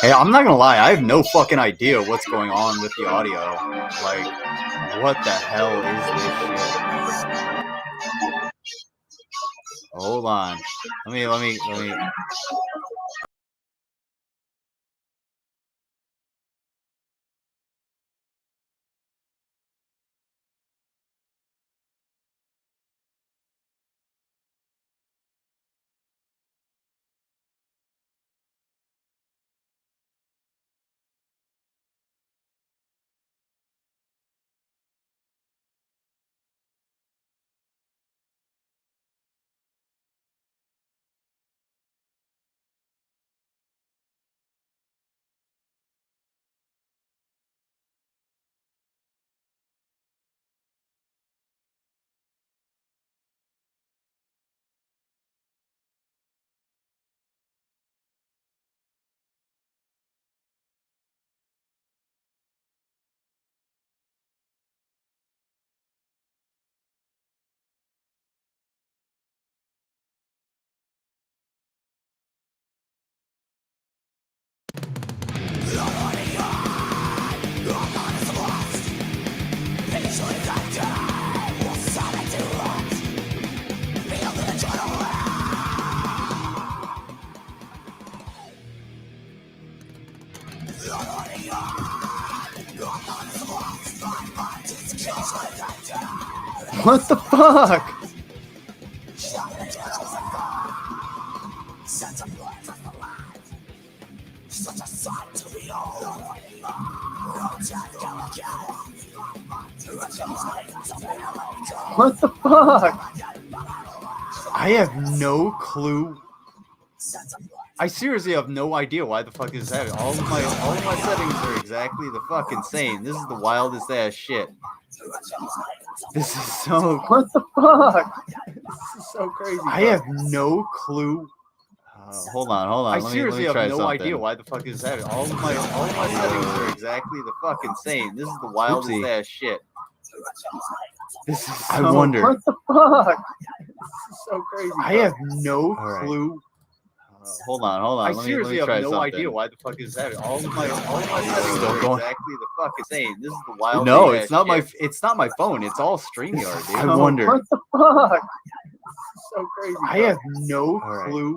Hey, I'm not gonna lie, I have no fucking idea what's going on with the audio. Like, what the hell is this shit? Hold on. Let me. What the fuck? What the fuck? I have no clue I seriously have no idea why the fuck this is happening. All of my settings are exactly the fucking same. This is the wildest ass shit. This is so. What the fuck? This is so crazy. I have no clue. Hold on. I seriously have no idea why the fuck this is happening. All of my settings are exactly the fucking same. This is the wildest ass shit. This is so, I wonder. What the fuck? This is so crazy. I have no clue. Hold on. I seriously have no idea why the fuck this is happening. All of my settings are exactly the fucking same. This is the wildest. No, it's not shit. It's not my phone. It's all StreamYard, dude. I wonder. What the fuck? So crazy. I have no clue.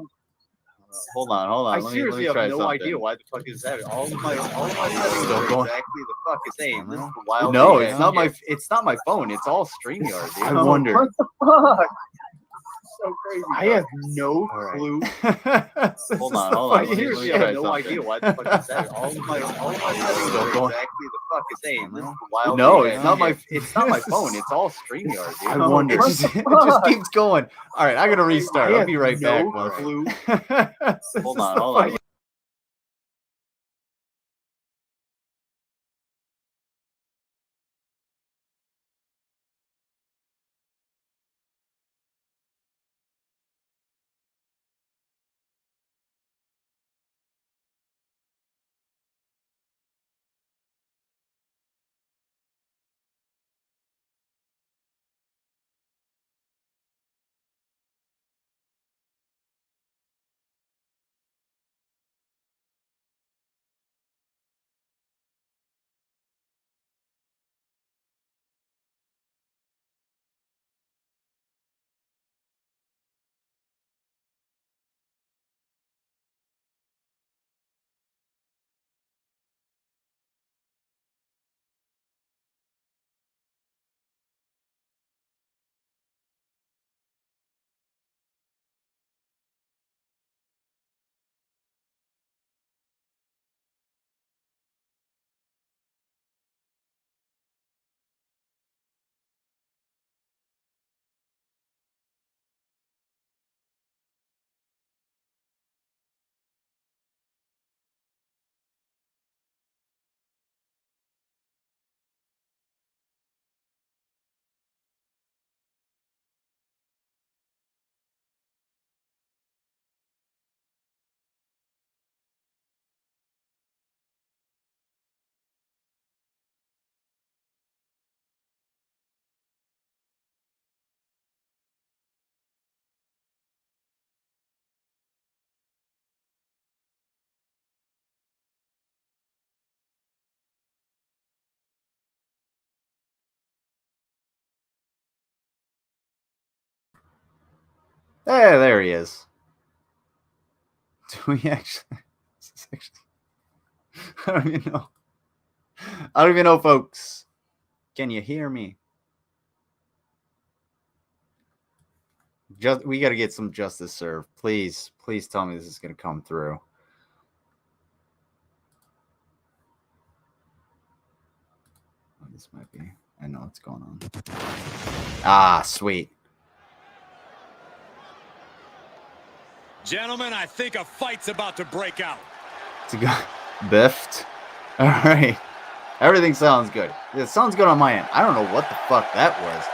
Hold on. I seriously have no idea why the fuck is that. All of my settings are exactly the fucking same. This is the wild. No, it's not my. It's not my phone. It's all StreamYard, dude. I wonder. What the fuck? So crazy. I have no clue. Hold on. I seriously have no idea why the fuck is that. All of my settings are exactly the fucking same. This is the wild. No, it's not my. It's not my phone. It's all StreamYard, dude. I wonder. It just keeps going. All right, I gotta restart. I'll be right back. No clue. Hold on. There he is. Do we actually? I don't even know. I don't even know, folks. Can you hear me? We got to get some justice served. Please tell me this is going to come through. Oh, this might be. I know what's going on. Ah, sweet. Gentlemen, I think a fight's about to break out. It's a good biffed. All right. Everything sounds good. It sounds good on my end. I don't know what the fuck that was.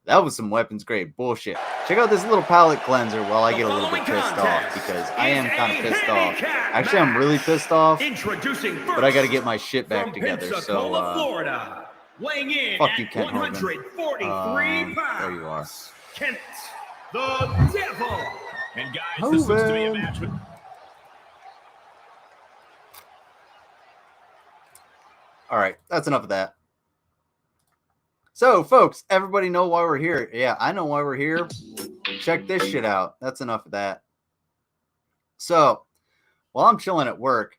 That was some weapons grade bullshit. Check out this little palate cleanser while I get a little bit pissed off, because I am kind of pissed off. Actually, I'm really pissed off, but I got to get my shit back together. So, Florida, weighing in fuck you, Kent 143 Hogan. pounds. There you are. Kent the Devil. And guys, this looks to be a match with... All right, that's enough of that. So, folks, everybody know why we're here. Yeah, I know why we're here. Check this shit out. That's enough of that. So, while I'm chilling at work,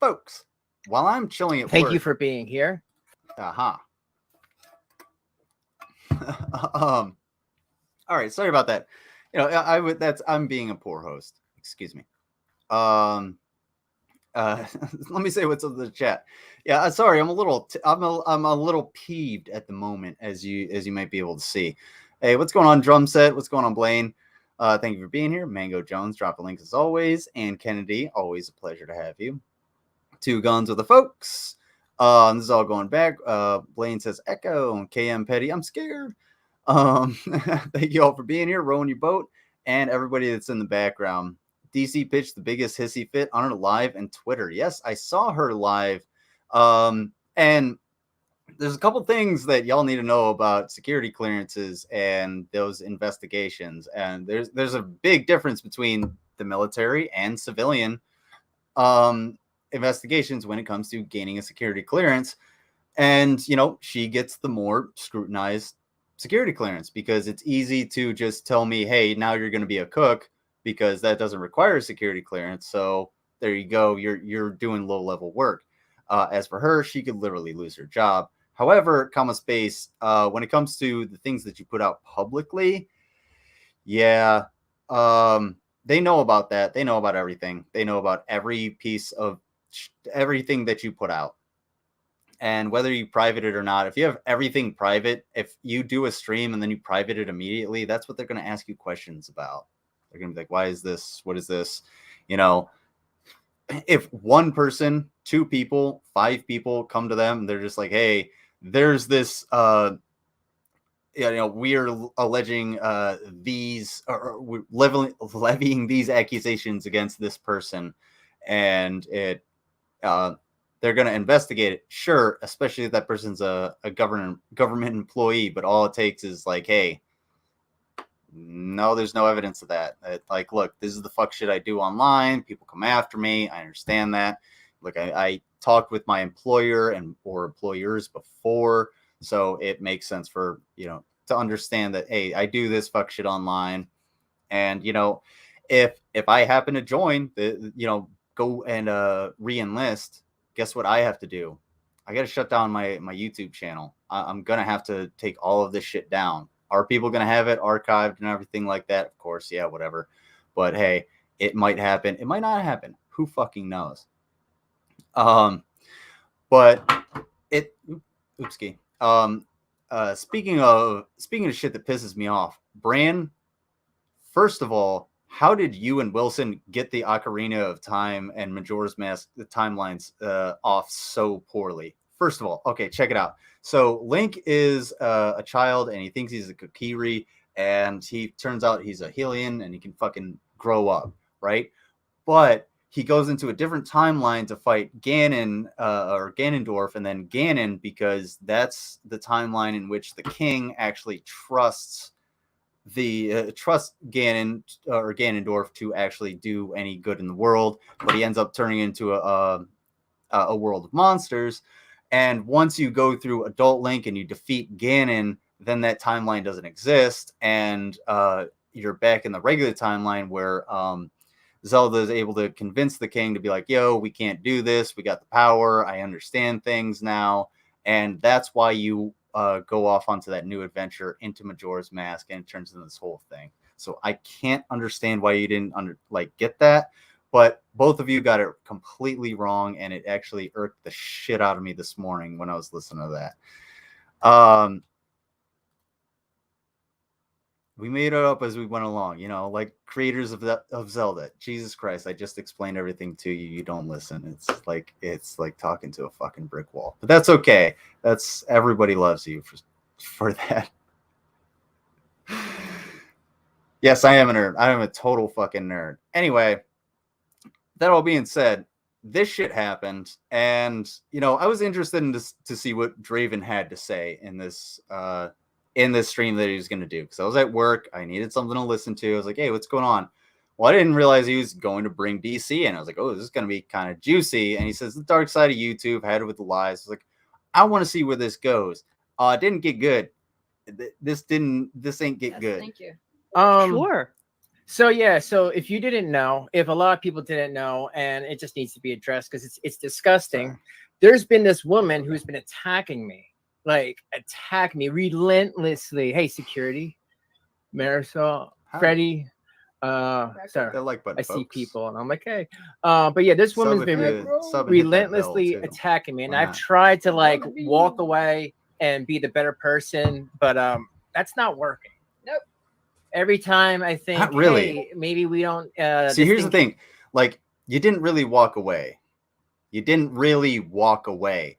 folks, while I'm chilling at work... Thank you for being here. Aha. All right, sorry about that. You know, I'm being a poor host. Excuse me. Let me say what's up in the chat. Yeah, sorry, I'm a little peeved at the moment, as you might be able to see. Hey, what's going on, Drum Set? What's going on, Blaine? Thank you for being here. Mango Jones, drop a link as always. And Kennedy, always a pleasure to have you. Two Guns with the folks. This is all going back. Blaine says Echo. KM Petty, I'm scared. Thank you all for being here, rowing your boat, and everybody that's in the background. DC pitched the biggest hissy fit on her live and Twitter. Yes, I saw her live. And there's a couple things that y'all need to know about security clearances and those investigations. And there's a big difference between the military and civilian investigations when it comes to gaining a security clearance. And, she gets the more scrutinized security clearance because it's easy to just tell me, hey, now you're going to be a cook because that doesn't require security clearance. So there you go. You're doing low level work. As for her, she could literally lose her job. However, when it comes to the things that you put out publicly, yeah, they know about that. They know about everything. They know about every piece of everything that you put out. And whether you private it or not, if you have everything private, if you do a stream and then you private it immediately, that's what they're going to ask you questions about. They're going to be like, why is this? What is this? If one person, 2 people, 5 people come to them, they're just like, hey, there's this, we are alleging these, or we're levying these accusations against this person, and they're going to investigate it. Sure, especially if that person's a government employee, but all it takes is like, hey, no, there's no evidence of that. Like, look, this is the fuck shit I do online. People come after me. I understand that. Look, I talked with my employer or employers before, so it makes sense for, to understand that, hey, I do this fuck shit online. And, if I happen to join go and re-enlist, guess what I have to do? I got to shut down my YouTube channel. I'm going to have to take all of this shit down. Are people going to have it archived and everything like that? Of course, yeah, whatever. But hey, it might happen. It might not happen. Who fucking knows? But it, oopski. Speaking of shit that pisses me off, Bran, first of all, how did you and Wilson get the Ocarina of Time and Majora's Mask, the timelines, off so poorly? First of all, okay, check it out. So Link is a child, and he thinks he's a Kokiri, and he turns out he's a Hylian, and he can fucking grow up, right? But he goes into a different timeline to fight Ganon, or Ganondorf, and then Ganon, because that's the timeline in which the king actually trusts Ganon or Ganondorf to actually do any good in the world, but he ends up turning into a world of monsters. And once you go through Adult Link and you defeat Ganon, then that timeline doesn't exist, and you're back in the regular timeline where Zelda is able to convince the king to be like, yo, we can't do this. We got the power. I understand things now. And that's why you go off onto that new adventure into Majora's Mask, and it turns into this whole thing. So I can't understand why you didn't get that. But both of you got it completely wrong, and it actually irked the shit out of me this morning when I was listening to that. We made it up as we went along, like creators of Zelda. Jesus Christ, I just explained everything to you. You don't listen. It's like talking to a fucking brick wall. But that's okay. That's everybody loves you for that. Yes, I am a nerd. I am a total fucking nerd. Anyway, that all being said, this shit happened, and I was interested in to see what Draven had to say in this stream that he was going to do, because I was at work. I needed something to listen to. I was like, hey, what's going on? Well, I didn't realize he was going to bring DC in. I was like, oh, this is going to be kind of juicy. And he says the dark side of YouTube, had it with the lies. I was like, I want to see where this goes. It didn't get good. This ain't get good. Thank you. Sure. So yeah, so if you didn't know, if a lot of people didn't know, and it just needs to be addressed because it's disgusting. Sorry. There's been this woman who's been attacking me, relentlessly. Hey, security, Marisol, Freddie, sorry, They're like, but I see people, and I'm like, hey, but yeah, this woman's been relentlessly attacking me, and I've tried to walk away and be the better person, but that's not working. Nope. every time I think, Not really. hey, maybe we don't. See, here's the thing. Like, you didn't really walk away. You didn't really walk away.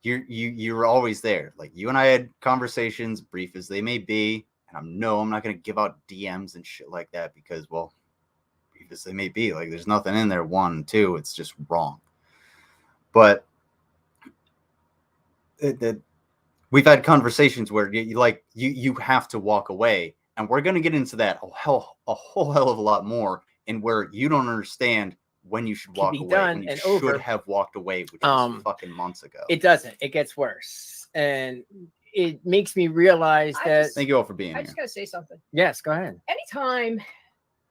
You were always there. Like, you and I had conversations, brief as they may be. And I'm not going to give out DMs and shit like that because, well, brief as they may be, like, there's nothing in there. 1, 2, it's just wrong. But we've had conversations where you have to walk away, and we're going to get into that a whole hell of a lot more, in where you don't understand when you should walk away, when you should have walked away, which was fucking months ago. It doesn't. It gets worse, and it makes me realize that. Thank you all for being here. I just gotta say something. Yes, go ahead. Anytime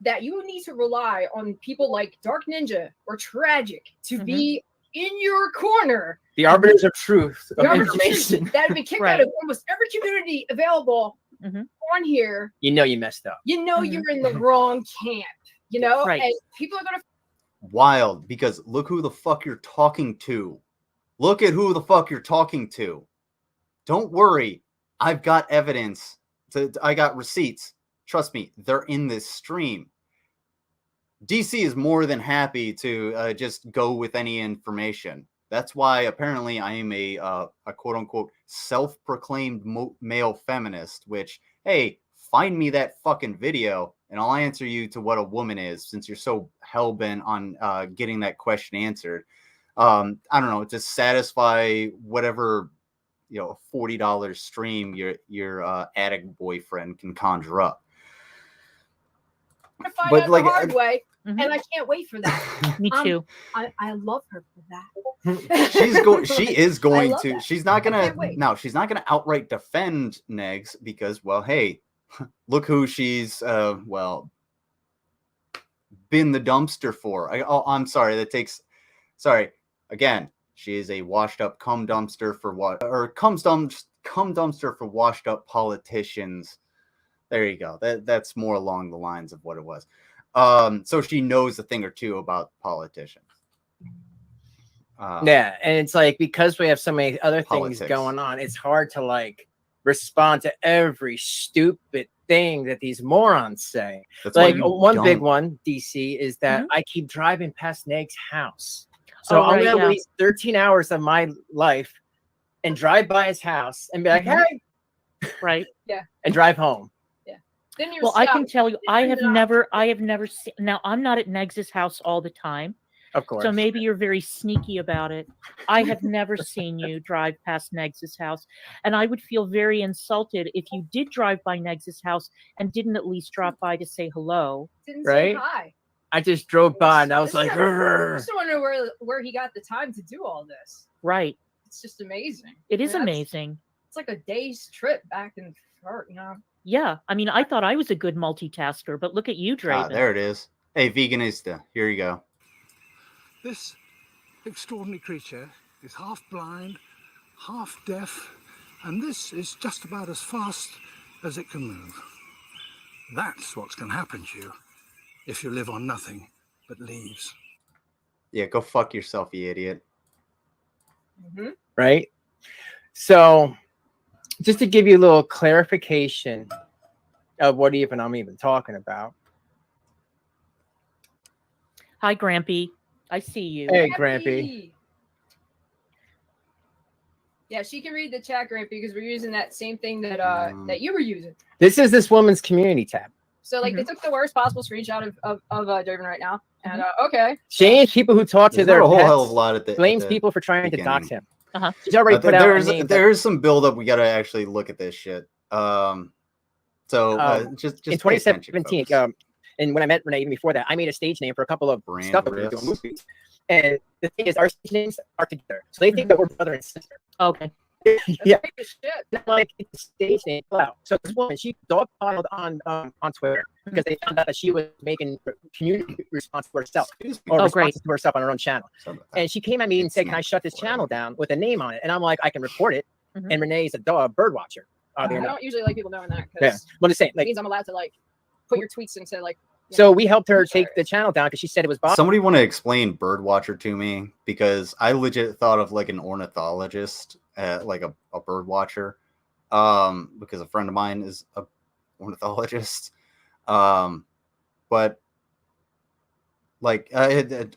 that you need to rely on people like Dark Ninja or Tragic to be in your corner, the arbiters of truth of information that have been kicked out of almost every community available on here, you know you messed up. You know you're in the wrong camp. You know, and people are gonna. Wild, because look who the fuck you're talking to. Look at who the fuck you're talking to. Don't worry, I've got evidence. I got receipts. Trust me, they're in this stream. DC is more than happy to just go with any information. That's why apparently I am a quote-unquote self-proclaimed male feminist, which, hey, find me that fucking video and I'll answer you to what a woman is, since you're so hell-bent on getting that question answered. I don't know, to satisfy whatever, $40 stream your addict boyfriend can conjure up. I'm gonna find out the hard way. And I can't wait for that. Me too. I love her for that. She is going to. She's not gonna. No, she's not gonna outright defend Negs because, well, hey, look who she's been the dumpster for. I'm sorry. Sorry again. She is a washed up cum dumpster for what? Or cum dumpster for washed up politicians. There you go. That's more along the lines of what it was. So she knows a thing or two about politicians. Yeah, and it's like, because we have so many other things going on, it's hard to respond to every stupid thing that these morons say. That's like one big one, DC, is that I keep driving past Neg's house. So I'm gonna waste 13 hours of my life and drive by his house and be like, hey, right, and drive home. Well, I can tell you, I have never seen. Now, I'm not at Negs's house all the time, of course. So maybe you're very sneaky about it. I have never seen you drive past Negs's house, and I would feel very insulted if you did drive by Negs's house and didn't at least drop by to say hello. Didn't say hi. I just drove by and I was like, I just wonder where he got the time to do all this. Right. It's just amazing. It is amazing. It's like a day's trip back and forth, Yeah, I mean, I thought I was a good multitasker, but look at you, Draven. There it is. Hey, Veganista, here you go. This extraordinary creature is half blind, half deaf, and this is just about as fast as it can move. That's what's going to happen to you if you live on nothing but leaves. Yeah, go fuck yourself, you idiot. Right? So, just to give you a little clarification of what I'm even talking about. Hi, Grampy. I see you. Hey, Grampy. Yeah, she can read the chat, Grampy, because we're using that same thing that that you were using. This is this woman's community tab. So, they took the worst possible screenshot of Draven right now. And, okay. Shame people who talk to their a whole pets, hell of a lot at blames people for trying to dox him. She's already put out a name. There's some buildup. We got to actually look at this shit. Just in 2017, and when I met Renee even before that, I made a stage name for a couple of stuff that we were doing movies. And the thing is, our stage names are together, so they think that we're brother and sister. Okay. Yeah. Not like it's a stage name. Wow. So this woman, she dogpiled on Twitter because they found out that she was making community response to herself, or responses to herself on her own channel. And she came at me and said, "Can I shut this channel down with a name on it?" And I'm like, "I can report it." And Renee's a bird watcher. I don't usually like people knowing that. Yeah. Well, just saying, it means I'm allowed to put your tweets into So we helped her take the channel down because she said it was bothering. Somebody want to explain birdwatcher to me, because I legit thought of an ornithologist, like a bird watcher, because a friend of mine is a ornithologist. But like,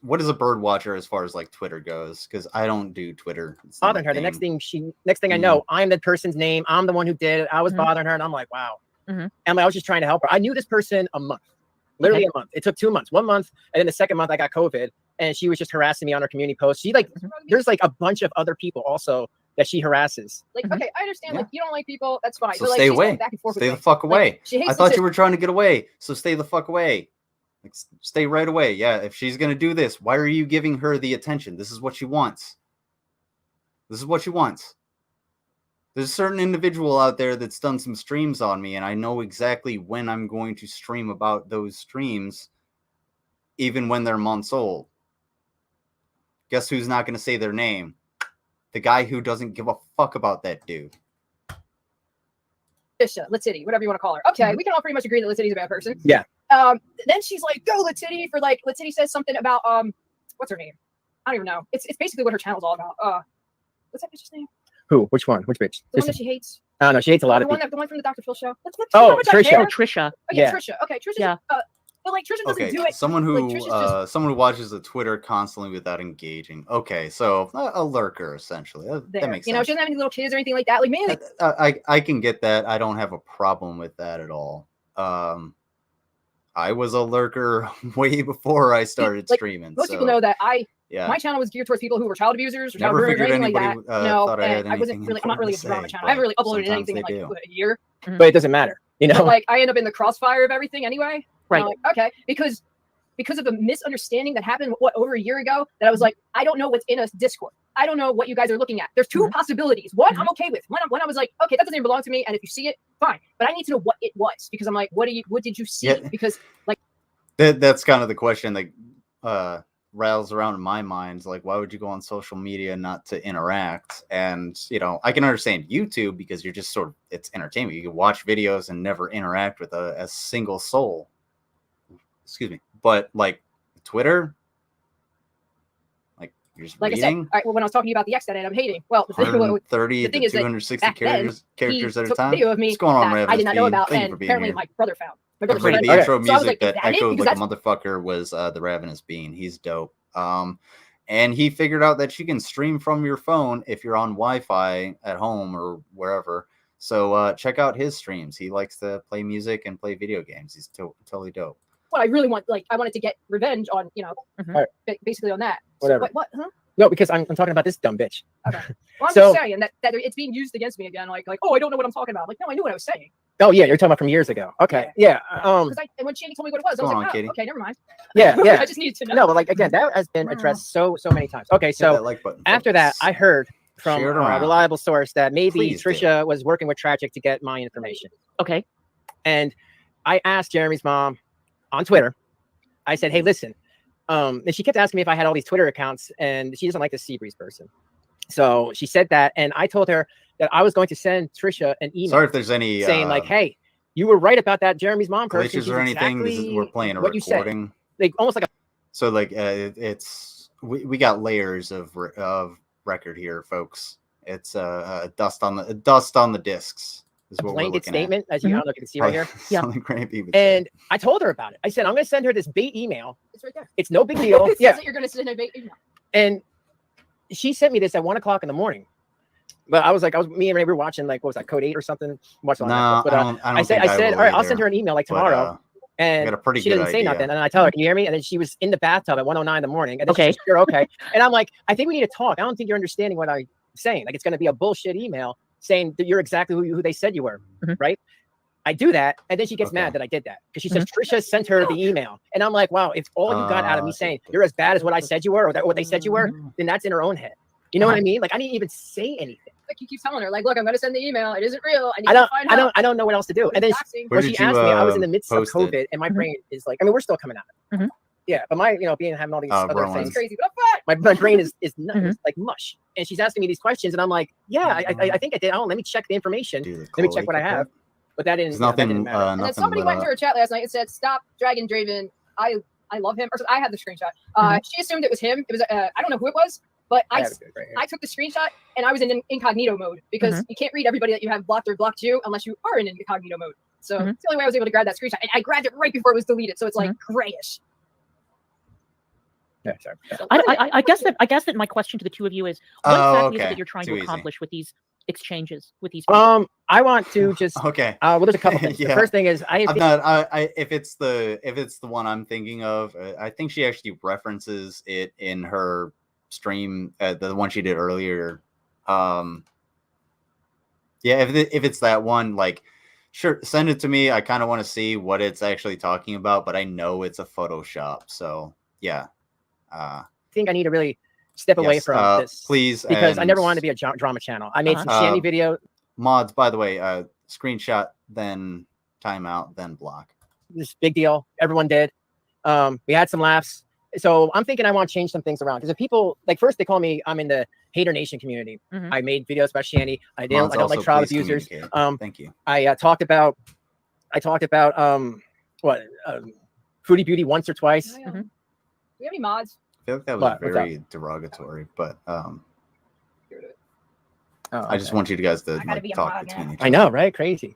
what is a bird watcher as far as like Twitter goes? Because I don't do Twitter. Bothering her. The next thing I know, I'm the person's name. I'm the one who did it. I was bothering her, and I'm like, wow. And I was just trying to help her. I knew this person a month, literally a month. It took 2 months. 1 month, and then the second month I got COVID, and she was just harassing me on her community post. She like, there's like a bunch of other people also that she harasses. Like, okay, I understand. Like, you don't like people. That's fine. So like, stay away. Back and forth Stay the fuck away. Like, I thought you were trying to get away, so stay the fuck away. Like, stay right away. Yeah, if she's gonna do this, why are you giving her the attention? This is what she wants. This is what she wants. There's a certain individual out there that's done some streams on me, and I know exactly when I'm going to stream about those streams, even when they're months old. Guess who's not going to say their name? The guy who doesn't give a fuck about that dude. Lit City, whatever you want to call her. Okay, we can all pretty much agree that Lit City's a bad person. Yeah. Then she's like, go Lit City, for like, Lit City says something about, what's her name? I don't even know. It's basically what her channel's all about. What's that bitch's name? Who? Which one? Which bitch? The one that she hates. Oh no, she hates a lot of people. The one from the Dr. Phil show. Trisha. Trisha. Oh, yeah, Trisha. Okay, Trisha. Yeah. But like Trisha doesn't do it. Someone who like, someone who watches the Twitter constantly without engaging. Okay, so a lurker essentially. That makes sense. You know, she doesn't have any little kids or anything like that. Like, man, like, I can get that. I don't have a problem with that at all. I was a lurker way before I started streaming. Most people know that my channel was geared towards people who were child abusers or child groomers or anything like that. I wasn't really. I'm not really a drama channel. I haven't really uploaded anything in like a year. But it doesn't matter. You know, but, like, I end up in the crossfire of everything anyway. Right. Like, okay, because of the misunderstanding that happened over a year ago, that I was like, I don't know what's in a Discord. I don't know what you guys are looking at. There's two possibilities. One, I'm okay with. One, I was like, okay, that doesn't even belong to me, and if you see it, fine. But I need to know what it was, because I'm like, what did you see? Yeah. Because like that's kind of the question that rattles around in my mind. Like, why would you go on social media not to interact? And you know, I can understand YouTube because you're just sort of, it's entertainment. You can watch videos and never interact with a single soul. Excuse me. But like Twitter, like you're just reading. I said, all right, well, when I was talking about the X that I'm hating, well, the thing to 260 characters at a time. Video of me what's going on, Raven? I did not know about, and apparently my brother found. The intro music that echoed like a motherfucker was the Ravenous Bean. He's dope. And he figured out that you can stream from your phone if you're on Wi-Fi at home or wherever. So check out his streams. He likes to play music and play video games. He's totally dope. What I really want, like, I wanted to get revenge on, you know, basically on that. Whatever. So, what? Huh? No, because I'm talking about this dumb bitch. Okay. Well, I'm just saying that it's being used against me again. Like, oh, I don't know what I'm talking about. Like, no, I knew what I was saying. Oh yeah, you're talking about from years ago. Okay, yeah. And when Shandy told me what it was, I was like, oh, okay, never mind. Yeah, yeah. I just needed to know. No, but like again, that has been addressed so many times. Okay, so after that, I heard from a reliable source that maybe Trisha was working with Tragic to get my information. Okay, and I asked Jeremy's mom on Twitter. I said, hey, listen. And she kept asking me if I had all these Twitter accounts, and she doesn't like the Seabreeze person. So she said that, and I told her that I was going to send Trisha an email. Sorry if there's any saying like, "Hey, you were right about that Jeremy's mom person." Glitches or anything? We're playing a recording. Like almost like a. So like it's we got layers of record here, folks. It's dust on the discs. A blanket statement, as you can see right here. Yeah. And I told her about it. I said, I'm going to send her this bait email. It's right there. It's no big deal. Yeah. You're going to send a bait email. And she sent me this at 1:00 in the morning. But I was like, me and Ray were watching, like, what was that, Code 8 or something? No, I said, all right, I'll send her an email like tomorrow. And she didn't say nothing. And I tell her, can you hear me? And then she was in the bathtub at 1:09 in the morning. And then you're okay. And I'm like, I think we need to talk. I don't think you're understanding what I'm saying. Like, it's going to be a bullshit email saying that you're exactly who they said you were, right? I do that, and then she gets mad that I did that because she says Trisha sent her the email, and I'm like, wow, if all you got out of me saying you're as bad as what I said you were, or that what they said you were, then that's in her own head. You know what I mean? Like I didn't even say anything. Like you keep telling her, like, look, I'm gonna send the email. It isn't real. I don't know what else to do. And then when she asked me, I was in the midst of COVID, and my brain is like, I mean, we're still coming out of it. Yeah, but my, having all these other things, crazy, but my brain is nuts, like mush. And she's asking me these questions, and I'm like, yeah, I think I did. Let me check the information. Let me check what I have. But that didn't. Nothing. And then somebody went to her chat last night and said, "Stop dragging Draven. I love him." Or I had the screenshot. She assumed it was him. It was I don't know who it was, but I took the screenshot and I was in incognito mode because you can't read everybody that you have blocked or blocked you unless you are in incognito mode. So it's the only way I was able to grab that screenshot. And I grabbed it right before it was deleted, so it's like grayish. Yeah, sorry. So I guess that my question to the two of you is, what exactly is it that you're trying to accomplish with these exchanges with these people? I want to just okay. Well, there's a couple things. Yeah. The first thing is if it's the one I'm thinking of, I think she actually references it in her stream, the one she did earlier. Yeah, if it's that one, like, sure, send it to me. I kind of want to see what it's actually talking about, but I know it's a Photoshop, so yeah. I think I need to really step away from this, please, because I never wanted to be a drama channel. I made some Shanny video. Mods, by the way, screenshot, then timeout, then block. This big deal. Everyone did. We had some laughs. So I'm thinking I want to change some things around, because if people, like, first they call me, I'm in the Hater Nation community. I made videos about Shanny. I don't like child abusers. Thank you. I talked about Fruity Beauty once or twice. do we have any mods? I feel like that was very derogatory, but I just want you guys to talk between each other. I know, right? Crazy.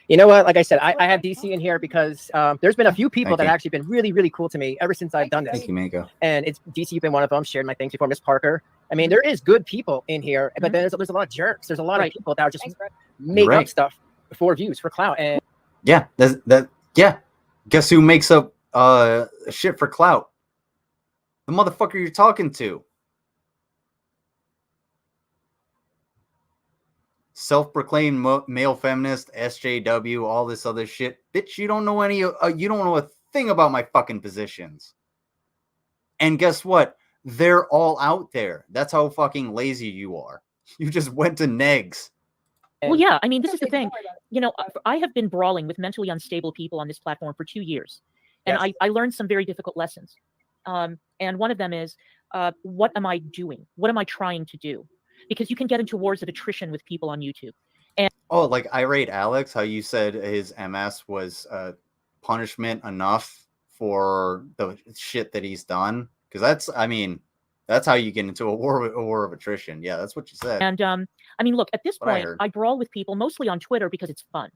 You know what? Like I said, I have DC in here because there's been a few people that have actually been really, really cool to me ever since I've done this. Thank you, Mako. And it's DC, you've been one of them. Shared my things before, Miss Parker. I mean, there is good people in here, but there's a lot of jerks. There's a lot of people that are just make up stuff for views, for clout. And yeah, yeah. Guess who makes up shit for clout? The motherfucker you're talking to. Self-proclaimed male feminist, SJW, all this other shit. Bitch, you don't know you don't know a thing about my fucking positions. And guess what? They're all out there. That's how fucking lazy you are. You just went to negs. Well, yeah, I mean, this is the thing. You know, I have been brawling with mentally unstable people on this platform for 2 years. And I learned some very difficult lessons. And one of them is, what am I doing? What am I trying to do? Because you can get into wars of attrition with people on YouTube. And like Irate Alex, how you said his MS was punishment enough for the shit that he's done. Because that's how you get into a war of attrition. Yeah, that's what you said. And I mean, look, at this point, I brawl with people mostly on Twitter because it's fun,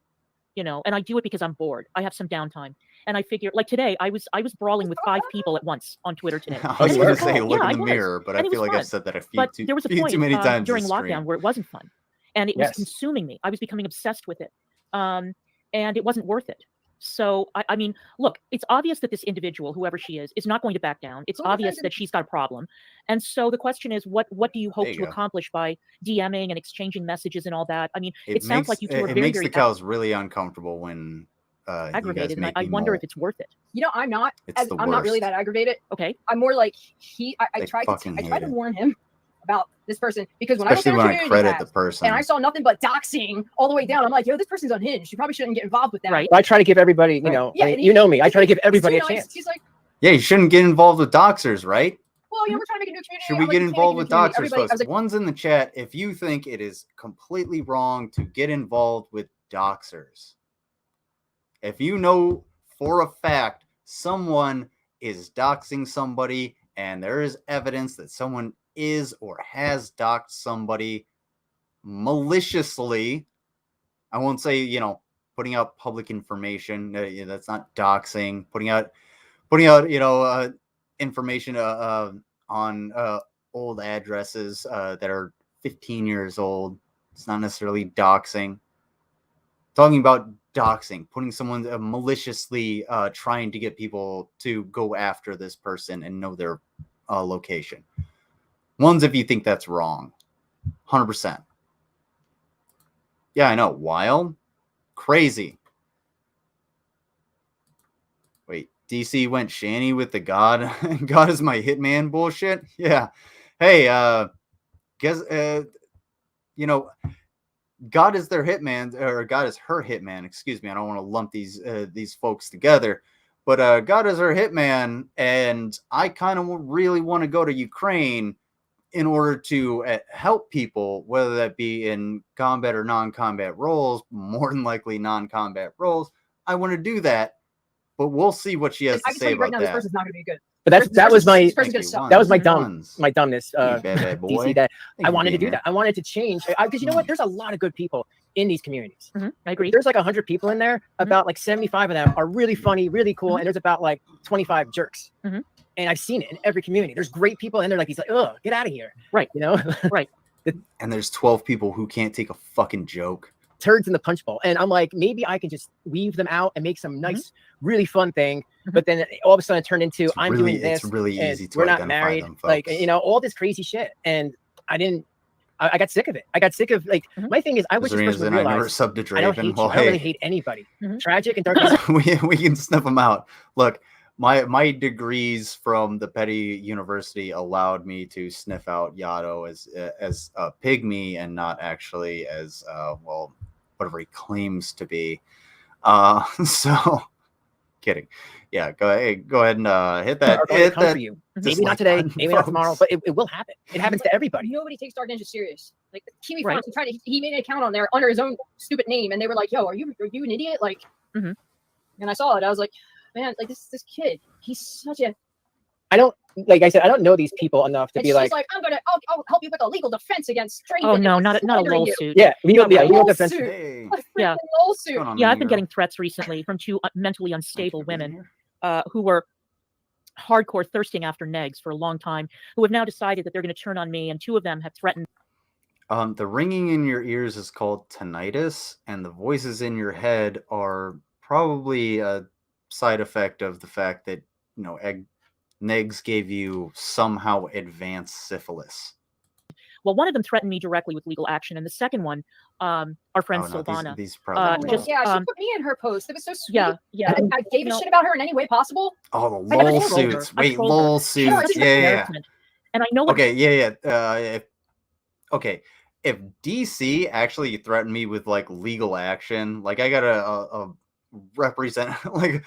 you know, and I do it because I'm bored. I have some downtime. And I figure, like today, I was brawling with 5 people at once on Twitter today. I was going to say, look in the mirror, but I feel like I've said that there was a point too many times during lockdown where it wasn't fun, and it was consuming me. I was becoming obsessed with it, and it wasn't worth it. So, I mean, look, it's obvious that this individual, whoever she is not going to back down. It's obvious that she's got a problem. And so the question is, what do you hope to accomplish by DMing and exchanging messages and all that? I mean, it sounds like you two are very, very... It makes the cows really uncomfortable when aggravated, and I wonder if it's worth it. You know, I'm not really that aggravated. Okay. I'm more like I tried to warn him about this person, because when especially when I credit the person and I saw nothing but doxing all the way down, I'm like, yo, this person's unhinged. You probably shouldn't get involved with that. Right. I try to give everybody, you know, you know me. I try to give everybody a chance. He's like, yeah, you shouldn't get involved with doxers, right? well, you know, we're trying to make a new community. Should we get involved with doxers, folks? One's in the chat if you think it is completely wrong to get involved with doxers. If you know for a fact someone is doxing somebody and there is evidence that someone is or has doxed somebody maliciously, I won't say, you know, putting out public information. That's not doxing. Putting out, you know, information on old addresses that are 15 years old. It's not necessarily doxing. Talking about doxing, putting someone maliciously trying to get people to go after this person and know their location. One's if you think that's wrong. 100%. Yeah, I know. Wild. Crazy. Wait, DC went Shanny with the God is my hitman bullshit? Yeah. Hey, guess, you know, God is their hitman, or God is her hitman. Excuse me. I don't want to lump these folks together, but God is her hitman, and I kind of really want to go to Ukraine in order to help people, whether that be in combat or non-combat roles. More than likely non-combat roles. I want to do that, but we'll see what she has to say about that. This person's not going to be good. But that was my Ones. my dumbness, You bad boy. DC, that Thank I you for wanted to being do here. that. I wanted to change because you know what? There's a lot of good people in these communities. I agree. There's like 100 people in there. About like 75 of them are really funny, really cool, and there's about like 25 jerks. And I've seen it in every community. There's great people in there. Like he's like, oh, get out of here, right? You know, right. And there's 12 people who can't take a fucking joke. Turds in the punch bowl, and I'm like, maybe I can just weave them out and make some nice, really fun thing. But then all of a sudden, it turned into I'm doing this. It's really easy to we're not identify married, them, like folks. you know, all this crazy shit. And I got sick of it. I got sick of like my thing is I wish this person would realize I never subbed to I don't Draven. hate Well, you. I don't really hate anybody. Tragic and dark. we can sniff them out. Look, my degrees from the Petty University allowed me to sniff out Yato as a pygmy and not actually as well, whatever he claims to be. So kidding. Yeah, go ahead and hit that. Hit that. For you. Maybe not today, maybe not tomorrow, but it will happen. It happens to everybody. Nobody takes Dark Ninja serious. Like Kiwi Farms, he made an account on there under his own stupid name, and they were like, "Yo, are you an idiot?" Like, and I saw it. I was like, "Man, like this kid, he's such a." I don't like I said. I don't know these people enough to be like, I'll help you with a legal defense against Draven. Oh no, not a lol suit. Yeah, legal defense. Yeah, lol suit. Yeah, I've been getting threats recently from two mentally unstable women who were hardcore thirsting after negs for a long time, who have now decided that they're going to turn on me, and two of them have threatened. The ringing in your ears is called tinnitus, and the voices in your head are probably a side effect of the fact that negs gave you somehow advanced syphilis. Well, one of them threatened me directly with legal action, and the second one, our friend Silvana. She put me in her post. It was so sweet. Yeah. I gave a shit about her in any way possible. Oh, the lol suits. Wait, lol suits. Yeah. And I know what. Okay, yeah. If DC actually threatened me with like legal action, like I got a represent like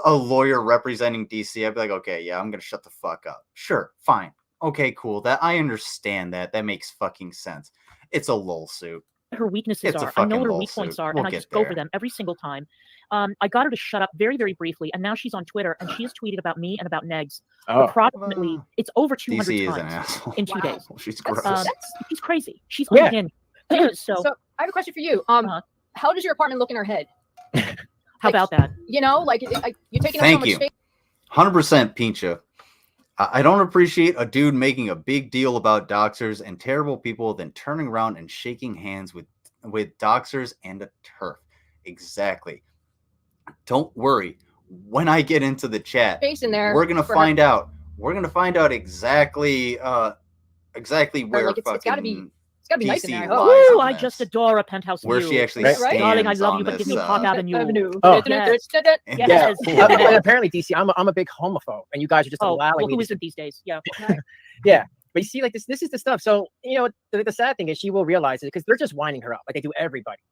a lawyer representing DC, I'd be like, okay, yeah, I'm gonna shut the fuck up. Sure, fine. Okay, cool. That I understand that. That makes fucking sense. It's a lol suit. Her weaknesses are. I know what her weak points are, and I just go for them every single time. I got her to shut up very, very briefly, and now she's on Twitter, and she has tweeted about me and about negs. Approximately, it's over 200 times in 2 days. She's gross. She's crazy. She's unhinged. So I have a question for you. How does your apartment look in her head? How about that? You know, like you're taking up so much space. 100% Pincha. I don't appreciate a dude making a big deal about doxers and terrible people, then turning around and shaking hands with doxers and a turf. Exactly. Don't worry. When I get into the chat, we're gonna find out. We're gonna find out exactly where it's gotta be nice in there. Oh, I just adore a penthouse where view. she actually stands. Darling, I love you, but give me Park Avenue. Oh, yes. Yes. But apparently, DC, I'm a big homophobe, and you guys are just allowing me. Who isn't these days? Yeah. Yeah. But you see, like this is the stuff. So the sad thing is, she will realize it because they're just winding her up, like they do everybody.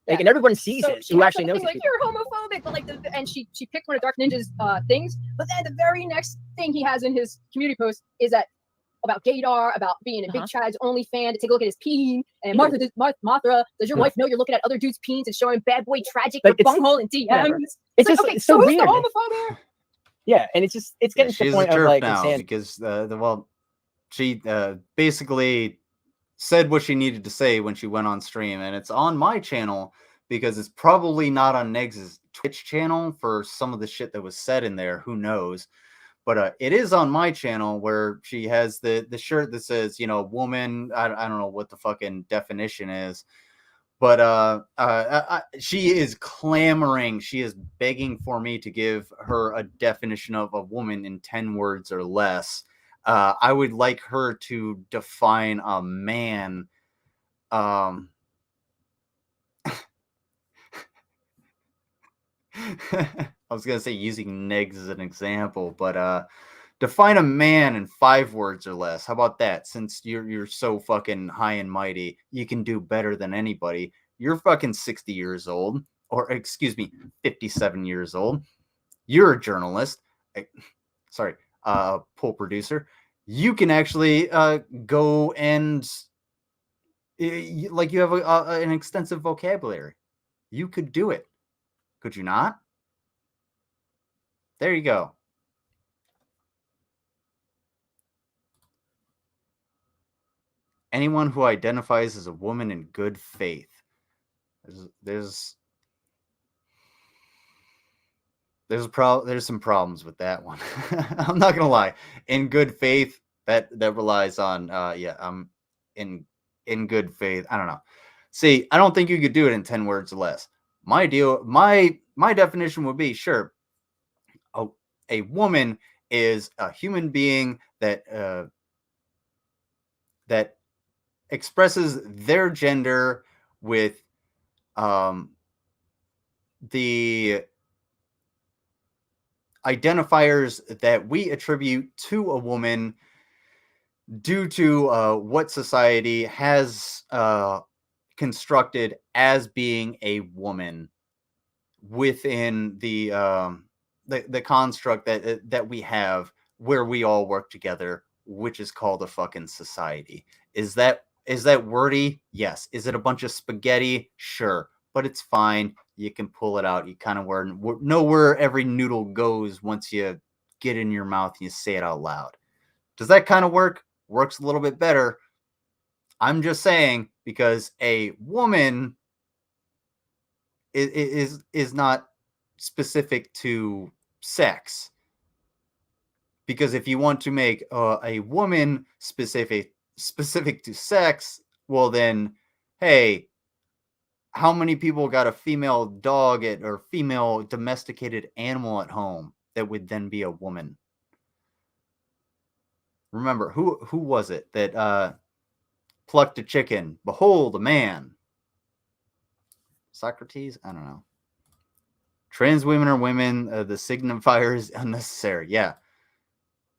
Like, and everyone sees it. Who actually knows? Like, you're homophobic, but and she picked one of Dark Ninja's things. But then the very next thing he has in his community post is that. About Gaydar, about being a Big Chad's only fan, to take a look at his peen. And Mothra, does your wife know you're looking at other dudes' peens and showing bad boy tragic bunghole and DMs? It's just okay, so weird. The homophobe there? Yeah, and it's getting to the point of like now because she basically said what she needed to say when she went on stream, and it's on my channel because it's probably not on Negs' Twitch channel for some of the shit that was said in there. Who knows? But it is on my channel where she has the shirt that says, woman. I don't know what the fucking definition is, but she is clamoring. She is begging for me to give her a definition of a woman in 10 words or less. I would like her to define a man. I was going to say using negs as an example, but define a man in 5 words or less. How about that? Since you're so fucking high and mighty, you can do better than anybody. You're fucking 60 years old, or excuse me, 57 years old. You're a journalist. Poll producer. You can actually go and you have an extensive vocabulary. You could do it. Could you not? There you go. anyone who identifies as a woman in good faith. There's some problems with that one. I'm not gonna lie. In good faith, that relies on in good faith. I don't know. See, I don't think you could do it in 10 words or less. My definition would be, sure, a woman is a human being that that expresses their gender with the identifiers that we attribute to a woman due to what society has constructed as being a woman within the construct that we have, where we all work together, which is called a fucking society. Is that wordy? Yes. Is it a bunch of spaghetti? Sure. But it's fine. You can pull it out. You kind of know where every noodle goes once you get in your mouth and you say it out loud. Does that kind of work? Works a little bit better. I'm just saying, because a woman is not specific to sex. Because if you want to make a woman specific to sex, well then, hey, how many people got a female dog or female domesticated animal at home that would then be a woman? Remember, who was it that plucked a chicken? Behold, a man. Socrates? I don't know. Trans women are women. The signifier is unnecessary. Yeah.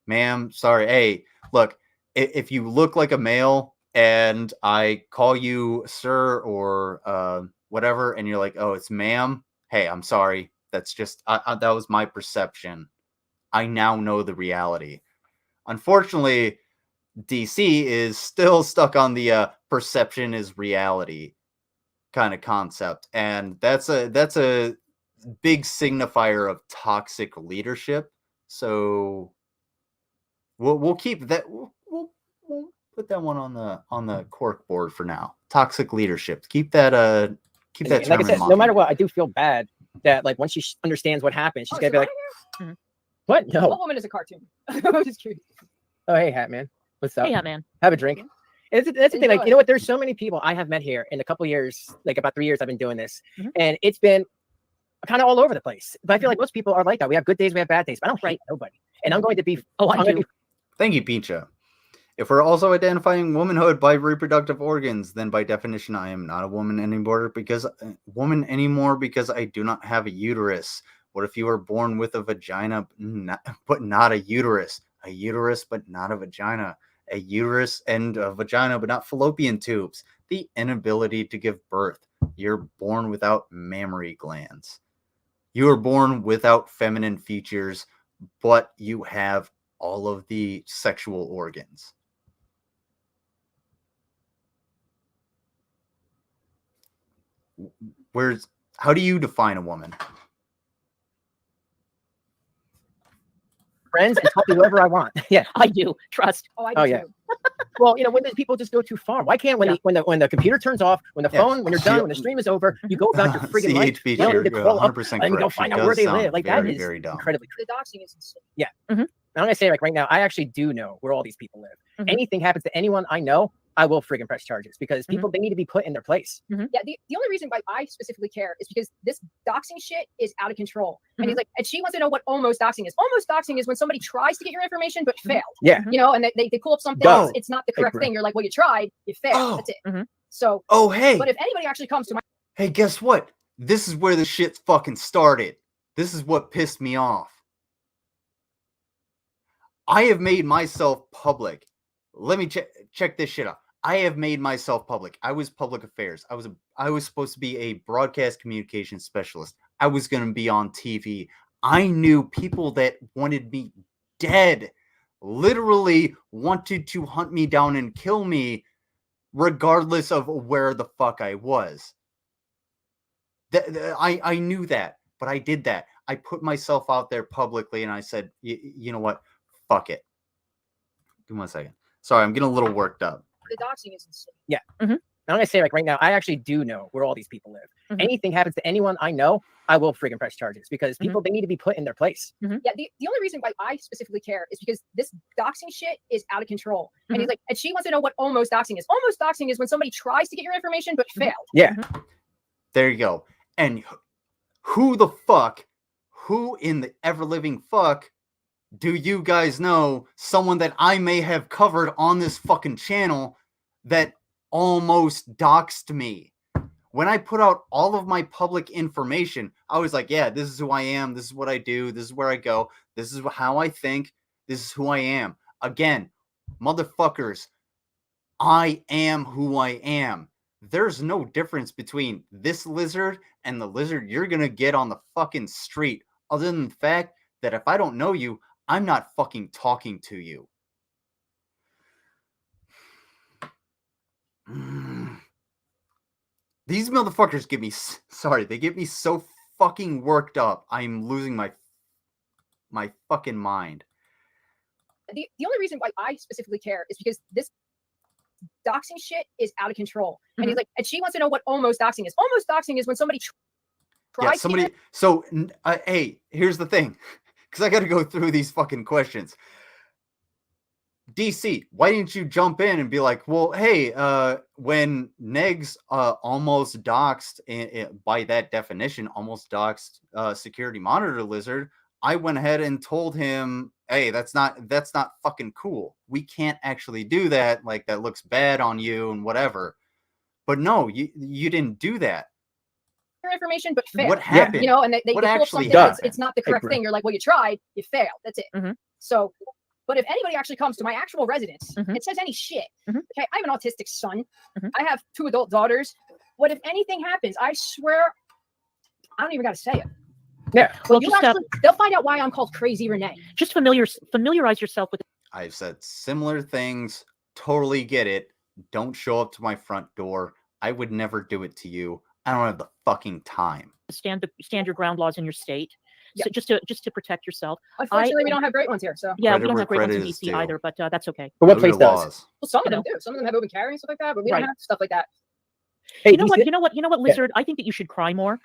Ma'am, sorry. Hey, look, if you look like a male and I call you sir or whatever, and you're like, oh, it's ma'am. Hey, I'm sorry. That's just, that was my perception. I now know the reality. Unfortunately, DC is still stuck on the perception is reality kind of concept. And that's a big signifier of toxic leadership. So we'll keep that. We'll put that one on the cork board for now. Toxic leadership. Keep that term like I said, in mind. no matter what, I do feel bad that like once she understands what happened, she's gonna be like, what? No. What woman is a cartoon? I'm just curious. Oh, hey, Hat Man. What's up? Hey, Hat Man. Have a drink. That's the thing. Like, you know what? There's so many people I have met here in a couple years, like about 3 years I've been doing this, and it's been kind of all over the place. But I feel like most people are like that. We have good days, we have bad days. But I don't hate nobody, and I'm going to be. Oh, I do. Thank you, Pincha. If we're also identifying womanhood by reproductive organs, then by definition, I am not a woman anymore because I do not have a uterus. What if you were born with a vagina, but not a uterus? A uterus, but not a vagina. A uterus and a vagina, but not fallopian tubes. The inability to give birth. You're born without mammary glands. You are born without feminine features, but you have all of the sexual organs. How do you define a woman? Friends and talk to whoever I want. Yeah, I do. Trust. Oh, I do yeah. too. Well, you know, when people just go too far, why can't when the computer turns off, when the phone, when you're done, when the stream is over, you go about your freaking life. You don't need to crawl up and go find out where they live. Like that is incredibly The doxing is insane. Yeah. And I'm gonna say, like right now, I actually do know where all these people live. Anything happens to anyone I know, I will freaking press charges because people they need to be put in their place. Yeah, the only reason why I specifically care is because this doxing shit is out of control. And he's like, and she wants to know what almost doxing is. Almost doxing is when somebody tries to get your information but failed. Yeah. You know, and they pull up something. It's not the correct thing. You're like, well, you tried, you failed. That's it. So. Oh, hey. But if anybody actually comes to my. Hey, guess what? This is where the shit fucking started. This is what pissed me off. I have made myself public. Let me check this shit out. I have made myself public. I was public affairs. I was supposed to be a broadcast communications specialist. I was going to be on TV. I knew people that wanted me dead, literally wanted to hunt me down and kill me, regardless of where the fuck I was. I knew that, but I did that. I put myself out there publicly, and I said, you know what? Fuck it. Give me 1 second. Sorry, I'm getting a little worked up. The doxing is insane. Yeah. I'm gonna say, like, right now, I actually do know where all these people live. Anything happens to anyone I know, I will freaking press charges because people, they need to be put in their place. Yeah, the only reason why I specifically care is because this doxing shit is out of control. And he's like, and she wants to know what almost doxing is. Almost doxing is when somebody tries to get your information but failed. Yeah. There you go. And who in the ever-living fuck do you guys know someone that I may have covered on this fucking channel that almost doxed me? When I put out all of my public information, I was like, yeah, this is who I am. This is what I do. This is where I go. This is how I think. This is who I am. Again, motherfuckers, I am who I am. There's no difference between this lizard and the lizard you're going to get on the fucking street, other than the fact that if I don't know you, I'm not fucking talking to you. These motherfuckers get me, they get me so fucking worked up. I'm losing my fucking mind. The only reason why I specifically care is because this doxing shit is out of control. And he's like, and she wants to know what almost doxing is. Almost doxing is when somebody tries to So, hey, here's the thing, because I got to go through these fucking questions. DC, why didn't you jump in and be like, well, hey, when Negs almost doxed, by that definition, almost doxed security monitor lizard, I went ahead and told him, hey, that's not fucking cool. We can't actually do that. Like, that looks bad on you and whatever. But no, you didn't do that. Your information, but failed. What happened? You know, and they pull up something that's, it's not the correct thing. You're like, well, you tried, you failed. That's it. So, but if anybody actually comes to my actual residence and says any shit, okay, I have an autistic son. I have 2 adult daughters. What if anything happens? I swear, I don't even got to say it. Yeah. Well, they'll find out why I'm called Crazy Renee. Just familiarize yourself with it. I've said similar things. Totally get it. Don't show up to my front door. I would never do it to you. I don't have the fucking time. Stand your ground laws in your state. So just to protect yourself. Unfortunately, we don't have great ones here. So yeah, we don't have great ones in DC either, but that's okay. But what place does? Well, some of them do. Some of them have open carry and stuff like that, but we don't have stuff like that. Hey, you know what, Lizard? I think that you should cry more,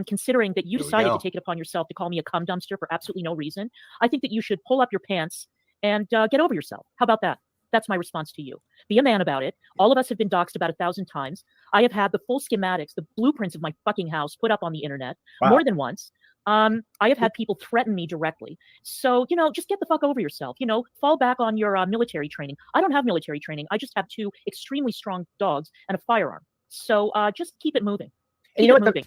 considering that you decided to take it upon yourself to call me a cum dumpster for absolutely no reason. I think that you should pull up your pants and get over yourself. How about that? That's my response to you. Be a man about it. All of us have been doxxed about 1,000 times. I have had the full schematics, the blueprints of my fucking house put up on the internet more than once. I have had people threaten me directly. So, just get the fuck over yourself. Fall back on your military training. I don't have military training. I just have 2 extremely strong dogs and a firearm. So just keep it moving. And you know what?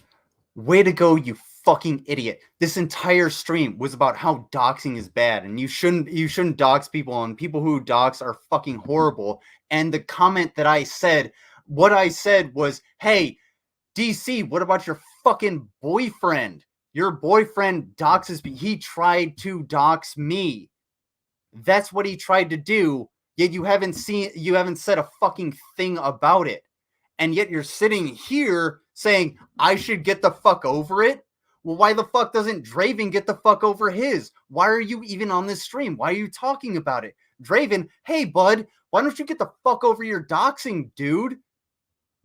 Way to go, you fucking idiot. This entire stream was about how doxing is bad, and you shouldn't dox people, and people who dox are fucking horrible. And the comment that I said, what I said was, hey, DC, what about your fucking boyfriend? Your boyfriend doxes me. He tried to dox me. That's what he tried to do. Yet you haven't said a fucking thing about it. And yet you're sitting here saying, I should get the fuck over it? Well, why the fuck doesn't Draven get the fuck over his? Why are you even on this stream? Why are you talking about it? Draven, hey, bud, why don't you get the fuck over your doxing, dude?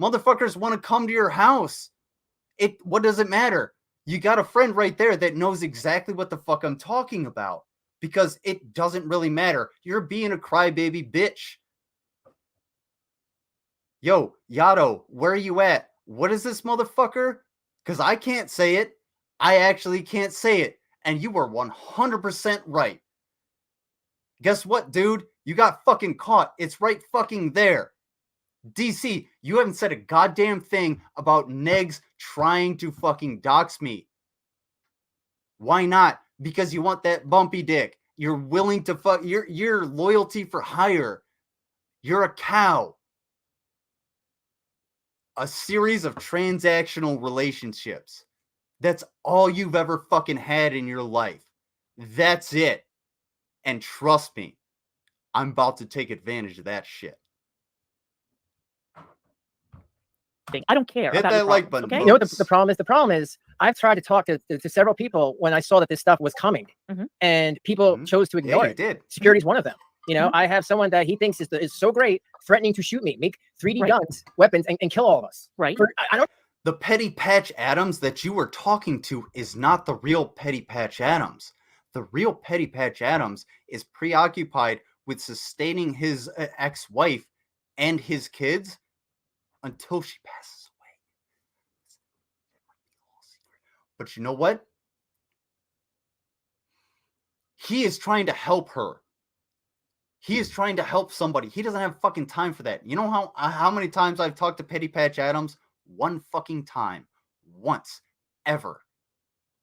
Motherfuckers want to come to your house. What does it matter? You got a friend right there that knows exactly what the fuck I'm talking about. Because it doesn't really matter. You're being a crybaby bitch. Yo, Yato, where are you at? What is this motherfucker? Because I can't say it. I actually can't say it. And you were 100% right. Guess what, dude? You got fucking caught. It's right fucking there. DC, you haven't said a goddamn thing about Negs trying to fucking dox me. Why not? Because you want that bumpy dick. You're willing to fuck. You're loyalty for hire. You're a cow. A series of transactional relationships. That's all you've ever fucking had in your life. That's it. And trust me, I'm about to take advantage of that shit. I don't care. Hit about that like button. Okay? You know what the problem is? I've tried to talk to several people when I saw that this stuff was coming, and people chose to ignore it. Did. Security's one of them. You know, I have someone that he thinks is so great, threatening to shoot me, make 3D guns, weapons, and kill all of us. Right. I don't. The Petty Patch Adams that you were talking to is not the real Petty Patch Adams. The real Petty Patch Adams is preoccupied with sustaining his ex-wife and his kids until she passes away. But you know what? He is trying to help her. He is trying to help somebody. He doesn't have fucking time for that. You know how many times I've talked to Petty Patch Adams? One fucking time. Once. Ever.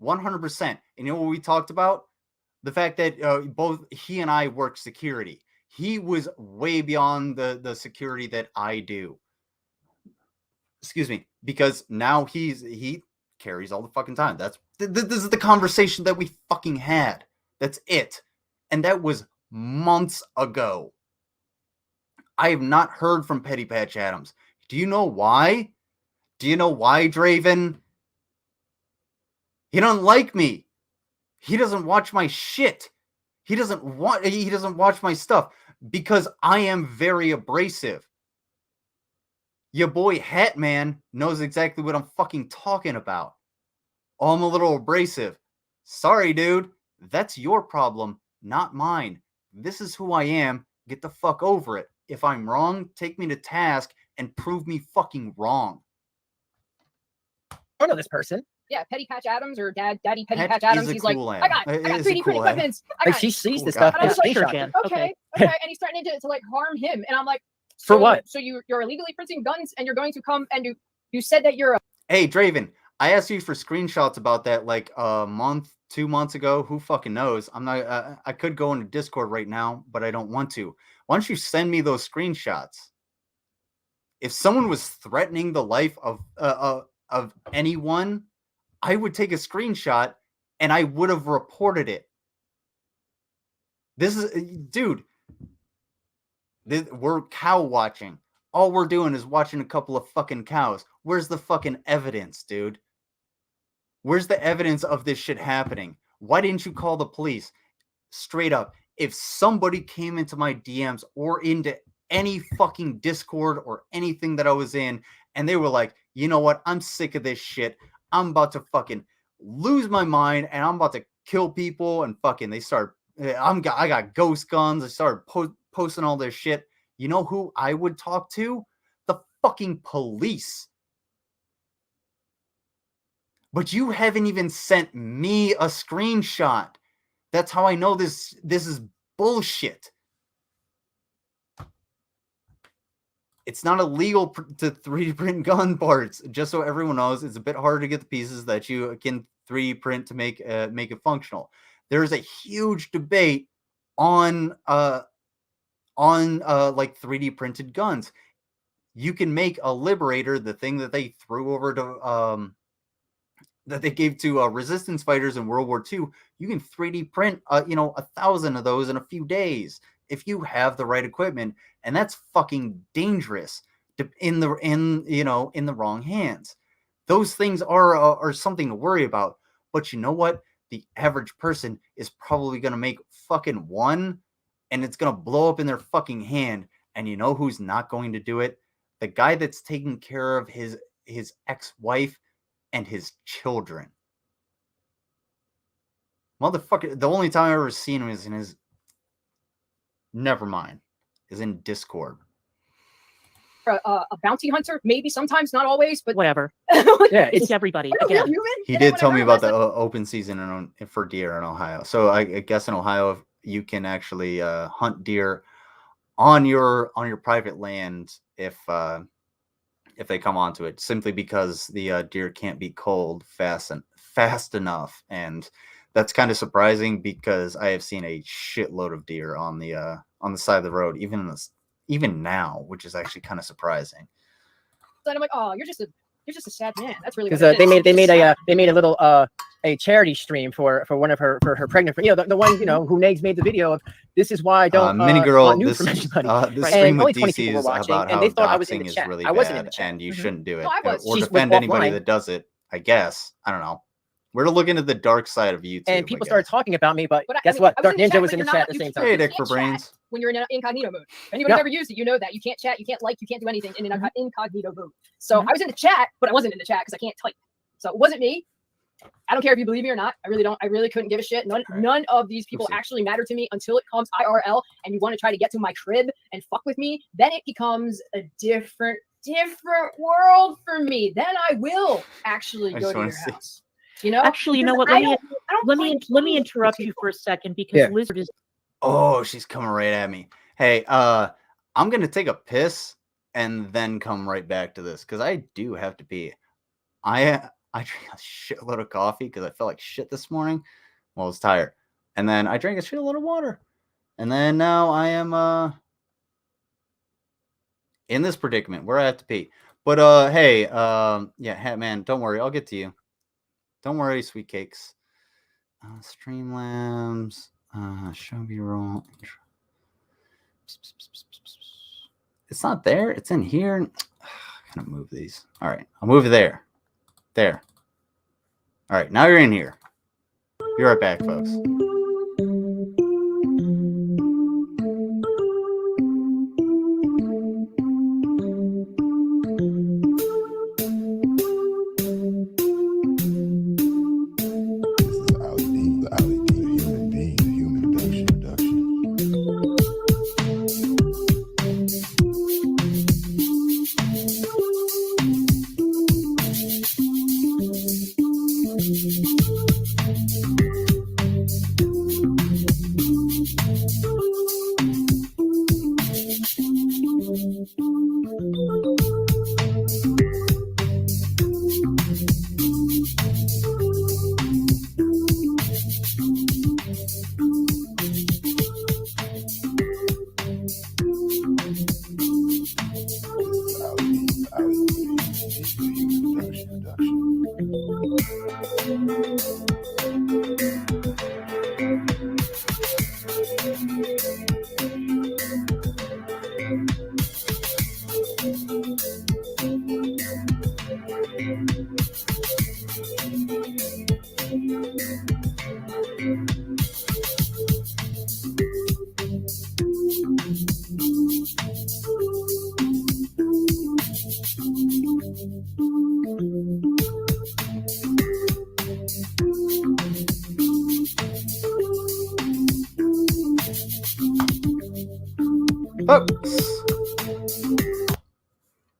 100%. And you know what we talked about? The fact that both he and I work security. He was way beyond the security that I do. Excuse me. Because now he carries all the fucking time. This is the conversation that we fucking had. That's it. And that was months ago. I have not heard from Petty Patch Adams. Do you know why? Do you know why, Draven? He doesn't like me. He doesn't watch my shit. He doesn't watch my stuff because I am very abrasive. Your boy Hatman knows exactly what I'm fucking talking about. Oh, I'm a little abrasive. Sorry, dude. That's your problem, not mine. This is who I am. Get the fuck over it. If I'm wrong, take me to task and prove me fucking wrong. I don't know this person. Yeah, Petty Patch Adams or Daddy Petty Patch Adams. He's like, I got 3D printed weapons. Like she sees this stuff. And I was like, screenshot. okay. And he's threatening to like harm him. And I'm like, for what? So you're illegally printing guns and you're going to come and you said that you're a... Hey, Draven, I asked you for screenshots about that like a month, 2 months ago. Who fucking knows? I'm not. I could go into Discord right now, but I don't want to. Why don't you send me those screenshots? If someone was threatening the life of anyone, I would take a screenshot and I would have reported it. This is, dude. We're cow watching. All we're doing is watching a couple of fucking cows. Where's the fucking evidence, dude? Where's the evidence of this shit happening? Why didn't you call the police? Straight up, if somebody came into my DMs or into any fucking Discord or anything that I was in, and they were like, you know what? I'm sick of this shit. I'm about to fucking lose my mind, and I'm about to kill people, and fucking they start. I got ghost guns. I started posting all this shit. You know who I would talk to? The fucking police. But you haven't even sent me a screenshot. That's how I know this is bullshit. It's not illegal to 3D print gun parts. Just so everyone knows, it's a bit harder to get the pieces that you can 3D print to make it functional. There's a huge debate on like 3D printed guns. You can make a Liberator, the thing that they threw over to that they gave to resistance fighters in World War II. You can 3D print 1,000 of those in a few days if you have the right equipment, and that's fucking dangerous in the wrong hands. Those things are something to worry about. But you know what? The average person is probably going to make fucking one, and it's going to blow up in their fucking hand. And you know who's not going to do it? The guy that's taking care of his ex-wife and his children. Motherfucker, the only time I've ever seen him is in his... Never mind. Is in Discord. A bounty hunter, maybe sometimes, not always, but whatever. Yeah, it's everybody. Again. He did tell me about the open season for deer in Ohio. So I guess in Ohio you can actually hunt deer on your private land if they come onto it, simply because the deer can't be cold fast enough. And that's kind of surprising because I have seen a shitload of deer on the side of the road, even now, which is actually kind of surprising. Then I'm like, oh, you're just a sad man. That's really because they made a little a charity stream for one of her pregnant, the one who Negs made the video of. This is why I don't mini girl. want news from anybody. The stream with only DC is watching, about and they how thought I was in doxing the is chat. really I wasn't in bad, the chat. and you shouldn't do it No, I was. or She's defend with anybody offline. that does it. I guess I don't know. We're looking at the dark side of YouTube. And people started talking about me, but But guess what? Dark Ninja was in the chat at the same time. Hey, Dick for brains. When you're in an incognito mode. If anybody's ever used it, you know that. You can't chat, you can't like, you can't do anything in an incognito mode. So I was in the chat, but I wasn't in the chat because I can't type. So it wasn't me. I don't care if you believe me or not. I really don't. I really couldn't give a shit. None of these people actually matter to me until it comes IRL and you want to try to get to my crib and fuck with me. Then it becomes a different world for me. Then I will actually go to your house. You know? Actually, you know what? Let me interrupt you for a second because Lizard is. Oh, she's coming right at me. Hey, I'm gonna take a piss and then come right back to this because I do have to pee. I drank a shitload of coffee because I felt like shit this morning. Well, I was tired, and then I drank a shitload of water, and then now I am in this predicament where I have to pee. But hey, yeah, Hat Man, don't worry, I'll get to you. Don't worry, sweet cakes. Streamlabs, show B-roll. It's not there. It's in here. I'm gonna move these. All right, I'll move it there. There. All right, now you're in here. Be right back, folks.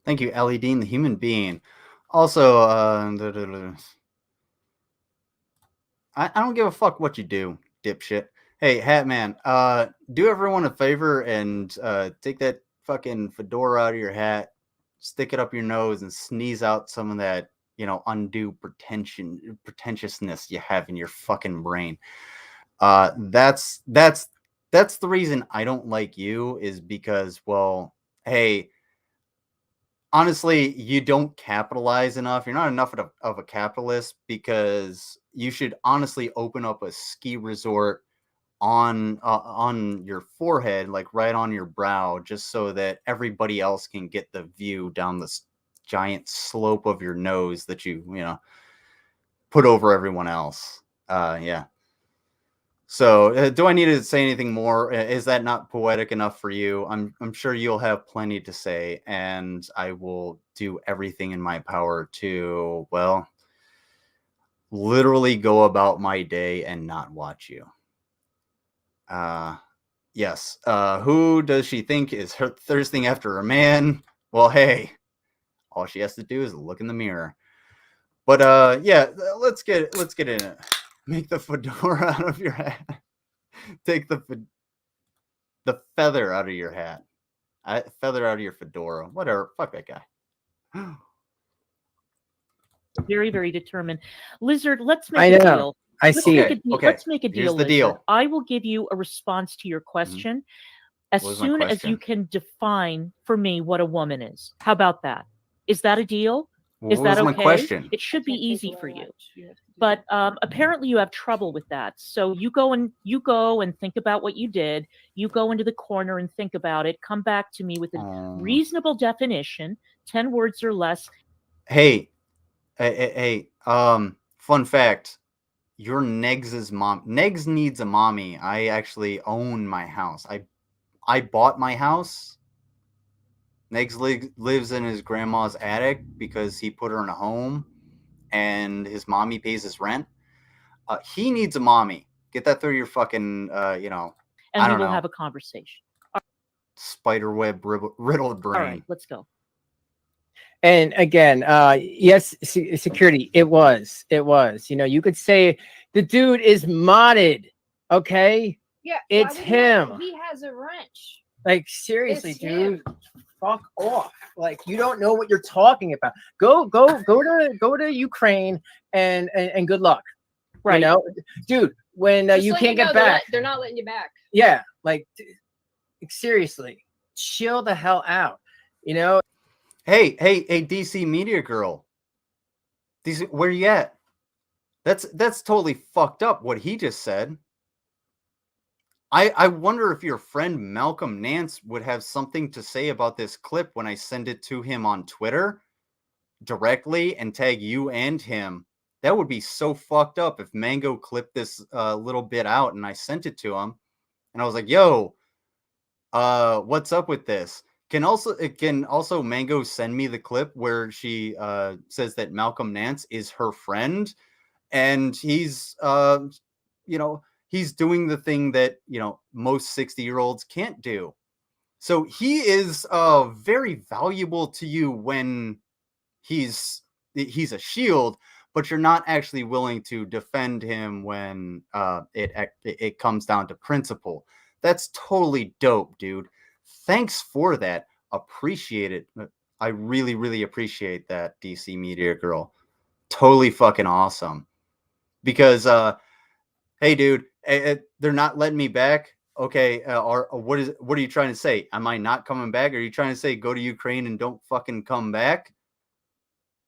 Thank you, Ellie Dean, the human being. Also, I don't give a fuck what you do, dipshit. Hey, Hatman, do everyone a favor and take that fucking fedora out of your hat, stick it up your nose, and sneeze out some of that, you know, undue pretentiousness you have in your fucking brain. That's the reason I don't like you, is because, well, hey, honestly, you don't capitalize enough. You're not enough of a capitalist, because you should honestly open up a ski resort on your forehead, like right on your brow, just so that everybody else can get the view down this giant slope of your nose that you know, put over everyone else. Yeah. So, do I need to say anything more? Is that not poetic enough for you? I'm sure you'll have plenty to say, and I will do everything in my power to, well, literally go about my day and not watch you. Yes. Who does she think is her thirsting after a man? Well, hey, all she has to do is look in the mirror. But yeah, let's get in it. Make the fedora out of your hat. Take the feather out of your hat. Feather out of your fedora. Whatever. Fuck that guy. Very, very determined. Lizard, let's make a deal. Let's make a deal. Here's the deal. I will give you a response to your question as soon as you can define for me what a woman is. How about that? Is that a deal? Is that okay? My question? It should be easy for you. But apparently you have trouble with that. So you go and think about what you did. You go into the corner and think about it. Come back to me with a reasonable definition, 10 words or less. Hey, fun fact. you're Negs's mom. Negs needs a mommy. I actually own my house. I bought my house. Negs lives in his grandma's attic because he put her in a home, and his mommy pays his rent. He needs a mommy. Get that through your fucking, you know. And we will have a conversation. Spiderweb riddled brain. All right, let's go. And again, yes, security. It was. You know, you could say the dude is modded. Okay. Yeah, it's him. He has a wrench. Like seriously, dude. Fuck off. Like you don't know what you're talking about. Go to Ukraine and good luck. Right. You know, dude, when you can't get back. They're not letting you back. Yeah, like seriously, chill the hell out. You know. Hey, DC Media Girl. DC, where you at? That's totally fucked up what he just said. I wonder if your friend Malcolm Nance would have something to say about this clip when I send it to him on Twitter directly and tag you and him. That would be so fucked up if Mango clipped this little bit out and I sent it to him. And I was like, yo, what's up with this? Can also Mango send me the clip where she says that Malcolm Nance is her friend, and he's you know, he's doing the thing that, you know, most 60-year-olds can't do. So he is very valuable to you when he's a shield, but you're not actually willing to defend him when it comes down to principle. That's totally dope, dude. Thanks for that. Appreciate it. I really, really appreciate that, DC Media Girl. Totally fucking awesome. Because, hey, dude, they're not letting me back. Okay, or what are you trying to say? Am I not coming back? Are you trying to say go to Ukraine and don't fucking come back?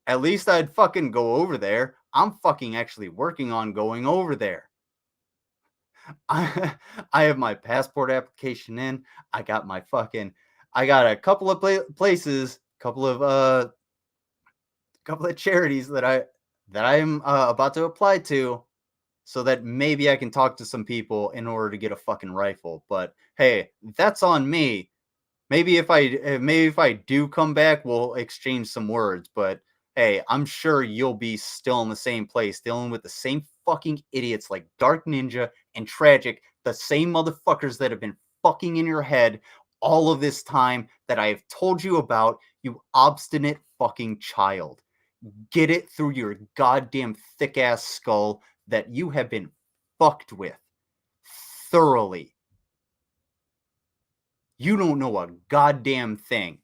At least I'd fucking go over there. I'm fucking actually working on going over there. I have my passport application in. I got a couple of places, couple of charities that I'm about to apply to, so that maybe I can talk to some people in order to get a fucking rifle. But hey, that's on me. Maybe if I do come back, we'll exchange some words. But hey, I'm sure you'll be still in the same place, dealing with the same fucking idiots like Dark Ninja and Tragic, the same motherfuckers that have been fucking in your head all of this time that I have told you about, you obstinate fucking child. Get it through your goddamn thick-ass skull that you have been fucked with thoroughly. You don't know a goddamn thing.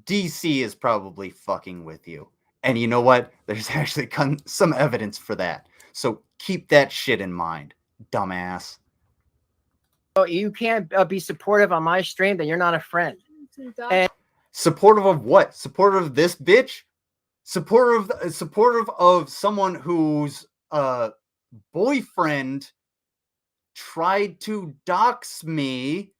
DC is probably fucking with you. And you know what? There's actually some evidence for that. So keep that shit in mind, dumbass. Oh, you can't be supportive on my stream, then you're not a friend. And supportive of what? Supportive of this bitch? Supportive of someone whose boyfriend tried to dox me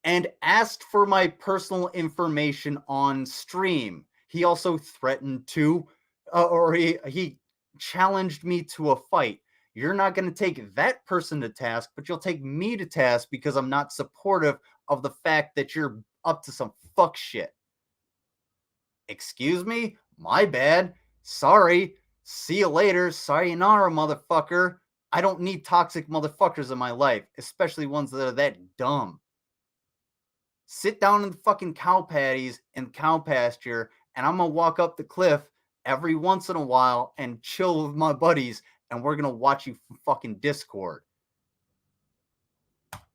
and asked for my personal information on stream. He also threatened to, or he challenged me to a fight. You're not going to take that person to task, but you'll take me to task because I'm not supportive of the fact that you're up to some fuck shit. Excuse me? My bad. Sorry. See you later. Sayonara, motherfucker. I don't need toxic motherfuckers in my life, especially ones that are that dumb. Sit down in the fucking cow patties in the cow pasture, and I'm going to walk up the cliff every once in a while and chill with my buddies, and we're going to watch you fucking Discord.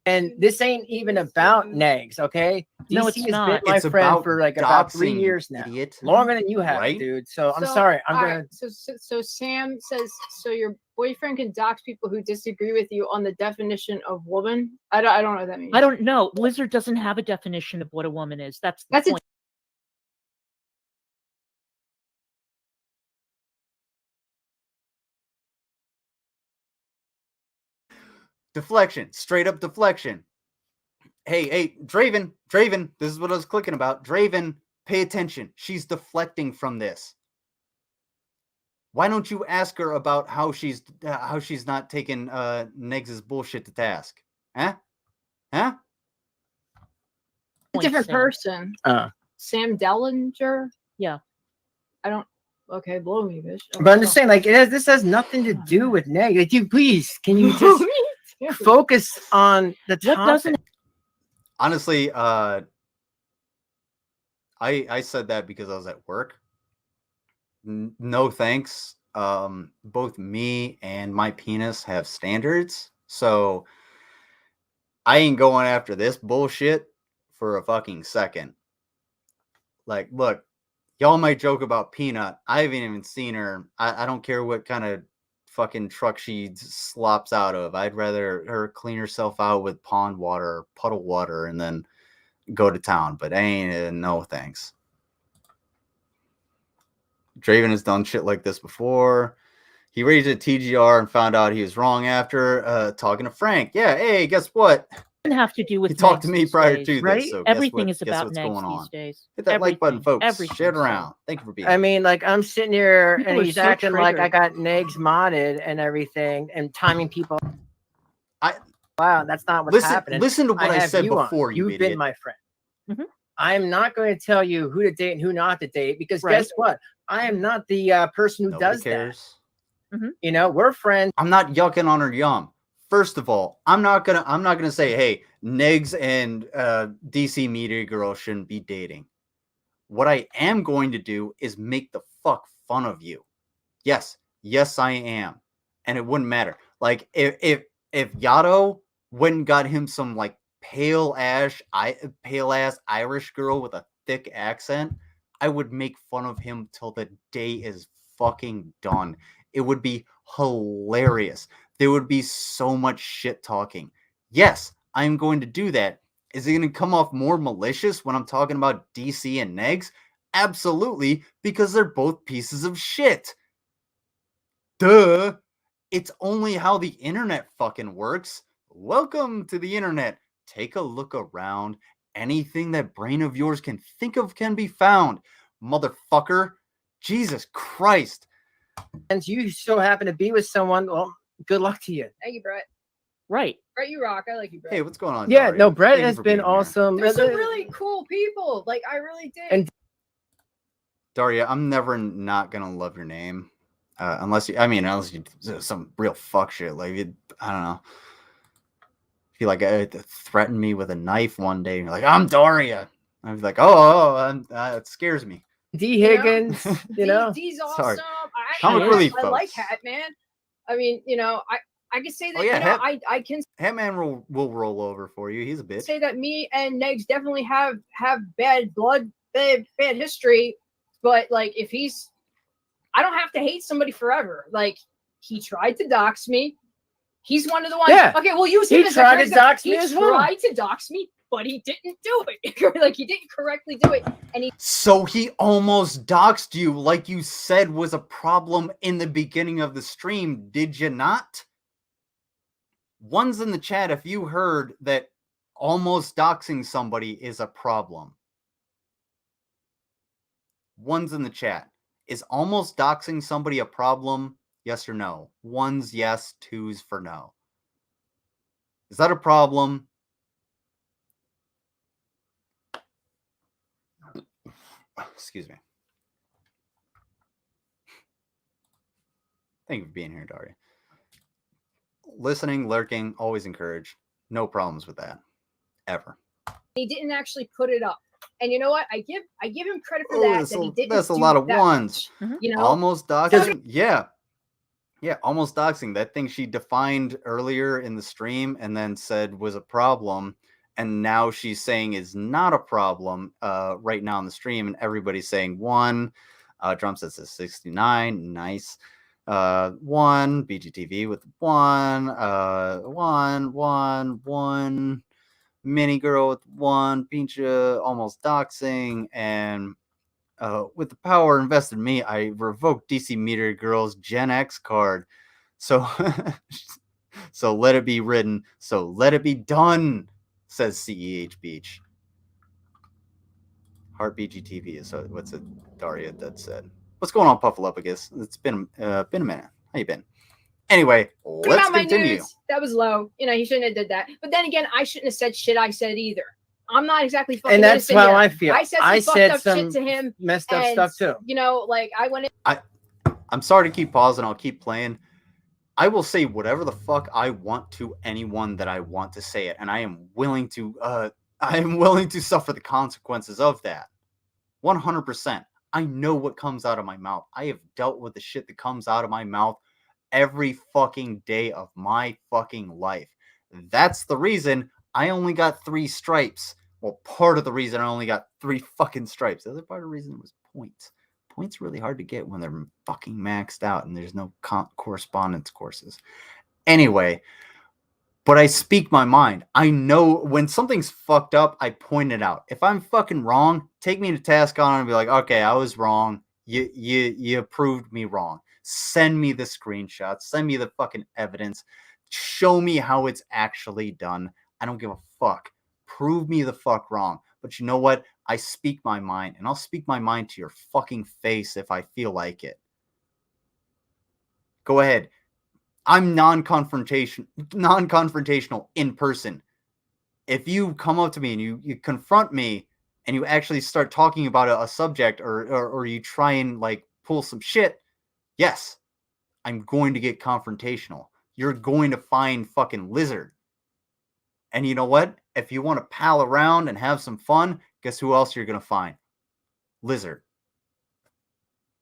And this ain't even about Negs, okay? No, DC it's has not. been my friend for like about 3 doxing, years now. idiot. Longer than you have, Right? dude. So I'm sorry. I'm gonna. So Sam says, so your boyfriend can dox people who disagree with you on the definition of woman. I don't know what that means. I don't know. Blizzard doesn't have a definition of what a woman is. That's the point. Deflection. Straight up deflection. Hey, Draven, this is what I was clicking about. Draven, pay attention. She's deflecting from this. Why don't you ask her about how she's not taking Negs' bullshit to task? Huh? Huh? A different person. Sam Dellinger? Yeah. I don't. Okay, blow me, bitch. But I'm just saying, like, this has nothing to do with Neg. Like, can you just focus on the topic? Honestly, I said that because I was at work. No thanks. Both me and my penis have standards, so I ain't going after this bullshit for a fucking second. Like, look, y'all might joke about Peanut. I haven't even seen her. I don't care what kind of fucking truck she slops out of. I'd rather her clean herself out with pond water or puddle water and then go to town. But no thanks. Draven has done shit like this before. He raised a TGR and found out he was wrong after talking to Frank. Yeah, hey, guess what? Doesn't have to do with. He talked to me prior to right? this, so everything is about Negs these days. Hit that like button, folks. Share it around. Thank you for being. I mean, like, I'm sitting here and he's so acting like triggered. I got Negs modded and everything and timing people. Wow, that's not what's happening. Listen to what I said you before. You've idiot. been my friend. I'm not going to tell you who to date and who not to date because guess what? I am not the person who Nobody does cares. that. You know, we're friends. I'm not yucking on her yum. First of all, I'm not gonna say, hey, Negs and DC Media Girl shouldn't be dating. What I am going to do is make the fuck fun of you. Yes, I am, and it wouldn't matter. Like if Yato went and got him some like pale ass Irish girl with a thick accent, I would make fun of him till the day is fucking done. It would be hilarious. There would be so much shit talking. Yes, I'm going to do that. Is it going to come off more malicious when I'm talking about DC and Negs? Absolutely, because they're both pieces of shit. Duh. It's only how the internet fucking works. Welcome to the internet. Take a look around. Anything that brain of yours can think of can be found. Motherfucker. Jesus Christ. And you so happen to be with someone, well, good luck to you. Thank you, Brett. Right. Brett, you rock. I like you, Brett. Hey, what's going on? Yeah, Daria? no, Brett Thank you has for been being here. awesome. There's some really cool people. Like, I really did. And Daria, I'm never not gonna love your name, unless you do some real fuck shit. Like, I don't know. If you like threaten me with a knife one day, and you're like, I'm Daria. I'd be like, it scares me. D Higgins, you know, D's awesome. Sorry. I folks. like Hat Man. I mean, you know, I can say that. Yeah, you know, I can. Hatman will roll over for you. He's a bitch. Say that me and Negs definitely have bad blood, bad history. But like, if I don't have to hate somebody forever. Like, he tried to dox me. He's one of the ones. Yeah. Okay, we'll use him as a tried to dox me He as well. tried to dox me, but he didn't do it. Like, he didn't correctly do it, and So he almost doxed you, like you said was a problem in the beginning of the stream, did you not? One's in the chat if you heard that almost doxing somebody is a problem. One's in the chat. Is almost doxing somebody a problem? Yes or no? One's yes, two's for no. Is that a problem? Excuse me. Thank you for being here, Daria. Listening, lurking, always encouraged. No problems with that. Ever. he didn't actually put it up. And you know what? I give him credit for that. That he didn't. That's a lot of ones. You know, almost doxing. Yeah, almost doxing. That thing she defined earlier in the stream and then said was a problem, and now she's saying is not a problem right now in the stream, and everybody's saying one. Drum says 69, nice. One BGTV with one. Mini girl with one. Pincha almost doxing, and with the power invested in me, I revoked DC Meteor Girl's Gen X card. So, so let it be written. So let it be done, says CEH Beach. Heart BGTV is what's it Daria that said. What's going on, Puffalopagus? It's been a minute. How you been? Anyway, let's continue. That was low. You know, he shouldn't have did that. But then again, I shouldn't have said shit I said either. I'm not exactly fucking. And that's how I feel. I said some shit to him, messed up stuff too. You know, like I went in. I'm sorry to keep pausing. I'll keep playing. I will say whatever the fuck I want to anyone that I want to say it, and I am willing to. I am willing to suffer the consequences of that. 100%. I know what comes out of my mouth. I have dealt with the shit that comes out of my mouth every fucking day of my fucking life. That's the reason I only got 3 stripes. Well, part of the reason I only got 3 fucking stripes. The other part of the reason was points. Points really hard to get when they're fucking maxed out and there's no correspondence courses. Anyway, but I speak my mind. I know when something's fucked up, I point it out. If I'm fucking wrong, take me to task on it and be like, okay, I was wrong. You proved me wrong. Send me the screenshots. Send me the fucking evidence. Show me how it's actually done. I don't give a fuck. Prove me the fuck wrong. But you know what? I speak my mind, and I'll speak my mind to your fucking face if I feel like it. Go ahead. I'm non-confrontational in person. If you come up to me and you confront me and you actually start talking about a subject or you try and like pull some shit, yes, I'm going to get confrontational. You're going to find fucking Lizard. And you know what? If you want to pal around and have some fun, guess who else you're going to find? Lizard.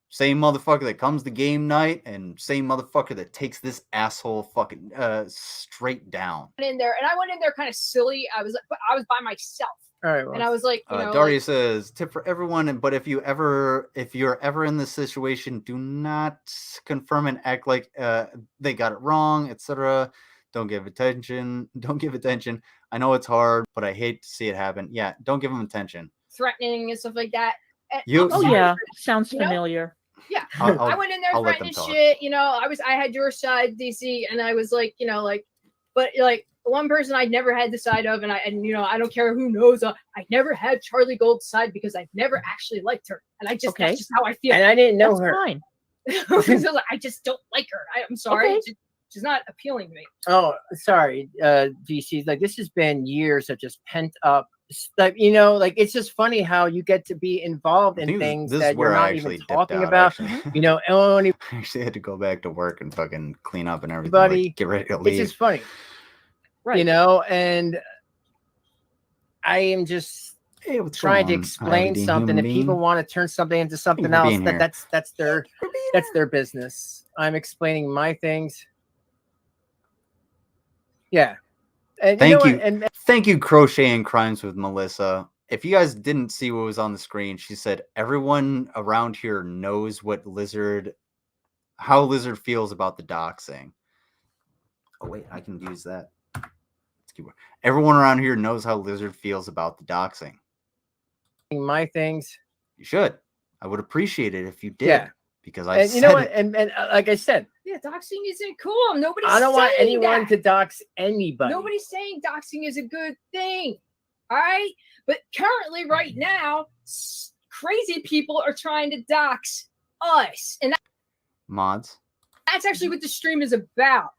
Same motherfucker that comes to game night and same motherfucker that takes this asshole fucking straight down. In there, and I went in there kind of silly. I was by myself. All right, well, and I was like, you know, Daria says, tip for everyone, but if you're ever in this situation, do not confirm and act like they got it wrong, etc. Don't give attention. I know it's hard, but I hate to see it happen. Yeah, don't give them attention. Threatening and stuff like that. And sounds familiar. Yeah, I went in there threatening shit. You know, I had your side, DC, and I was like, you know, like, but like one person I'd never had the side of, and you know, I don't care who knows. I never had Charlie Gold's side because I've never actually liked her, and that's just how I feel. And I didn't know her. Fine. So I just don't like her. I'm sorry. Okay. She's not appealing to me. Oh, sorry, DC. Like this has been years of just pent up stuff. You know, like it's just funny how you get to be involved in things that you're not even talking about. You know, I actually had to go back to work and fucking clean up and everything. Like, get ready to leave. It's just funny, right? You know, and I am just trying to explain something. If people want to turn something into something else, that's their business. I'm explaining my things. Yeah. And thank you. Thank you, Crocheting Crimes with Melissa. If you guys didn't see what was on the screen, she said everyone around here knows how Lizard feels about the doxing. Oh wait, I can use that. Everyone around here knows how Lizard feels about the doxing. My things. You should. I would appreciate it if you did. Yeah. Because I you know what, and like I said, yeah, doxing isn't cool. I don't want anyone to dox anybody. Nobody's saying doxing is a good thing. All right, but currently, right now, crazy people are trying to dox us, and mods. That's actually what the stream is about.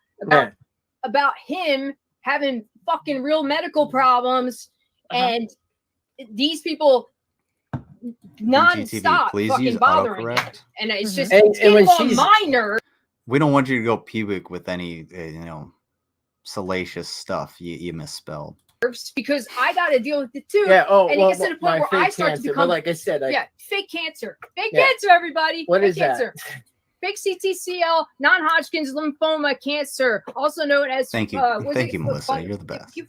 About him having fucking real medical problems, and these people non-stop fucking bothering him. And it's just it's minor. We don't want you to go pubic with any salacious stuff you misspelled. Because I got to deal with it too. Yeah. Oh, and it gets to the point where I start to become, like I said, fake cancer. Cancer, everybody. What fake is cancer. that? Fake CTCL, non-Hodgkin's lymphoma cancer, also known as. Thank you, Melissa. You're the best.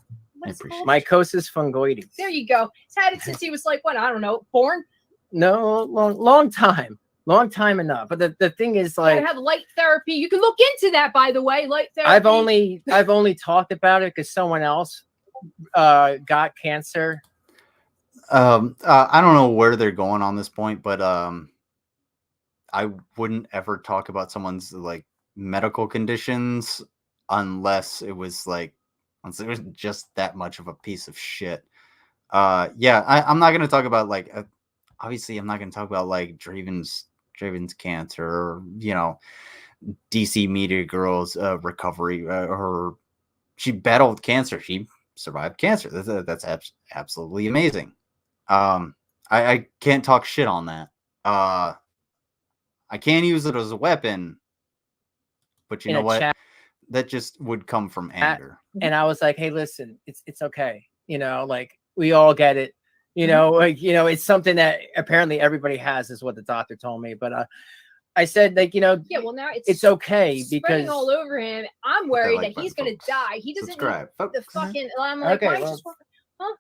I appreciate mycosis fungoides. There you go. He's had it since he was like, what? I don't know, born. No, long time enough. But the thing is, like, I have light therapy. You can look into that, by the way. Light therapy. I've only talked about it because someone else got cancer. I don't know where they're going on this point, but I wouldn't ever talk about someone's like medical conditions unless it was just that much of a piece of shit. I'm not going to talk about obviously I'm not going to talk about like Draven's Draven's cancer, or, you know, DC Media Girl's recovery. She battled cancer. She survived cancer. That's absolutely amazing. I can't talk shit on that. I can't use it as a weapon, but you know what? Chat, that just would come from anger. And I was like, hey, listen, it's okay. You know, like, we all get it. You know, like, you know, it's something that apparently everybody has, is what the doctor told me. But I said, like, you know, yeah, well, now it's okay because all over him. I'm worried that he's gonna die. He doesn't subscribe. know the fucking. I'm like, Okay, why huh?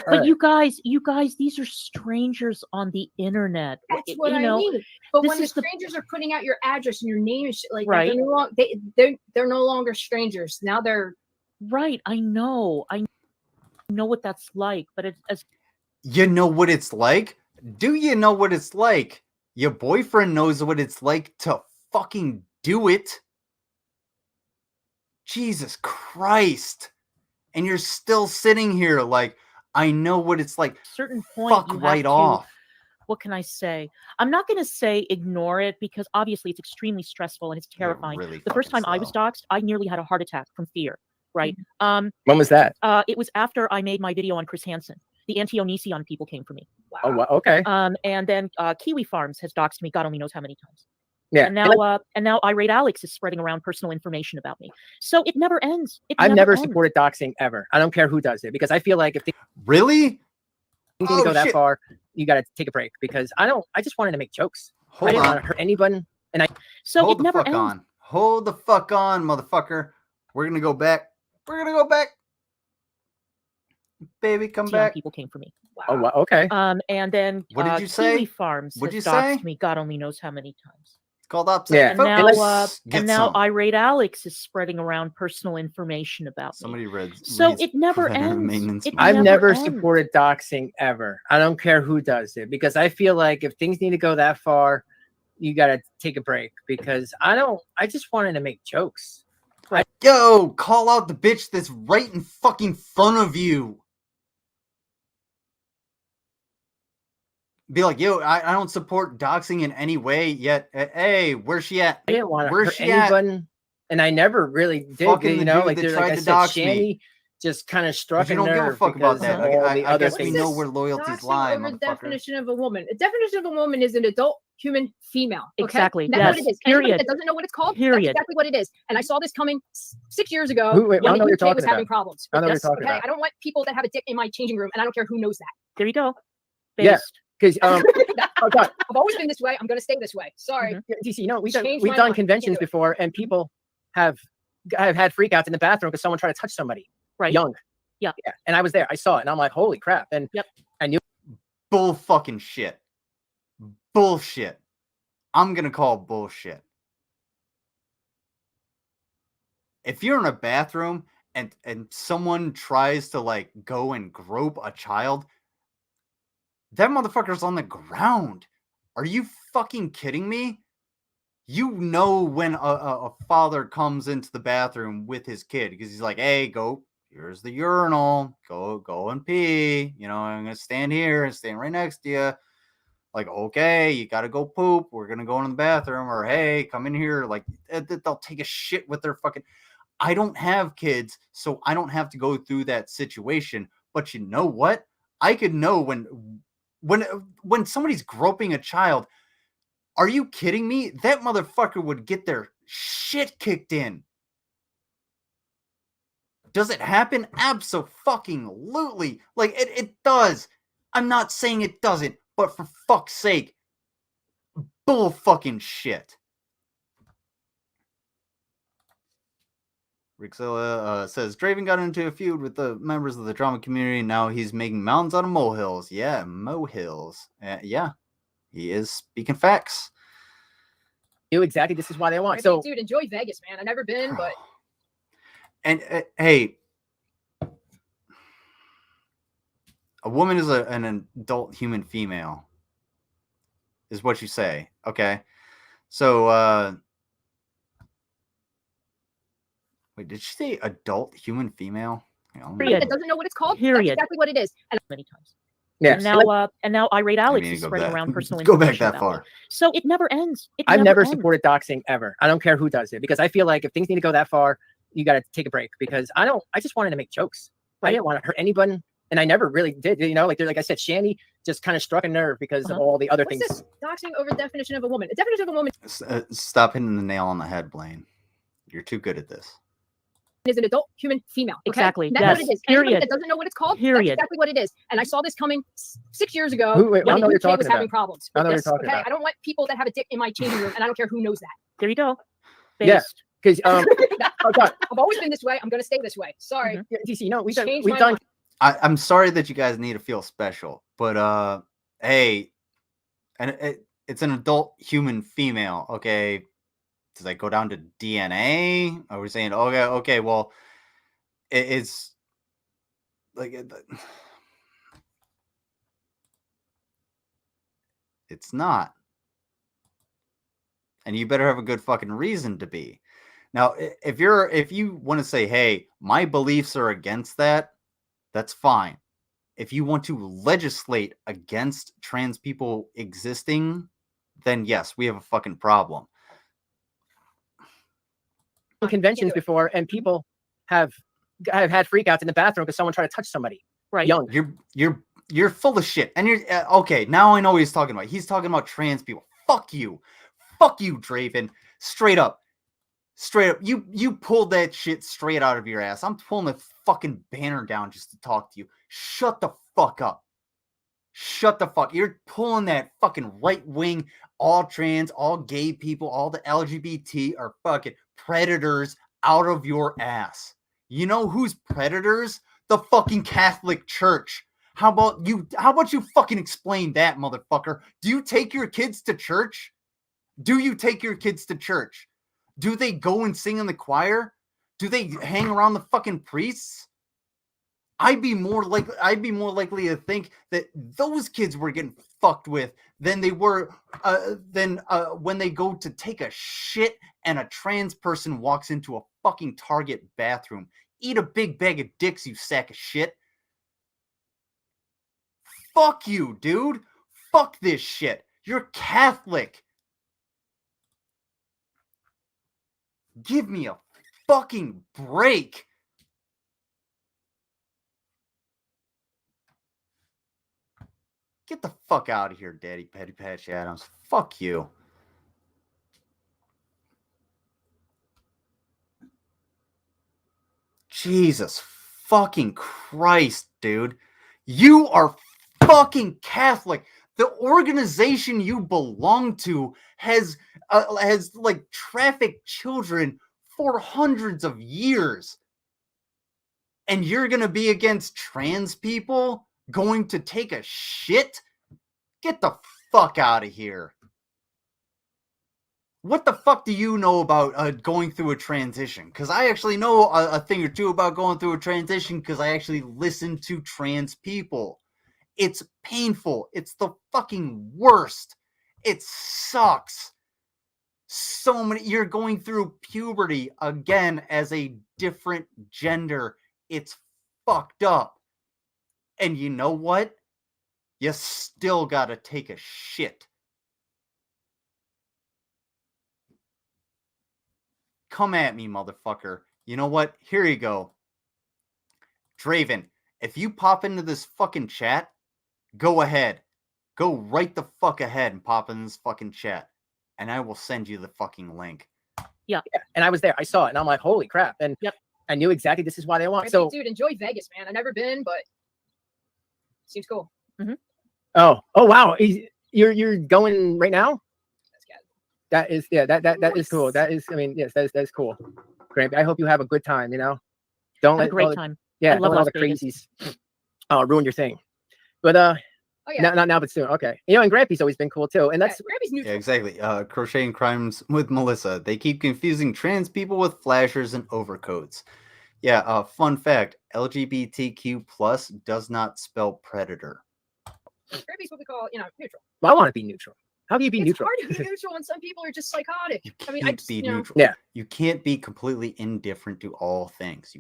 But you guys, these are strangers on the internet. That's what I mean. But when the strangers are putting out your address and your name and shit like that, they're no longer strangers. Now they're right. I know what that's like. But it's you know what it's like? Do you know what it's like? Your boyfriend knows what it's like to fucking do it. Jesus Christ. And you're still sitting here like, I know what it's like. Certain point, fuck you right have to, off. What can I say? I'm not going to say ignore it, because obviously it's extremely stressful and it's terrifying. Really the first time slow. I was doxxed, I nearly had a heart attack from fear. Right? When was that? It was after I made my video on Chris Hansen. The anti-Onision people came for me. wow. Oh, well, okay. And then Kiwi Farms has doxed me, God only knows how many times. Yeah. And now Irate Alex is spreading around personal information about me. So it never ends. I've never supported doxing ever. I don't care who does it, because I feel like if they really go that far, you got to take a break, because I just wanted to make jokes. I didn't want to hurt anyone. And it never ends. Hold the fuck on, motherfucker. We're going to go back. Baby, come back. People came for me. Wow. Oh, well, okay. And then what did you say? Kiwi Farms What'd has you doxed say? me, God only knows how many times. It's called up. Yeah. And now Irate Alex is spreading around personal information about me. Somebody read. So it never ends. I've never supported doxing ever. I don't care who does it, because I feel like if things need to go that far, you got to take a break, because I just wanted to make jokes. Yo, call out the bitch that's right in fucking front of you. Be like, yo, I don't support doxing in any way yet. Hey, where's she at? I didn't want to where's hurt she anyone, and I never really did. Fucking you know, like, that like tried I to said, dox Shanny me. just kind of struck You a don't give a nerve fuck about because that. of all the I other guess we things. know where loyalties lie, Over motherfucker. definition of a woman. A definition of a woman is an adult human female. Okay? Exactly. That's what it is. Period. Anybody that doesn't know what it's called, Period. that's exactly what it is. And I saw this coming 6 years ago. Wait, I when know what the you're UK talking was about. having problems. I know what you're Yes, talking okay? about. I don't want people that have a dick in my changing room, and I don't care who knows that. There you go. Yeah. Based. Because oh God, I've always been this way. I'm going to stay this way. Sorry. DC, you know, we've Changed done my mind. conventions Can't do it. before, and people have had freakouts in the bathroom because someone tried to touch somebody young. Yeah. And I was there. I saw it, and I'm like, holy crap. And I knew. Bull fucking shit. Bullshit. I'm gonna call bullshit. If you're in a bathroom and someone tries to like go and grope a child, that motherfucker's on the ground. Are you fucking kidding me? You know when a father comes into the bathroom with his kid because he's like, hey, go, here's the urinal. Go and pee. You know, I'm going to stand here and stand right next to you. Like, okay, you got to go poop. We're going to go in the bathroom. Or, hey, come in here. Like, they'll take a shit with their fucking... I don't have kids, so I don't have to go through that situation. But you know what? I could know when somebody's groping a child. Are you kidding me? That motherfucker would get their shit kicked in. Does it happen? Absolutely. Like, it does. I'm not saying it doesn't, but for fuck's sake, bull fucking shit. Rixilla says, Draven got into a feud with the members of the drama community. Now he's making mountains out of molehills. Yeah, molehills. Yeah, he is speaking facts. Do exactly. This is why they want. So, dude, enjoy Vegas, man. I've never been, but. And hey, a woman is an adult human female, is what you say. Okay, so wait, did she say adult human female? That doesn't know what it's called. Period. That's exactly what it is. And many times. Yeah. And now irate Alex is spreading around personal Go information. back that far. So it never ends. I've never supported doxing ever. I don't care who does it, because I feel like if things need to go that far, you got to take a break, because I just wanted to make jokes. Right. I didn't want to hurt anyone. And I never really did, like I said, Shandy just kind of struck a nerve because of all the other things. This? Doxing over the definition of a woman. A definition of a woman. Stop hitting the nail on the head, Blaine. You're too good at this. Is an adult human female. Okay? Exactly. That's what it is. Period. Anybody that doesn't know what it's called, Period. that's exactly what it is. And I saw this coming 6 years ago when the you're UK talking was having problems. I know With what you're talking about. I don't want people that have a dick in my changing room, and I don't care who knows that. There you go. Yeah. Because I've always been this way. I'm going to stay this way. Sorry. DC, we've done. I'm sorry that you guys need to feel special, but hey, and it's an adult human female. Okay, does that go down to DNA? Are we saying okay? Well, it's like it's not, and you better have a good fucking reason to be. Now, if you want to say, hey, my beliefs are against that, that's fine. If you want to legislate against trans people existing, then yes, we have a fucking problem. Conventions before, and people have had freakouts in the bathroom because someone tried to touch somebody. Right. Young. You're full of shit. And you're okay. Now I know what he's talking about. He's talking about trans people. Fuck you, Draven. Straight up. You pulled that shit straight out of your ass. I'm pulling the fucking banner down just to talk to you. Shut the fuck up. Shut the fuck. You're pulling that fucking right wing, all trans, all gay people, all the LGBT are fucking predators out of your ass. You know who's predators? The fucking Catholic Church. How about you fucking explain that, motherfucker? Do you take your kids to church? Do you take your kids to church? Do they go and sing in the choir? Do they hang around the fucking priests? I'd be more likely to think that those kids were getting fucked with than they were when they go to take a shit and a trans person walks into a fucking Target bathroom. Eat a big bag of dicks, you sack of shit. Fuck you, dude. Fuck this shit. You're Catholic. Give me a fucking break. Get the fuck out of here, Daddy Petty Patch Adams. Fuck you. Jesus fucking Christ, dude. You are fucking Catholic. The organization you belong to has like trafficked children for hundreds of years. And you're going to be against trans people going to take a shit? Get the fuck out of here. What the fuck do you know about going through a transition? Because I actually know a thing or two about going through a transition because I actually listen to trans people. It's painful. It's the fucking worst. It sucks. You're going through puberty again as a different gender. It's fucked up. And you know what? You still gotta take a shit. Come at me, motherfucker. You know what? Here you go. Draven, if you pop into this fucking chat, go ahead. Go right the fuck ahead and pop in this fucking chat. And I will send you the fucking link. Yeah. And I was there. I saw it. And I'm like, holy crap. And I knew exactly this is why they want. So, dude, enjoy Vegas, man. I've never been, but seems cool. Mm-hmm. Oh, wow. You're going right now? That is, that is cool. That is, I mean, yes, that is cool. Great. I hope you have a good time, you know? Don't let a great time. Yeah, I love all the crazies ruin your thing. But now but soon. Okay. You know, and Grampy's always been cool too. And that's Grampy's neutral. Yeah, exactly. Crocheting Crimes with Melissa. They keep confusing trans people with flashers and overcoats. Yeah, fun fact, LGBTQ plus does not spell predator. Grampy's what we call, neutral. Well, I want to be neutral. How do you be neutral? It's hard to be neutral when some people are just psychotic. You can't be neutral. Yeah. You can't be completely indifferent to all things.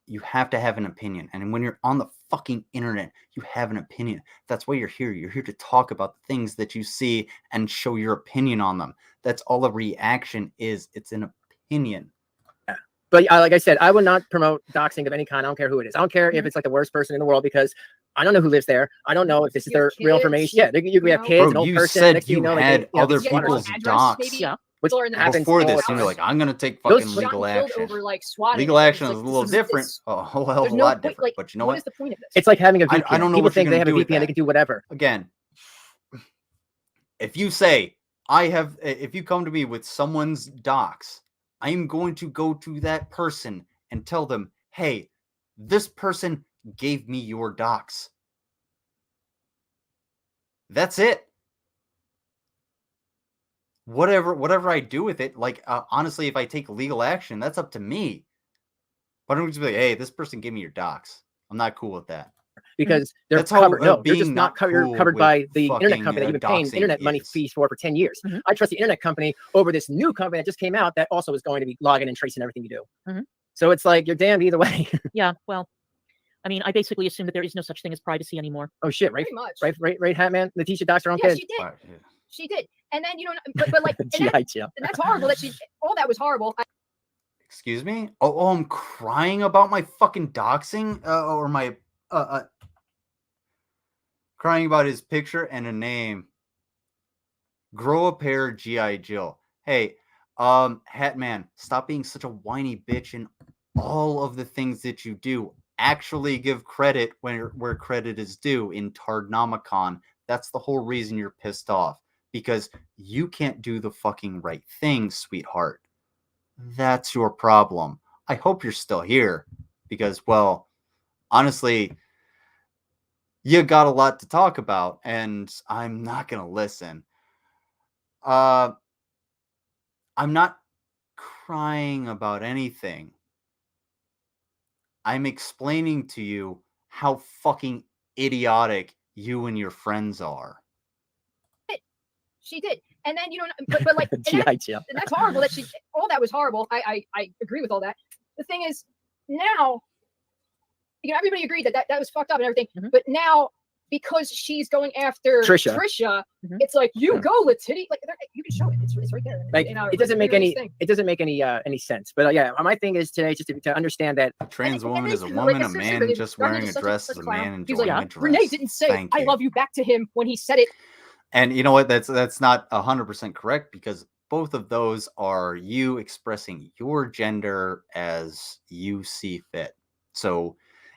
You have to have an opinion. And when you're on the fucking internet. You have an opinion. That's why you're here. You're here to talk about the things that you see and show your opinion on them. That's all a reaction is. It's an opinion. Yeah. But like I said, I would not promote doxing of any kind. I don't care who it is. I don't care if it's like the worst person in the world, because I don't know who lives there. I don't know if this is their real information. Yeah, you could have kids, an old person. Said you had other people's docs. Yeah. Which happens before this, you're like, I'm gonna take fucking legal action. Legal action is a little different, a whole hell of a lot different. But you know what? Is the point of this? It's like having a VPN. I don't know. People what think they have a VPN, they can do whatever. Again, if you say if you come to me with someone's docs, I am going to go to that person and tell them, hey, this person gave me your docs. That's it. Whatever I do with it, like honestly, if I take legal action, that's up to me. But I'm just be like, hey, this person gave me your docs. I'm not cool with that. Because they're covered. No, they're just not covered. You're covered by the internet company that you've been paying internet money fees for 10 years. I trust the internet company over this new company that just came out that also is going to be logging and tracing everything you do. So it's like you're damned either way. Yeah, well, I mean, I basically assume that there is no such thing as privacy anymore. Oh shit, right? Right, Hatman. Letitia docs her own kids. She did. She did. And then but like, and that's horrible. All that was horrible. Excuse me? Oh, I'm crying about my fucking doxing or my crying about his picture and a name. Grow a pair, G.I. Jill. Hey, Hatman, stop being such a whiny bitch in all of the things that you do. Actually give credit where credit is due in Tardnomicon. That's the whole reason you're pissed off. Because you can't do the fucking right thing, sweetheart. That's your problem. I hope you're still here. Because, well, honestly, you got a lot to talk about. And I'm not going to listen. I'm not crying about anything. I'm explaining to you how fucking idiotic you and your friends are. She did. And then, but like, and that's horrible that all that was horrible. I agree with all that. The thing is, now, everybody agreed that was fucked up and everything. But now, because she's going after Trisha, it's like, you go, Letitty. Like, you can show it. It's right there. Like, it doesn't make any sense. But yeah, my thing is today just to understand that a trans woman is a woman, a man just wearing a dress is a man enjoying a dress. Renee didn't say, I love you back to him when he said it. And you know what? That's not 100% correct, because both of those are you expressing your gender as you see fit. So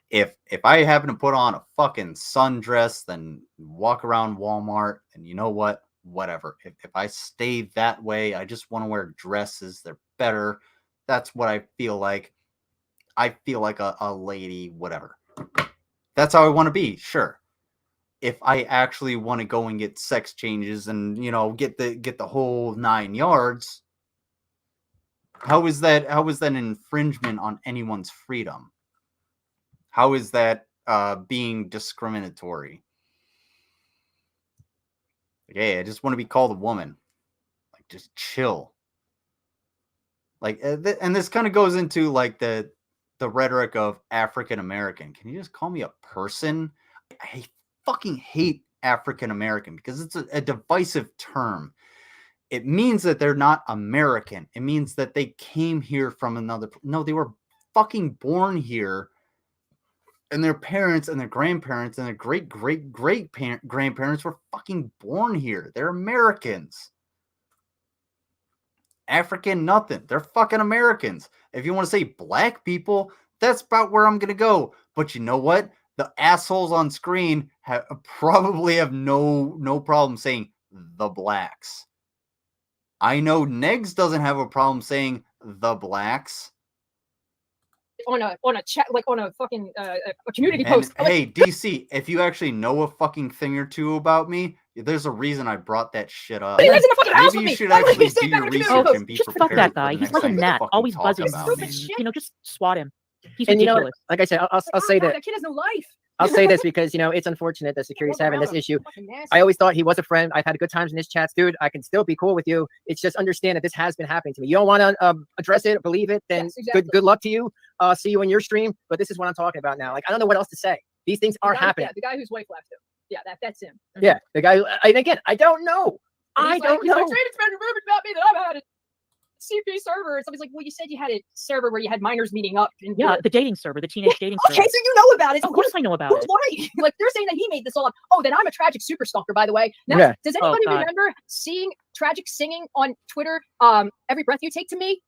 if I happen to put on a fucking sundress, then walk around Walmart, and you know what? Whatever. If I stay that way, I just want to wear dresses. They're better. That's what I feel like. I feel like a lady, whatever. That's how I want to be. Sure. If I actually want to go and get sex changes and, get the whole 9 yards, how is that an infringement on anyone's freedom? How is that being discriminatory? Hey, I just want to be called a woman. Like, just chill. Like, and this kind of goes into like the rhetoric of African American. Can you just call me a person? I fucking hate African American because it's a divisive term. It means that they're not American. It means that they came here from another. No, they were fucking born here, and their parents and their grandparents and their great grandparents were fucking born here. They're Americans. African nothing. They're fucking Americans. If you want to say black people, that's about where I'm gonna go. But you know what? The assholes on screen probably have no problem saying the blacks. I know Negs doesn't have a problem saying the blacks. On a chat, like on a fucking a community post. Hey, DC, if you actually know a fucking thing or two about me, there's a reason I brought that shit up. He lives in the fucking house with Maybe me. you should actually do your research and be just prepared. fuck that guy. For the He's next like a time you gnat, fucking always talk buzzing. about me. Just swat him. He's and ridiculous. Like I said, I'll say that. That kid has no life. I'll say this because it's unfortunate that security's having this issue. I always thought he was a friend. I've had good times in his chats, dude. I can still be cool with you. It's just understand that this has been happening to me. You don't want to address it or believe it, then yes, exactly. good luck to you. See you in your stream. But this is what I'm talking about now. Like, I don't know what else to say. These things are happening. Yeah, the guy whose wife left him. Yeah, that's him. Yeah, the guy. And again, I don't know. I don't know. He's like, Draven's been rumors about me that I've had a CP server. And somebody's like, well, you said you had a server where you had minors meeting up. Yeah, the dating server, the teenage dating server. Okay, so you know about it. Of course I know about it. Why? Like, they're saying that he made this all up. Oh, then I'm a tragic super stalker, by the way. Now, does anybody remember seeing Tragic singing on Twitter, Every Breath You Take to Me?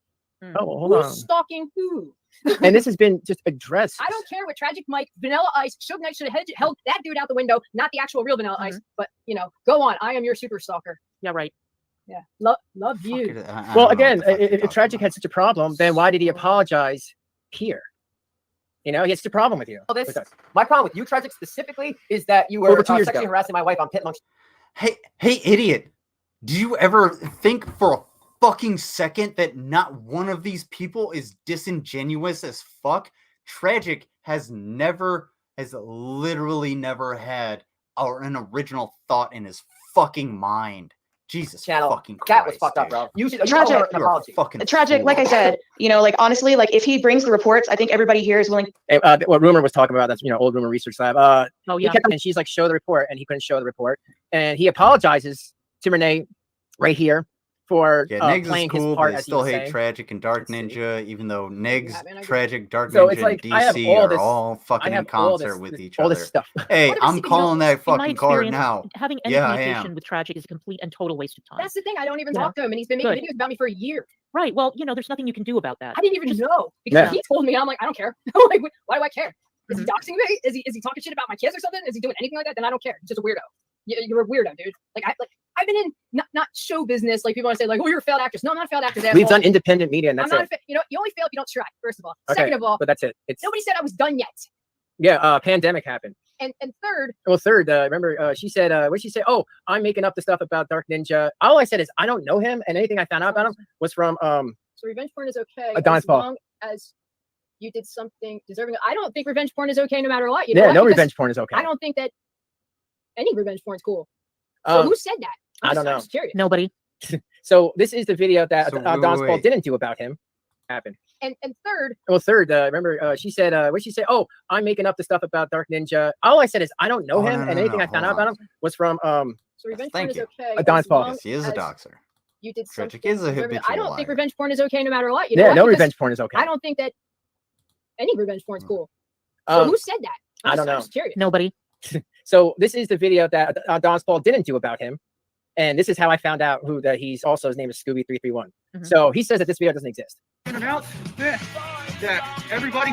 Oh, hold on. Who's stalking who? And this has been just addressed. I don't care what Tragic Mike, Vanilla Ice, Suge Knight should have held that dude out the window, not the actual real Vanilla Ice, but, you know, go on. I am your super stalker. Yeah, right. Yeah, love you. Well, again, if Tragic had such a problem, then why did he apologize here? You know, he has such a problem with you. Well, my problem with you, Tragic, specifically, is that you were sexually harassing my wife on Pit Lunch. Hey, idiot! Do you ever think for a fucking second that not one of these people is disingenuous as fuck? Tragic has literally never had an original thought in his fucking mind. Jesus fucking Christ, that was fucked up, bro. You should Tragic. Tragic, like I said, you know, like honestly, like if he brings the reports, I think everybody here is willing. What Rumor was talking about, that's, you know, old Rumor Research Lab. Oh yeah. And she's like, show the report, and he couldn't show the report, and he apologizes to Renee right here for playing his part. I still hate Tragic and Dark Ninja, even though Negs, Tragic, Dark so Ninja, like, and DC are all fucking in concert with each other. All this stuff. Hey, I'm calling that fucking card now. Having any communication with Tragic is a complete and total waste of time. That's the thing. I don't even talk to him, and he's been making videos about me for a year. Right. Well, you know, there's nothing you can do about that. I didn't even know because he told me. I'm like, I don't care. Like, why do I care? Is he doxing me? Is he talking shit about my kids or something? Is he doing anything like that? Then I don't care. He's just a weirdo. You're a weirdo, dude. I've been in not show business. Like people want to say, like, oh, you're a failed actress. No, I'm not a failed actress. We've done independent media, and that's it. You know, you only fail if you don't try. First of all. Okay, Second of all, but that's it. Nobody said I was done yet. Yeah, pandemic happened. And third. Well, third, remember she said, what did she say? Oh, I'm making up the stuff about Dark Ninja. All I said is I don't know him, and anything I found out about him was from So revenge porn is okay as long as you did something deserving. I don't think revenge porn is okay no matter what. You know, no revenge porn is okay. I don't think that any revenge porn is cool. So who said that? I don't know. Nobody. So this is the video that Don Paul didn't do about him. Happened. And third. Well, third, remember she said, what did she say? Oh, I'm making up the stuff about Dark Ninja. All I said is I don't know him, and anything I found out about him was from So revenge porn is okay. Don Paul. Yes, he is a doxer. You did Tragic is a habitual I don't liar. think revenge porn is okay no matter what. You know no revenge porn is okay. I don't think that any revenge porn is cool. So who said that? I don't know. Nobody. So this is the video that Don Paul didn't do about him. And this is how I found out that he's also, his name is Scooby331. So he says that this video doesn't exist. Everybody,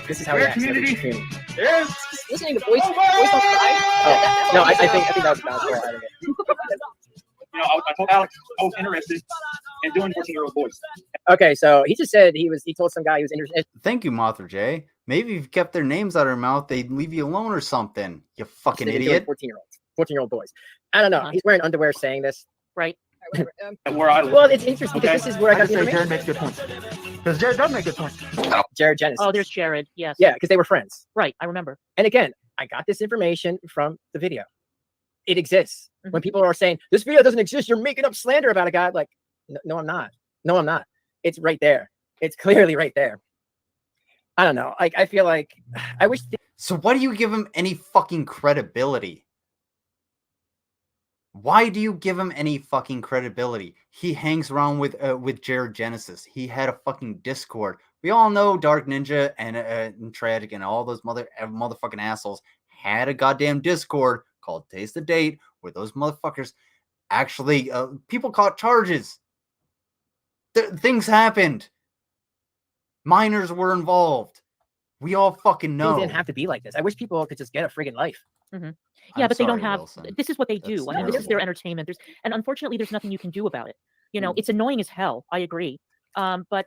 this is how he acts. Community. Yes. Listening to voice on cry. No, I think that was Don Paul. You know, I told Alex I was interested in doing 14-year-old boys. Okay, so he just said he told some guy he was interested. Thank you, Mothra J. Maybe if you kept their names out of their mouth, they'd leave you alone or something. You fucking idiot. 14-year-old boys. I don't know. He's wearing underwear saying this. Right. Where I live. Well, it's interesting because this is where I got the information. Jared makes good points. Because Jared does make good points. Jared Genesis. Oh, there's Jared. Yes. Yeah, because they were friends. Right. I remember. And again, I got this information from the video. It exists. When people are saying this video doesn't exist, you're making up slander about a guy. Like, no, I'm not. No, I'm not. It's right there. It's clearly right there. I don't know. I feel like I wish. So why do you give him any fucking credibility? Why do you give him any fucking credibility? He hangs around with Jared Genesis. He had a fucking Discord. We all know Dark Ninja and Tragic and all those motherfucking assholes had a goddamn Discord called Taste the Date, where those motherfuckers actually people caught charges. Things happened. Minors were involved. We all fucking know. It didn't have to be like this. I wish people could just get a friggin' life. Yeah, but they don't have. This is what they do. I mean, this is their entertainment. And unfortunately, there's nothing you can do about it. You know, it's annoying as hell. I agree. But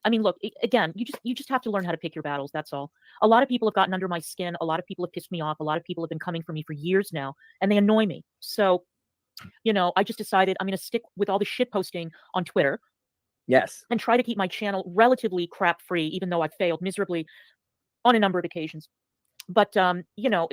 I mean, look, again, you just have to learn how to pick your battles. That's all. A lot of people have gotten under my skin. A lot of people have pissed me off. A lot of people have been coming for me for years now, and they annoy me. So, you know, I just decided I'm going to stick with all the shit posting on Twitter. Yes. And try to keep my channel relatively crap free, even though I failed miserably on a number of occasions. But, you know,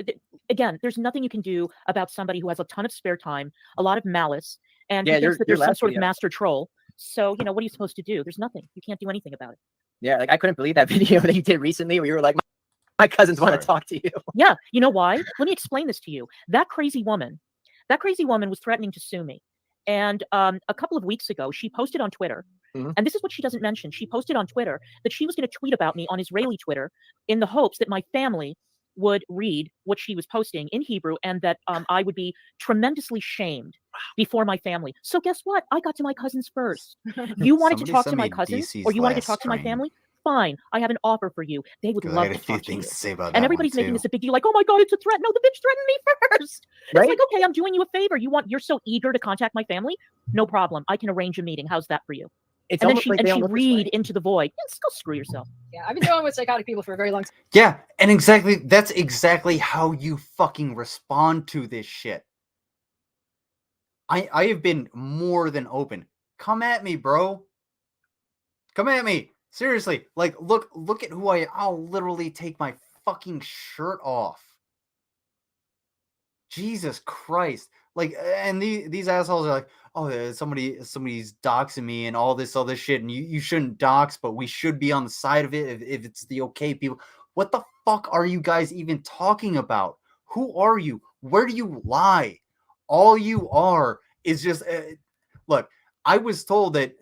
again, there's nothing you can do about somebody who has a ton of spare time, a lot of malice, and thinks that there's some sort of master troll. So, you know, what are you supposed to do? There's nothing. You can't do anything about it. Yeah, like I couldn't believe that video that you did recently where you were like, My cousins want to talk to you. Yeah, you know why? Let me explain this to you. That crazy woman was threatening to sue me. And a couple of weeks ago, she posted on Twitter, and this is what she doesn't mention. She posted on Twitter that she was going to tweet about me on Israeli Twitter in the hopes that my family would read what she was posting in Hebrew and that I would be tremendously shamed before my family. So guess what? I got to my cousins first. You wanted to talk to my cousins or you wanted to talk to my family? Fine. I have an offer for you. They would love to talk to you. And everybody's making this a big deal, like, oh my God, it's a threat. No, the bitch threatened me first. Right? It's like, okay, I'm doing you a favor. You're so eager to contact my family? No problem. I can arrange a meeting. How's that for you? It's and then she read into the void. Yes, go screw yourself. Yeah, I've been dealing with psychotic people for a very long time. Yeah, and that's exactly how you fucking respond to this shit. I have been more than open. Come at me, bro. Come at me. Seriously, like, look at who I'll literally take my fucking shirt off. Jesus Christ. Like, and these assholes are like, oh, somebody's doxing me and all this other shit, and you shouldn't dox, but we should be on the side of it if it's the okay people. What the fuck are you guys even talking about? Who are you? Where do you lie? All you are is just, look, I was told that,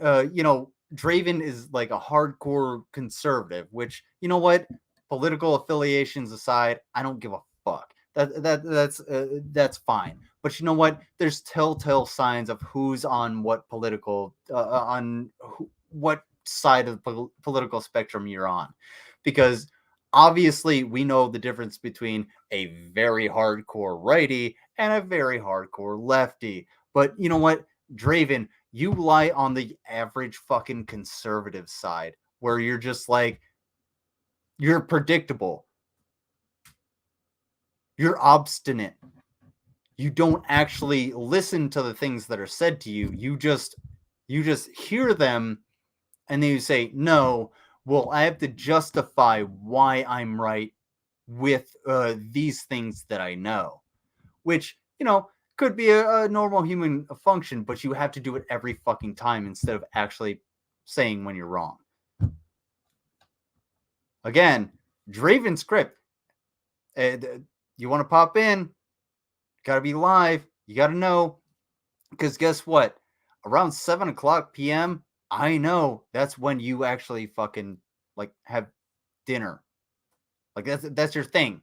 Draven is like a hardcore conservative, which, you know what? Political affiliations aside, I don't give a fuck. That's fine. But you know what? There's telltale signs of who's on what political, what side of the political spectrum you're on. Because obviously we know the difference between a very hardcore righty and a very hardcore lefty. But you know what? Draven, you lie on the average fucking conservative side where you're just like, you're predictable. You're obstinate. You don't actually listen to the things that are said to you. You just hear them and then you say, no, well, I have to justify why I'm right with these things that I know, which, could be a normal human function, but you have to do it every fucking time instead of actually saying when you're wrong. Again, Draven's Crypt. You want to pop in, gotta be live, you gotta know, because guess what? Around 7:00 p.m., I know that's when you actually fucking like have dinner. Like that's your thing.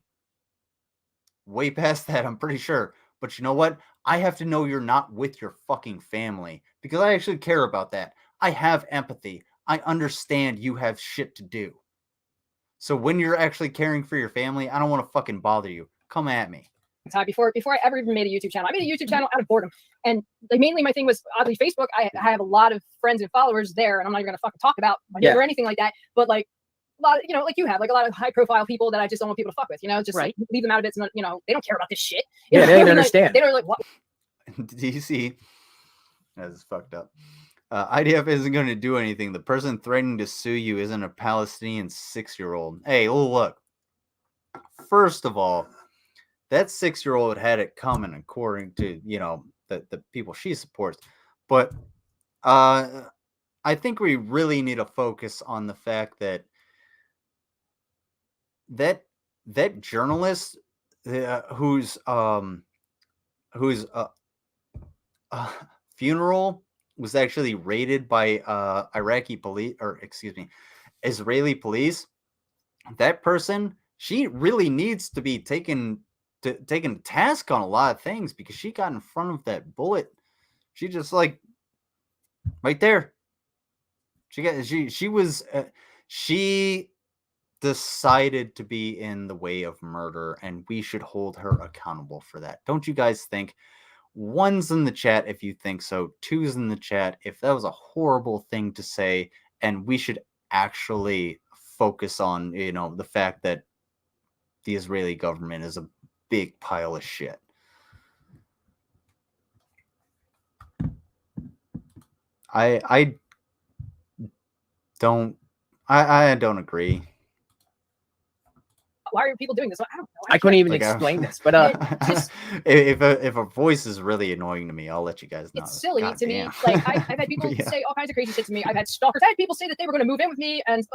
Way past that, I'm pretty sure. But you know what? I have to know you're not with your fucking family because I actually care about that. I have empathy. I understand you have shit to do. So when you're actually caring for your family, I don't want to fucking bother you. Come at me. Before I ever even made a YouTube channel, I made a YouTube channel out of boredom, and like mainly my thing was oddly Facebook. I have a lot of friends and followers there, and I'm not even gonna fucking talk about my name or anything like that. But like a lot, like you have like a lot of high profile people that I just don't want people to fuck with. Just like, leave them out of it. So, they don't care about this shit. They don't understand. They don't like what. DC, that's fucked up. IDF isn't going to do anything. The person threatening to sue you isn't a Palestinian 6-year-old. Hey, look. First of all, that 6-year-old had it coming according to, the people she supports. But I think we really need to focus on the fact that journalist whose funeral was actually raided by Israeli police. That person, she really needs to be taken to task on a lot of things because she got in front of that bullet. She just like right there. She decided to be in the way of murder, and we should hold her accountable for that. Don't you guys think? 1's in the chat if you think so. 2's in the chat if that was a horrible thing to say, and we should actually focus on, the fact that the Israeli government is a big pile of shit. I don't agree. Why are people doing this? I don't know. I couldn't even explain this, but if a voice is really annoying to me, I'll let you guys know. It's silly to me. Like I've had people say all kinds of crazy shit to me. I've had stalkers. I had people say that they were going to move in with me, and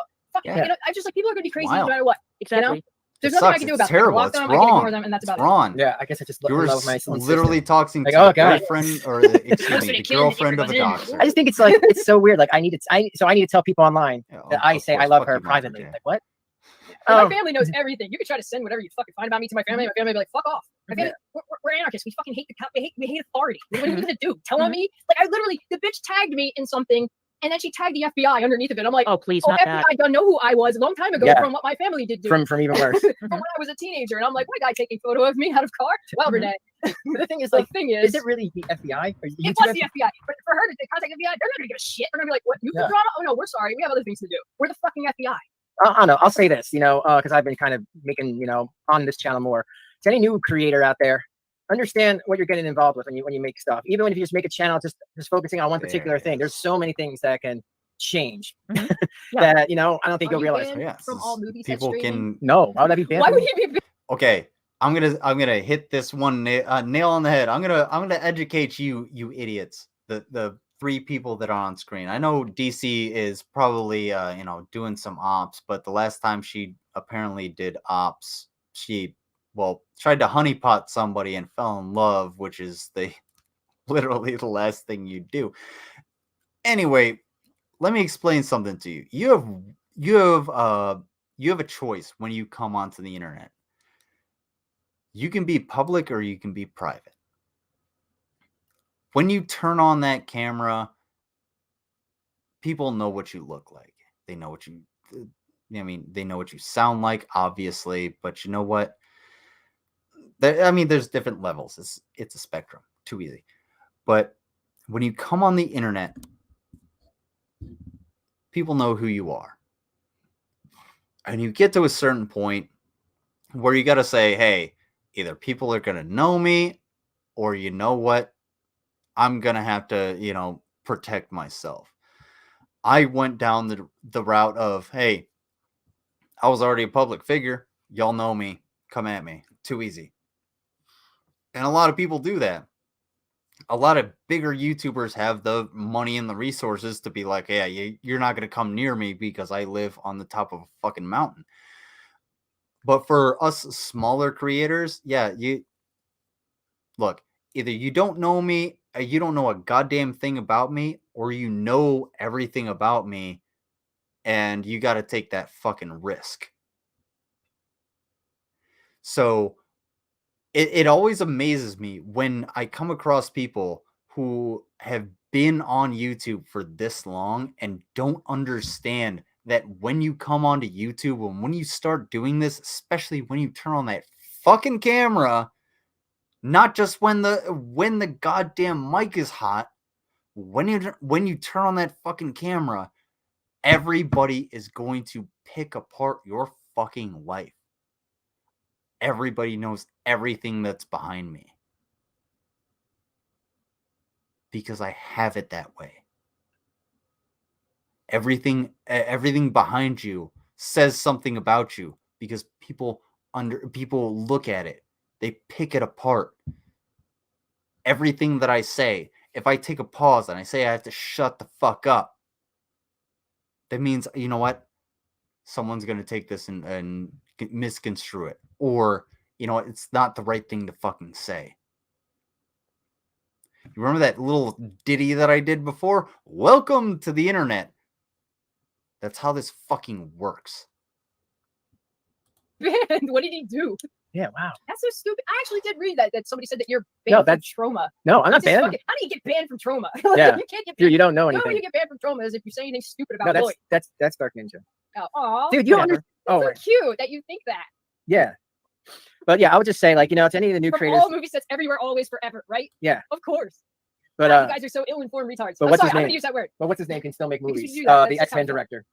I just like people are going to be crazy no matter what. Exactly. There's nothing I can do about it. I terrible. block It's them, I can wrong. ignore them, and that's about it. Ron. Yeah, I guess I just You're love my own literally system. talking Like, to oh, the God. boyfriend or excuse me, the girlfriend of a doxer. I just think it's like it's so weird. Like I need to tell people online that I say I love her privately. Like what? My family knows everything. You can try to send whatever you fucking find about me to my family. My family will be like, "Fuck off." My family, we're anarchists. We fucking hate we hate authority. What are you gonna do? Tell on me? Like I literally, the bitch tagged me in something, and then she tagged the FBI underneath of it. I'm like, oh please, not FBI that. don't know who I was a long time ago from what my family did do. From even worse. From when I was a teenager, and I'm like, what guy taking photo of me out of car? Well, Renee. The thing is, like, is it really the FBI? It was the FBI. But for her to contact the FBI, they're not gonna give a shit. They're gonna be like, what? You drama? Oh no, we're sorry. We have other things to do. We're the fucking FBI. I don't know. I'll say this, because I've been kind of making, on this channel more. To any new creator out there, understand what you're getting involved with when you make stuff. Even if you just make a channel just focusing on one particular thing, there's so many things that can change that I don't think you'll realize. From all movies, people can no. Why would that be banned? Why would he be? Okay, I'm gonna hit this one nail on the head. I'm gonna educate you idiots. The 3 people that are on screen. I know DC is probably doing some ops, but the last time she apparently did ops, she tried to honeypot somebody and fell in love, which is literally the last thing you do. Anyway, let me explain something to you. You have a choice when you come onto the internet. You can be public or you can be private. When you turn on that camera, people know what you look like. They know what they know what you sound like, obviously, but you know what? There's different levels. It's a spectrum. Too easy. But when you come on the internet, people know who you are. And you get to a certain point where you got to say, hey, either people are going to know me or you know what? I'm going to have to, protect myself. I went down the route of, hey, I was already a public figure. Y'all know me. Come at me. Too easy. And a lot of people do that. A lot of bigger YouTubers have the money and the resources to be like, yeah, you're not going to come near me because I live on the top of a fucking mountain. But for us smaller creators, look, either you don't know me, you don't know a goddamn thing about me, or you know everything about me, and you got to take that fucking risk. So it always amazes me when I come across people who have been on YouTube for this long and don't understand that when you come onto YouTube and when you start doing this, especially when you turn on that fucking camera, not just when the goddamn mic is hot, when you turn on that fucking camera, everybody is going to pick apart your fucking life. Everybody knows everything that's behind me. Because I have it that way. Everything behind you says something about you because people look at it. They pick it apart. Everything that I say, if I take a pause and I say I have to shut the fuck up, that means, you know what? Someone's going to take this and misconstrue it. Or, you know what? It's not the right thing to fucking say. You remember that little ditty that I did before? Welcome to the internet. That's how this fucking works. Man, what did he do? Yeah, wow. That's so stupid. I actually did read that somebody said that you're banned from trauma. No, I'm not banned. How do you get banned from trauma? Yeah. You can't get banned. Dude, you don't know anything. The only way you get banned from trauma is if you say anything stupid about no, Lloyd. That's Dark Ninja. Oh, dude, you don't understand. Oh, so cute that you think that. Yeah. But yeah, I would just say, like, to any of the new creators. All movie sets everywhere, always, forever, right? Yeah. Of course. But you guys are so ill-informed retards. But what's his name? I'm gonna use that word. But what's his name can still make movies. The X-Men director.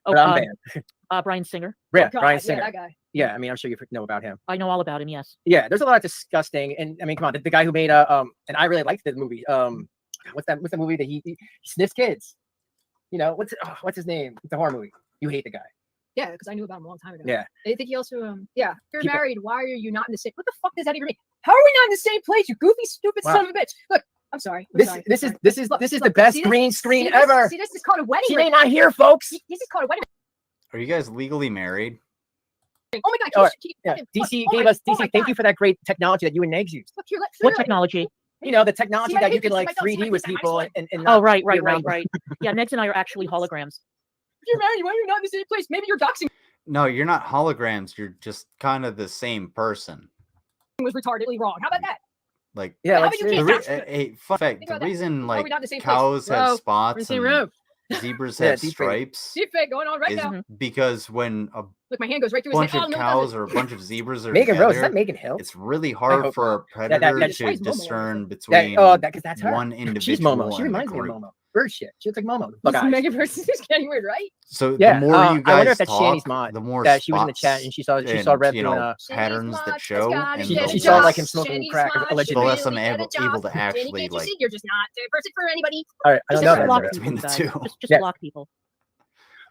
Oh, I'm banned. Brian Singer. Yeah, Brian Singer. Yeah, that guy. Yeah, I mean, I'm sure you know about him. I know all about him. Yes. Yeah, there's a lot of disgusting, and I mean, come on, the guy who made and I really liked the movie. What's the movie that he sniffs kids? What's his name? It's a horror movie. You hate the guy. Yeah, because I knew about him a long time ago. Yeah. I think he also if you're married, why are you not in the same? What the fuck does that even mean? How are we not in the same place? You goofy, stupid son of a bitch. Look. I'm sorry. This is the best green screen ever. See, this is called a wedding. She may not hear, folks. This is called a wedding. Are you guys legally married? Oh my god! Oh, yeah. DC gave us DC. Thank you for that great technology that you and Eggs used. Look here, What technology? You know, the technology that you can like 3D with people and oh, right. Yeah, Negs and I are actually holograms. You're married. Why are you not in the same place? Maybe you're doxing. No, you're not holograms. You're just kind of the same person. Was retardedly wrong. How about that? Like, yeah, like, a fun fact, the reason like cows have spots and zebras have stripes deep fake going on right is now. because when a look, my hand goes right through bunch his of cows or a bunch of zebras are Megan together, Rose, is that Megan Hill? it's really hard for a predator to discern between one individual. She's Momo. She and reminds a me of group. Momo. Bird shit. She looks like Momo. This Megan versus getting weird, right? So yeah, the more you guys I wonder if that's talk, Shanny's mod. the more that she was in the chat and she saw Rev doing patterns that show, and she saw like him smoking crack allegedly. The less I'm able to actually like. You're just not the person for anybody. All right, I don't know block between the two. Just block people.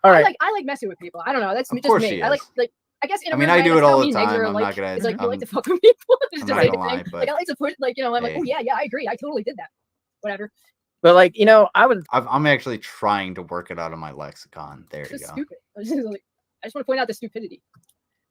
All right. I like messing with people. I don't know. That's of just me. I like I guess in a I do it all the time. I'm not gonna. It's like you like to fuck with people. It's I'm just not like, gonna lie, but like I like to put like I'm like, oh yeah, I agree. I totally did that. Whatever. But like I'm actually trying to work it out of my lexicon. There you go. Stupid. I just want to point out the stupidity.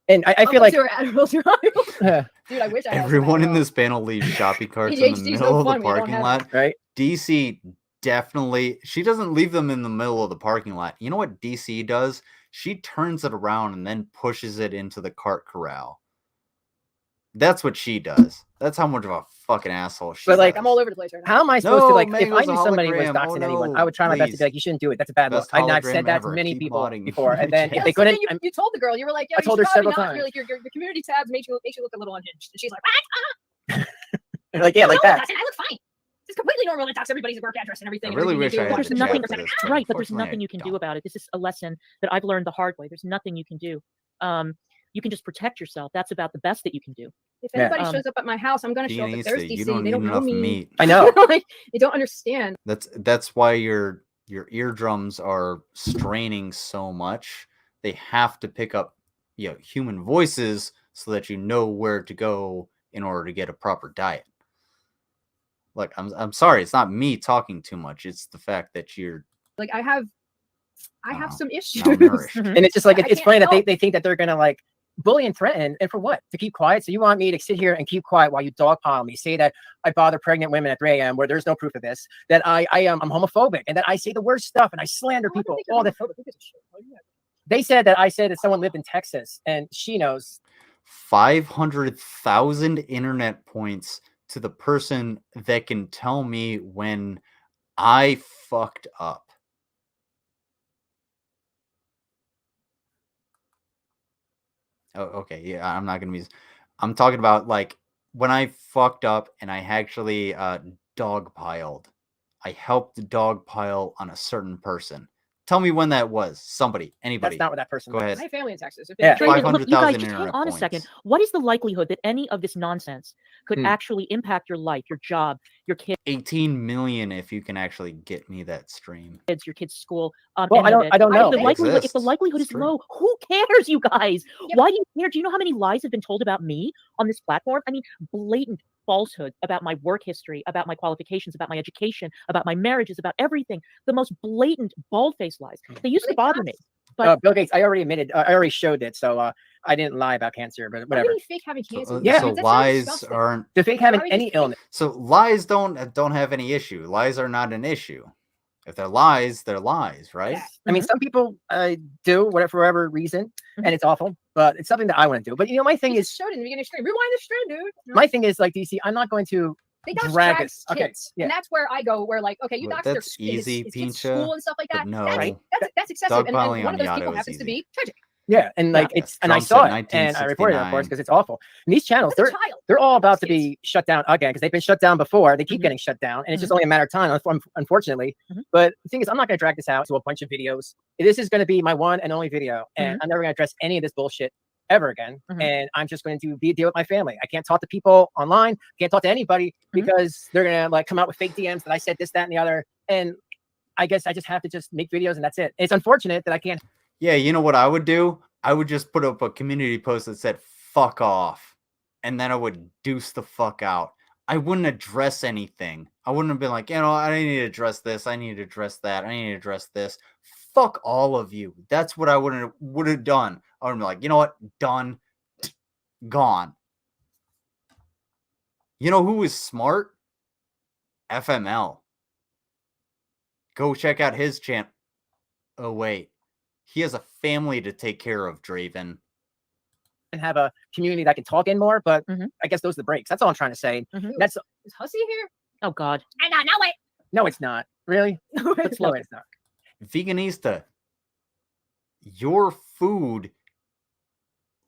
And I feel like dude, I wish everyone in this panel leaves shopping carts in the middle of the parking lot. Right? DC definitely, she doesn't leave them in the middle of the parking lot. You know what DC does? She turns it around and then pushes it into the cart corral. That's what she does. That's how much of a fucking asshole she is. But like, I'm all over the place right now. How am I supposed to like, if I knew somebody was doxing anyone, I would try my best to be like, you shouldn't do it. That's a bad look. I've said that to many people before. And then if they couldn't, you told the girl, you were like, yeah, I told her several times. You're like, your community tabs makes you look a little unhinged. And she's like, what? Like, yeah, like that. I look fine. It's completely normal to dox everybody's work address and everything. I really wish I had there's nothing, right, but there's nothing you can do about it. This is a lesson that I've learned the hard way. There's nothing you can do. You can just protect yourself. That's about the best that you can do. If anybody shows up at my house, I'm going to show up at their DC. They don't know me. Meat. I know. Like, they don't understand. That's why your eardrums are straining so much. They have to pick up human voices so that you know where to go in order to get a proper diet. Like, I'm sorry, it's not me talking too much. It's the fact that you're like, I have some issues. And it's just like, it's funny that they think that they're going to like bully and threaten, and for what? To keep quiet? So you want me to sit here and keep quiet while you dogpile me, say that I bother pregnant women at 3 a.m. where there's no proof of this, that I'm homophobic, and that I say the worst stuff and I slander people. All the they said that I said that someone lived in Texas, and she knows. 500,000 internet points to the person that can tell me when I fucked up. Oh, okay. Yeah, I'm not gonna I'm talking about like when I fucked up and I actually dogpiled. I helped dogpile on a certain person. Tell me when that was. Somebody, anybody. That's not what that person Go ahead. I have family in Texas. Yeah. Draven, look, you guys, just hang on a second. What is the likelihood that any of this nonsense could actually impact your life, your job, your kids? 18 million if you can actually get me that stream. Your kids' school. Well, I don't know. If the likelihood is low, who cares, you guys? Yeah. Why do you care? Do you know how many lies have been told about me on this platform? I mean, blatant falsehood about my work history, about my qualifications, about my education, about my marriages, about everything. The most blatant, bald-faced lies. They used to bother me. But Bill Gates, I already admitted, I already showed it, so I didn't lie about cancer, but whatever. Fake having cancer. So lies aren't. The fake having any illness. So lies don't have any issue. Lies are not an issue. If they're lies, right? Yeah. I mean, some people do whatever for whatever reason, and it's awful. But it's something that I want to do. But my thing is, showed in the beginning of the stream. Rewind the stream, dude. My thing is like DC. I'm not going to drag this. Okay, and that's where I go. Where like, okay, you dox their easy, school and stuff like that. No, that's excessive. And one of those people happens to be tragic. Yeah, and like and I saw it, and I reported it, of course, because it's awful. And these channels, they're all about to be shut down again because they've been shut down before. They keep getting shut down, and it's just only a matter of time, unfortunately. But the thing is, I'm not going to drag this out to a bunch of videos. This is going to be my one and only video, and I'm never going to address any of this bullshit ever again. And I'm just going to deal with my family. I can't talk to people online. Can't talk to anybody because they're going to like come out with fake DMs that I said this, that, and the other. And I guess I just have to just make videos, and that's it. It's unfortunate that I can't. Yeah, you know what I would do? I would just put up a community post that said, fuck off. And then I would deuce the fuck out. I wouldn't address anything. I wouldn't have been like, I need to address this. I need to address that. I need to address this. Fuck all of you. That's what I would have done. I would be like, you know what? Done. Gone. You know who is smart? FML. Go check out his channel. Oh, wait. He has a family to take care of, Draven. And have a community that can talk in more, but I guess those are the breaks. That's all I'm trying to say. That's Is Hussy here? Oh God. I know it. no, it's not. Really? No, Let's it's look. not. Veganista, your food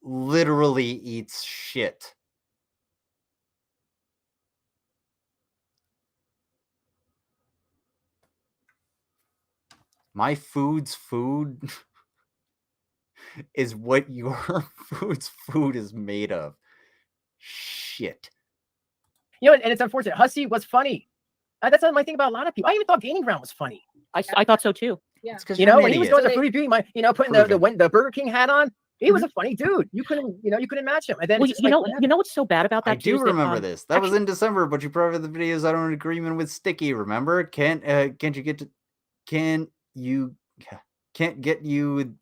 literally eats shit. My food's food is what your food's food is made of. Shit. You know, and it's unfortunate. Hussy was funny. That's my thing about a lot of people. I even thought Gaining Ground was funny. I thought so too. Yeah. You know, when he was doing the foodie beauty, putting the Burger King hat on, he was a funny dude. You couldn't match him. And then Well, you know what's so bad about that? I do remember this. That was in December, but you probably the videos out on an agreement with Sticky. Remember? Can't get you the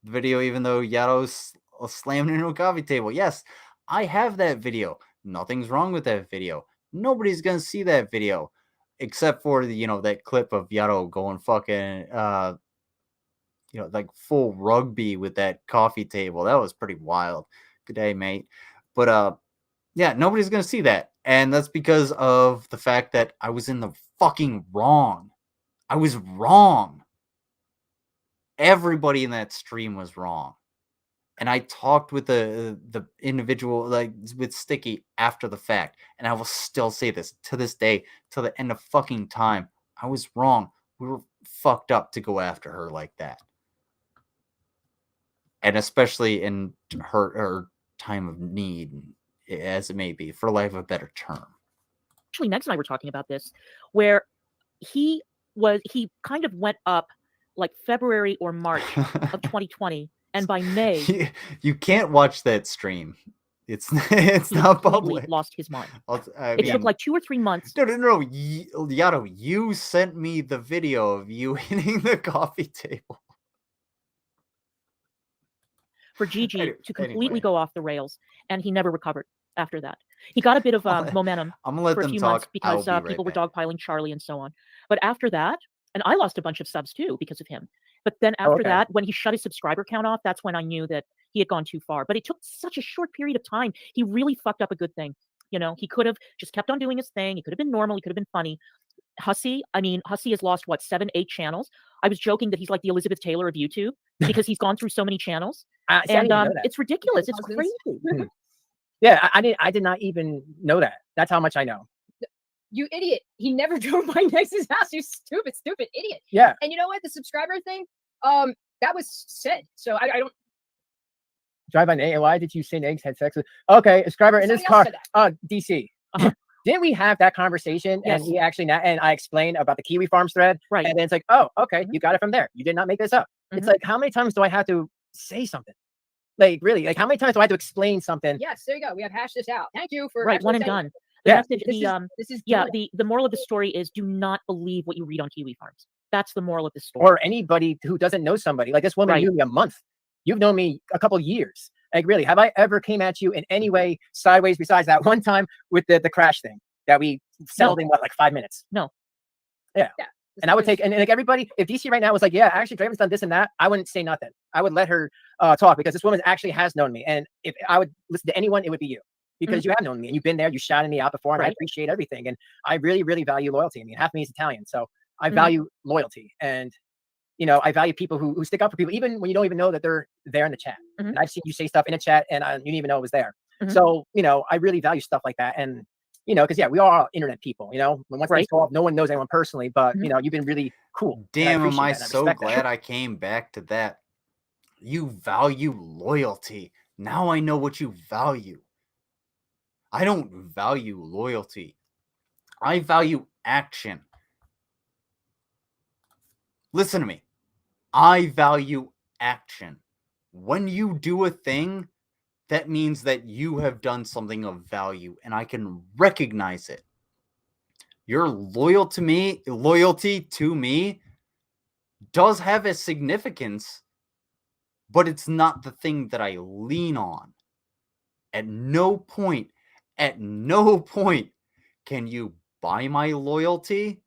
video even though Yato's slammed into a coffee table. Yes, I have that video. Nothing's wrong with that video. Nobody's gonna see that video except for that clip of Yato going fucking like full rugby with that coffee table. That was pretty wild. Good day, mate. But yeah, nobody's gonna see that. And that's because of the fact that I was in the fucking wrong. I was wrong. Everybody in that stream was wrong. And I talked with the individual, like with Sticky, after the fact. And I will still say this to this day, till the end of fucking time. I was wrong. We were fucked up to go after her like that. And especially in her time of need, as it may be, for lack of a better term. Actually, Nex and I were talking about this, where he kind of went up like February or March of 2020. And by May, you can't watch that stream. It's not public. Lost his mind. It took like 2 or 3 months. No, Yato, you sent me the video of you hitting the coffee table for Gigi to completely go off the rails, and he never recovered after that. He got a bit of momentum for a few months because people were dogpiling Charlie and so on. But after that, and I lost a bunch of subs too because of him. But then after that, when he shut his subscriber count off, that's when I knew that he had gone too far. But it took such a short period of time. He really fucked up a good thing. He could have just kept on doing his thing. He could have been normal. He could have been funny. Hussy has lost, 7, 8 channels. I was joking that he's like the Elizabeth Taylor of YouTube because he's gone through so many channels. And it's ridiculous. It's crazy. Yeah, I did not even know that. That's how much I know. You idiot. He never drove by Nex's house. You stupid idiot. Yeah. And you know what? The subscriber thing, that was said. So I don't. Drive by Nate. Why did you say Negs had sex with? Okay, subscriber in his car. DC. Didn't we have that conversation? Yes. And he actually, and I explained about the Kiwi Farms thread. Right. And then it's like, oh, okay, you got it from there. You did not make this up. It's like, how many times do I have to say something? Like, really? Like, how many times do I have to explain something? Yes, there you go. We have hashed this out. Thank you for one and done. The moral of the story is do not believe what you read on Kiwi Farms. That's the moral of the story. Or anybody who doesn't know somebody. Like this woman knew me a month. You've known me a couple years. Like really, have I ever came at you in any way sideways besides that one time with the crash thing that we settled in like 5 minutes? No. Yeah. And I would take and like everybody, if DC right now was like, yeah, actually Draven's done this and that, I wouldn't say nothing. I would let her talk because this woman actually has known me. And if I would listen to anyone, it would be you. Because you have known me and you've been there, you shouted me out before, and I appreciate everything. And I really, really value loyalty. I mean, half of me is Italian, so I value loyalty. And I value people who stick up for people, even when you don't even know that they're there in the chat. And I've seen you say stuff in a chat, and you didn't even know it was there. So I really value stuff like that. And because we are all internet people. When once things go off, no one knows anyone personally, but you've been really cool. Damn, am I so glad I came back to that. You value loyalty. Now I know what you value. I don't value loyalty. I value action. Listen to me. I value action. When you do a thing, that means that you have done something of value, and I can recognize it. Your loyalty to me does have a significance but it's not the thing that I lean on. At no point can you buy my loyalty,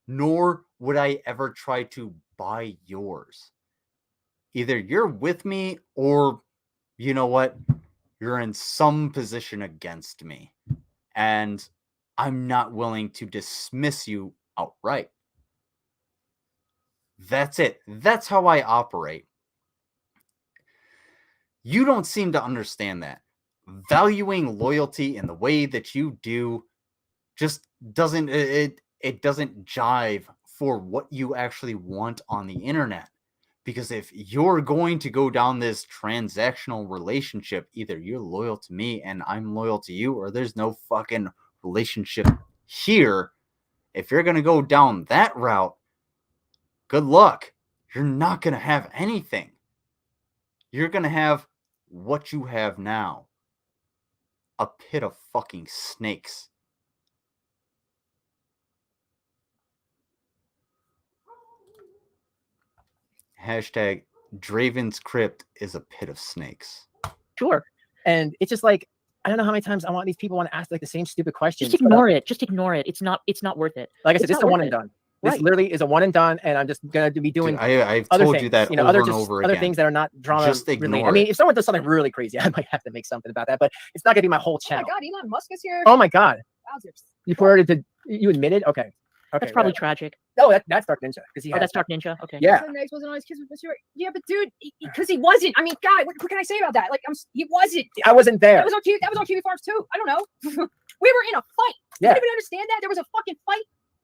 nor would I ever try to buy yours. Either you're with me or, you know what, you're in some position against me. And I'm not willing to dismiss you outright. That's it. That's how I operate. You don't seem to understand that. Valuing loyalty in the way that you do just doesn't, it doesn't jive for what you actually want on the internet. Because if you're going to go down this transactional relationship, either you're loyal to me and I'm loyal to you, or there's no fucking relationship here. If you're going to go down that route, good luck. You're not going to have anything. You're going to have what you have now. A pit of fucking snakes. Hashtag Draven's Crypt is a pit of snakes. Sure. And it's just like, I don't know how many times want these people want to ask like the same stupid questions. Just ignore it. Just ignore it. It's not worth it. Like I said, this is a one and done. This literally is a one and done, and I'm just gonna be doing. Dude, I've told things, you that over and over again. Other things that are not drama related. Ignore I mean, if someone does something really crazy, I might have to make something about that. But it's not gonna be my whole channel. Oh my God, Elon Musk is here. Oh my God. Wowzers. You admitted? Okay. That's probably tragic. No, that's Dark Ninja. That's Dark Ninja. Okay. Yeah. Yeah, but dude, because he wasn't. I mean, God, what can I say about that? Like, he wasn't. I wasn't there. That was on TV Farms too. I don't know. We were in a fight. Yeah. Did anybody understand that? There was a fucking fight.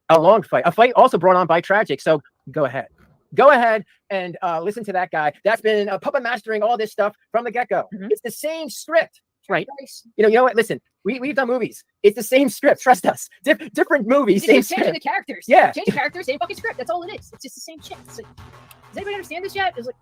A long fight. A fight also brought on by Tragic. So go ahead. Go ahead and listen to that guy. That's been puppet mastering all this stuff from the get-go. Mm-hmm. It's the same script. Right. You know what? Listen, we've done movies. It's the same script. Trust us. Different movies, same script. Changing the characters. Yeah. Changing characters, same fucking script. That's all it is. It's just the same shit. It's like, does anybody understand this yet? It's like,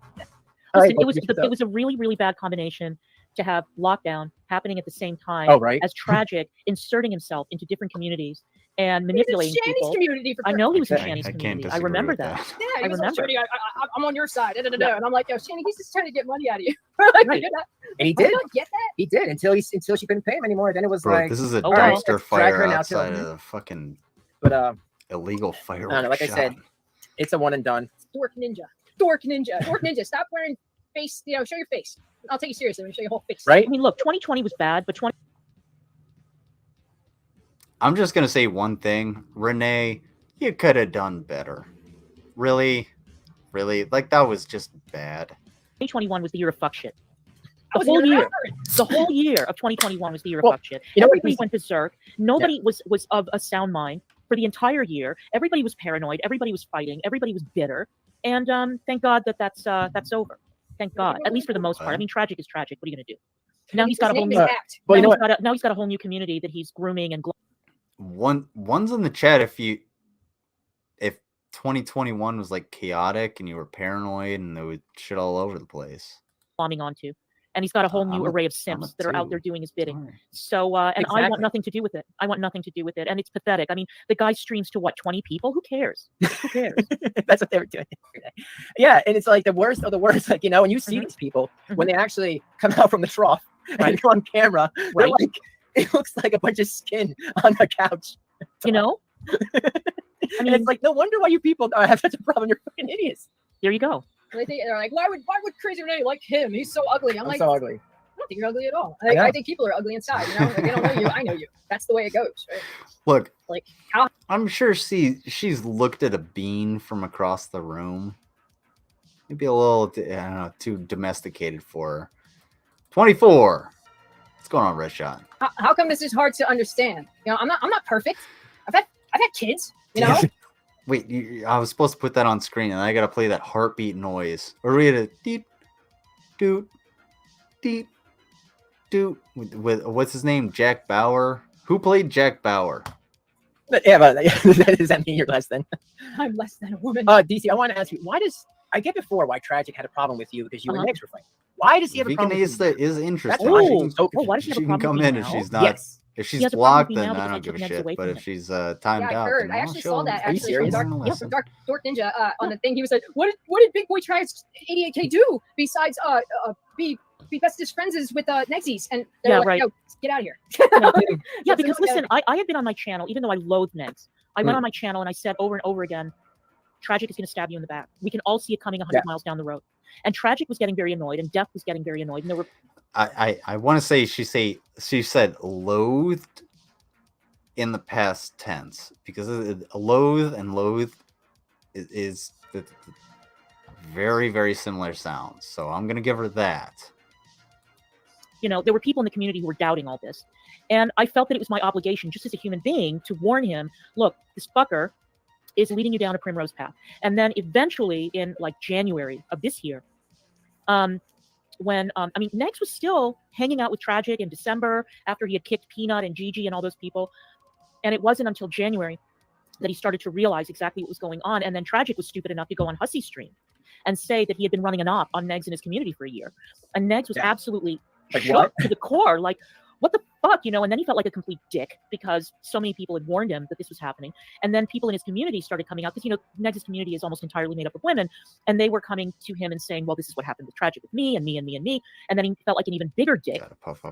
listen, it was a really, really bad combination to have lockdown happening at the same time as Tragic inserting himself into different communities and manipulating people. Community I know he was in Shanny's community. I remember that. Yeah, I remember. I'm on your side. And I'm like, yo, Shanny, he's just trying to get money out of you. Right. And he did. Get that? He did until she couldn't pay him anymore. Then it was like, this is a dumpster fire outside of the fucking illegal fireworks. I don't know, like I said, it's a one and done. Dork Ninja. Stop wearing face. Show your face. I'll take you seriously. I'm gonna show your whole face. Right? I mean, look, 2020 was bad, but I'm just gonna say one thing, Renee. You could have done better. Really, like that was just bad. 2021 was the year of fuck shit. The whole year of 2021 was the year of fuck shit. Everybody went berserk. Nobody was of a sound mind for the entire year. Everybody was paranoid. Everybody was fighting. Everybody was bitter. And thank God that's over. Thank God, at least for the most part. I mean, Tragic is tragic. What are you gonna do? Now he's got a whole new. Now he's got a whole new community that he's grooming and. One's in the chat if 2021 was like chaotic and you were paranoid and there was shit all over the place. Responding onto, and he's got a whole new array of simps that are out there doing his bidding. So, and I want nothing to do with it. And it's pathetic. I mean, the guy streams to 20 people? Who cares? Who cares? That's what they were doing yesterday. Yeah, and it's like the worst of the worst. Like, when you see these people, when they actually come out from the trough and go on camera, they're like, it looks like a bunch of skin on the couch. I mean, and it's like, no wonder why you people have such a problem. You're fucking idiots. There you go. They're like, why would Crazy Renee like him? He's so ugly. I'm like, so ugly. I don't think you're ugly at all. I think people are ugly inside. Like, they don't know you. I know you. That's the way it goes. Right? Look, like I'm sure she's looked at a bean from across the room. Maybe a little, I don't know, too domesticated for her. 24. What's going on, Red Shot? How come this is hard to understand? I'm not perfect. I've had kids. Wait, I was supposed to put that on screen, and I gotta play that heartbeat noise. Or we had a deep, doot, deep, doot with what's his name? Jack Bauer. Who played Jack Bauer? But does that mean you're less than? I'm less than a woman. DC, I want to ask you, I get before why Tragic had a problem with you because you and Nick's were fighting. Why does he have a problem with you? Is interesting. Why does he have a problem come with in you if now? she's not. Yes. If He she's has a problem with blocked, me then now I because I don't give took a Negs shit. away But from if him. she's timed Yeah, I out, heard. then I actually saw that Are you actually serious? from Listen. Dork Ninja on the thing. He was like, "What did Big Boy Triads 88K do besides be bestest friends with Nexys?" And they're like, right. "Yo, get out of here." Yeah, because listen, I had been on my channel, even though I loathe Negs. I went on my channel and I said over and over again, Tragic is going to stab you in the back. We can all see it coming 100 miles down the road. And Tragic was getting very annoyed, and Def was getting very annoyed. And there were. I want to say she said loathed in the past tense, because loathe and loathe is very, very similar sounds. So I'm gonna give her that. You know, there were people in the community who were doubting all this. And I felt that it was my obligation, just as a human being, to warn him, look, this fucker is leading you down a primrose path. And then eventually in like January of this year, when I mean, Negs was still hanging out with Tragic in December after he had kicked Peanut and Gigi and all those people. And it wasn't until January that he started to realize exactly what was going on. And then Tragic was stupid enough to go on Hussey's stream and say that he had been running an op on Negs in his community for a year. And Negs was absolutely shook to the core, like, what the fuck, you know? And then he felt like a complete dick because so many people had warned him that this was happening. And then people in his community started coming out because, you know, Negs' community is almost entirely made up of women. And they were coming to him and saying, well, this is what happened with Tragic with me and me and me and me. And then he felt like an even bigger dick.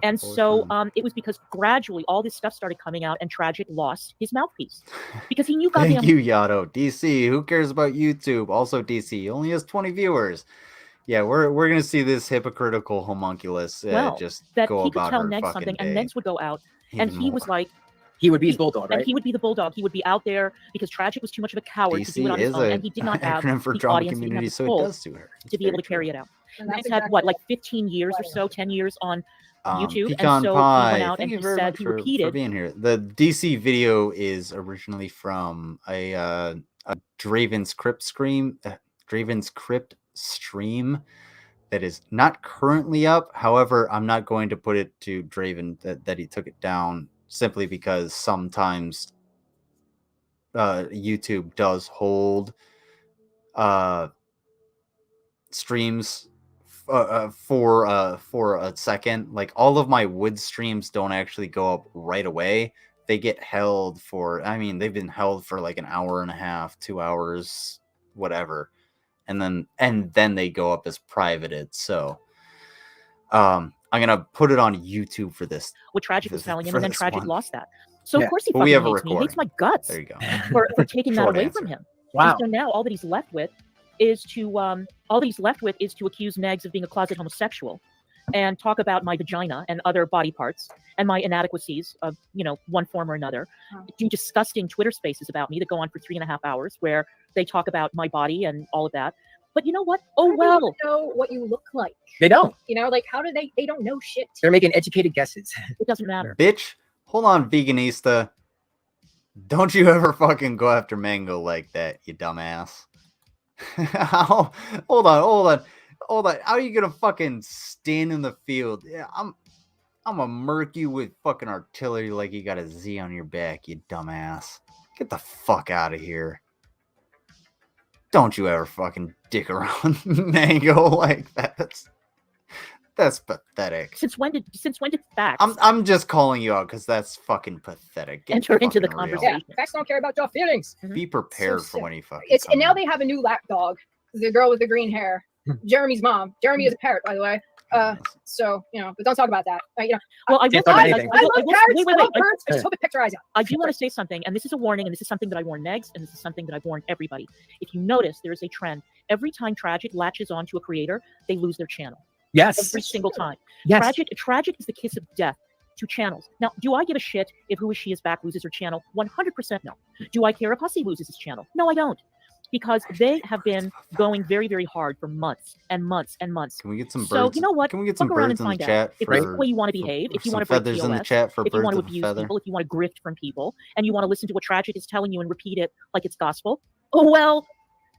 And so it was because gradually all this stuff started coming out and Tragic lost his mouthpiece because he knew goddamn. Thank you, Yato. DC, who cares about YouTube? Also, DC only has 20 viewers. Yeah, we're gonna see this hypocritical homunculus just that go he could about tell her Negs fucking something, day. and Negs would go out, and Even he was more. like, he would be his bulldog, right? And he would be the bulldog. He would be out there because Tragic was too much of a coward to do it on his own, and he did not have for the drama audience that he community, had so it pull does to her. to be able to carry it out. Negs had what, like 15 years or so, 10 years on YouTube, Pecan and so Pie, he went out thank and you he very said much he for repeated. being here. The DC video is originally from a Draven's Crypt stream that is not currently up. However, I'm not going to put it to Draven that he took it down simply because sometimes YouTube does hold streams for a second. Like, all of my wood streams don't actually go up right away. They get held for, I mean, they've been held for like an hour and a half, 2 hours, whatever. And then they go up as privated. So I'm gonna put it on YouTube for this. What Tragic was telling him, and then Tragic lost that. So Yeah. of course he Well, we fucking have a hates me. He hates my recording. guts. There you go. For taking that Short away answer. from him. Wow. And so now all that he's left with is to accuse Negs of being a closet homosexual and talk about my vagina and other body parts and my inadequacies of, you know, one form or another. Do disgusting Twitter spaces about me that go on for 3.5 hours where they talk about my body and all of that. But you know what? Oh, well. They don't know what you look like. They don't. You know, like, how do they don't know shit. They're making educated guesses. It doesn't matter. Bitch, hold on, veganista. Don't you ever fucking go after Mango like that, you dumbass. Hold on. How are you gonna fucking stand in the field? Yeah, I'm gonna murk you with fucking artillery like you got a Z on your back, you dumbass. Get the fuck out of here. Don't you ever fucking dick around Mango like that. That's pathetic. Since when did facts I'm just calling you out because that's fucking pathetic. Get enter into the fucking real. conversation? Yeah, facts don't care about your feelings. Be prepared So for when you fucking And come now in. they have a new lapdog, the girl with the green hair, Jeremy's mom. Jeremy is a parrot, by the way. So, you know, but don't talk about that. You know, Well, I will Can't talk about say, anything. I love parrots. wait, I love I- birds. I just hope it picks her eyes out. I do want to say something, and this is a warning, and this is something that I warn Negs, and this is something that I've warned everybody. If you notice, there is a trend. Every time Tragic latches onto a creator, they lose their channel. Yes. Every single time. Yes. Tragic is the kiss of death to channels. Now, do I give a shit if Who Is She Is Back loses her channel? 100% no. Do I care if Hussey loses his channel? No, I don't. Because they have been going very, very hard for months and months and months. Can we get some birds? So, you know what? Can we get some Look around birds and in the find chat out if that's the for way you want to behave, if you some want to break feathers in the TOS, chat for if you want birds to of a abuse feather? people, if you want to grift from people, and you want to listen to what Tragic is telling you and repeat it like it's gospel? Oh, well,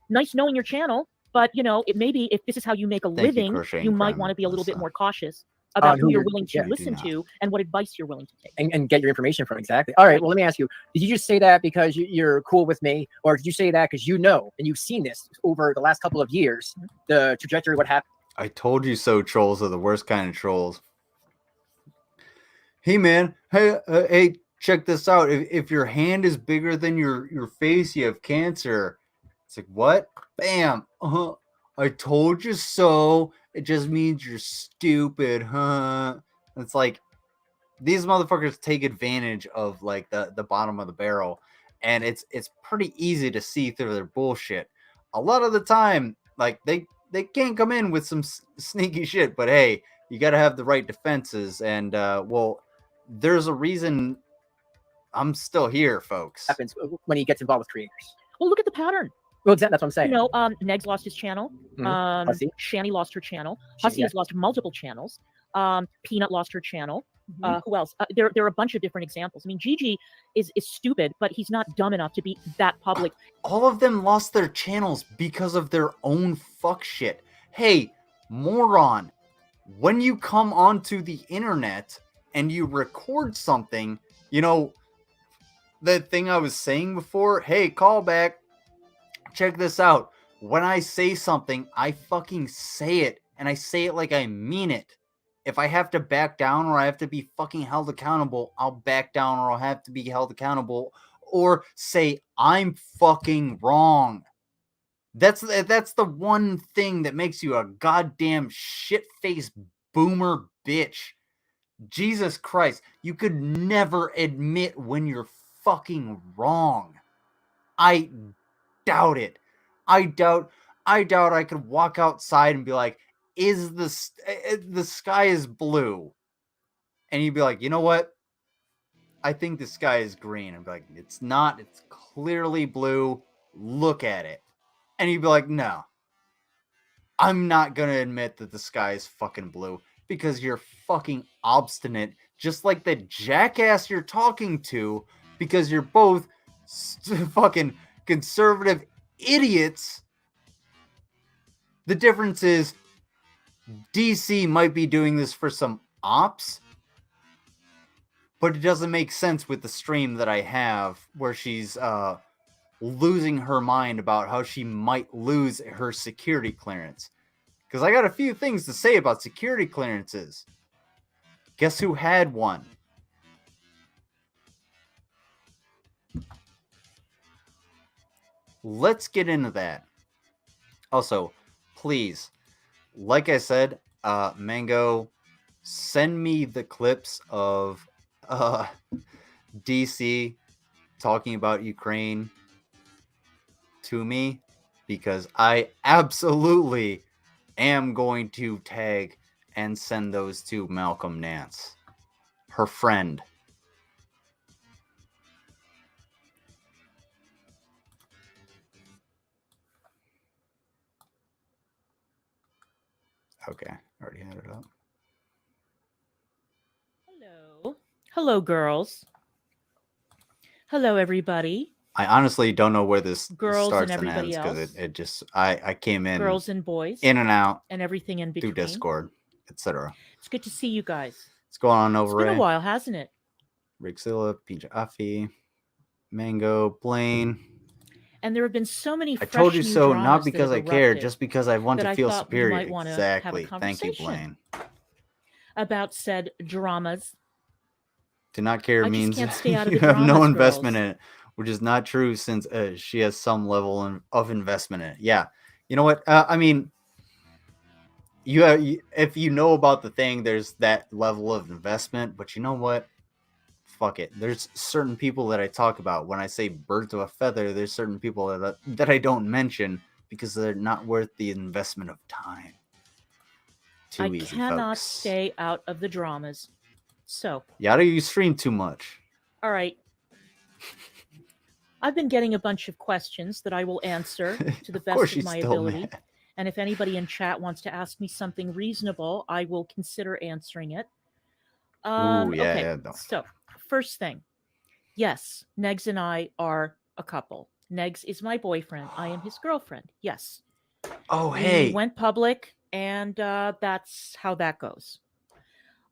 nice knowing your channel, but, you know, it maybe if this is how you make a Thank you, living, Crocheting you might Crime, want to be a little bit Melissa. more cautious about who who you're you're- willing to yeah, do listen not. to and what advice you're willing to take. And get your information from. Exactly. All right. Well, let me ask you, did you just say that because you're cool with me, or did you say that because you know and you've seen this over the last couple of years, the trajectory, what happened? I told you so. Trolls are the worst kind of trolls. hey man, hey, check this out. If your hand is bigger than your face, you have cancer. It's like, what? Bam. I told you so. It just means you're stupid, huh? It's like, these motherfuckers take advantage of like the bottom of the barrel, and it's pretty easy to see through their bullshit. A lot of the time, like they can't come in with some sneaky shit, but hey, you got to have the right defenses, and well, there's a reason I'm still here, folks. Happens when he gets involved with creators. Well, look at the pattern. Well, that's what I'm saying. You know, Negs lost his channel. Shani lost her channel. Hussy has lost multiple channels. Peanut lost her channel. Who else? There are a bunch of different examples. I mean, Gigi is stupid, but he's not dumb enough to be that public. All of them lost their channels because of their own fuck shit. Hey, moron, when you come onto the internet and you record something, you know, the thing I was saying before, hey, call back. Check this out. When I say something, I fucking say it, and I say it like I mean it. If I have to back down or I have to be fucking held accountable, I'll back down or I'll have to be held accountable or say I'm fucking wrong. That's the one thing that makes you a goddamn shit-faced boomer bitch. Jesus Christ, you could never admit when you're fucking wrong. I doubt it. I doubt I could walk outside and be like, is the sky is blue? And you'd be like, you know what? I think the sky is green. I'd be like, it's not. It's clearly blue. Look at it. And you'd be like, no. I'm not going to admit that the sky is fucking blue because you're fucking obstinate, just like the jackass you're talking to, because you're both fucking conservative idiots. The difference is DC might be doing this for some ops, but it doesn't make sense with the stream that I have where she's losing her mind about how she might lose her security clearance. Because I got a few things to say about security clearances. Guess who had one? Let's get into that. Also, please, like I said, Mango, send me the clips of DC talking about Ukraine to me, because I absolutely am going to tag and send those to Malcolm Nance, her friend. Okay, already had it up. Hello, girls. Hello, everybody. I honestly don't know where this girls starts and everybody ends, because else. it just I came in, girls and boys, in and out, and everything in between, through Discord, etc. It's good to see you guys. What's going on over It's been a while, hasn't it? Rixilla, PJ Affy, Mango, Blaine. And there have been so many. I told you new so, dramas not because that I have care, erupted just because I want that to I feel thought we superior. might want to Exactly. have a Thank you, conversation Blaine. About said dramas. To not care I means just can't stay out of you the have no dramas, investment girls. in it, which is not true since she has some level of investment in it. Yeah. You know what? I mean, if you know about the thing, there's that level of investment, but you know what? Fuck it. There's certain people that I talk about when I say birds of a feather. There's certain people that I don't mention because they're not worth the investment of time. Too I easy, cannot folks. stay out of the dramas. So. Yada, you stream too much. All right. I've been getting a bunch of questions that I will answer to the best of my ability. Mad. And if anybody in chat wants to ask me something reasonable, I will consider answering it. Ooh, yeah, okay. yeah, no. So, first thing. Yes, Negs and I are a couple. Negs is my boyfriend. I am his girlfriend. Yes. Oh, hey. We went public, and that's how that goes.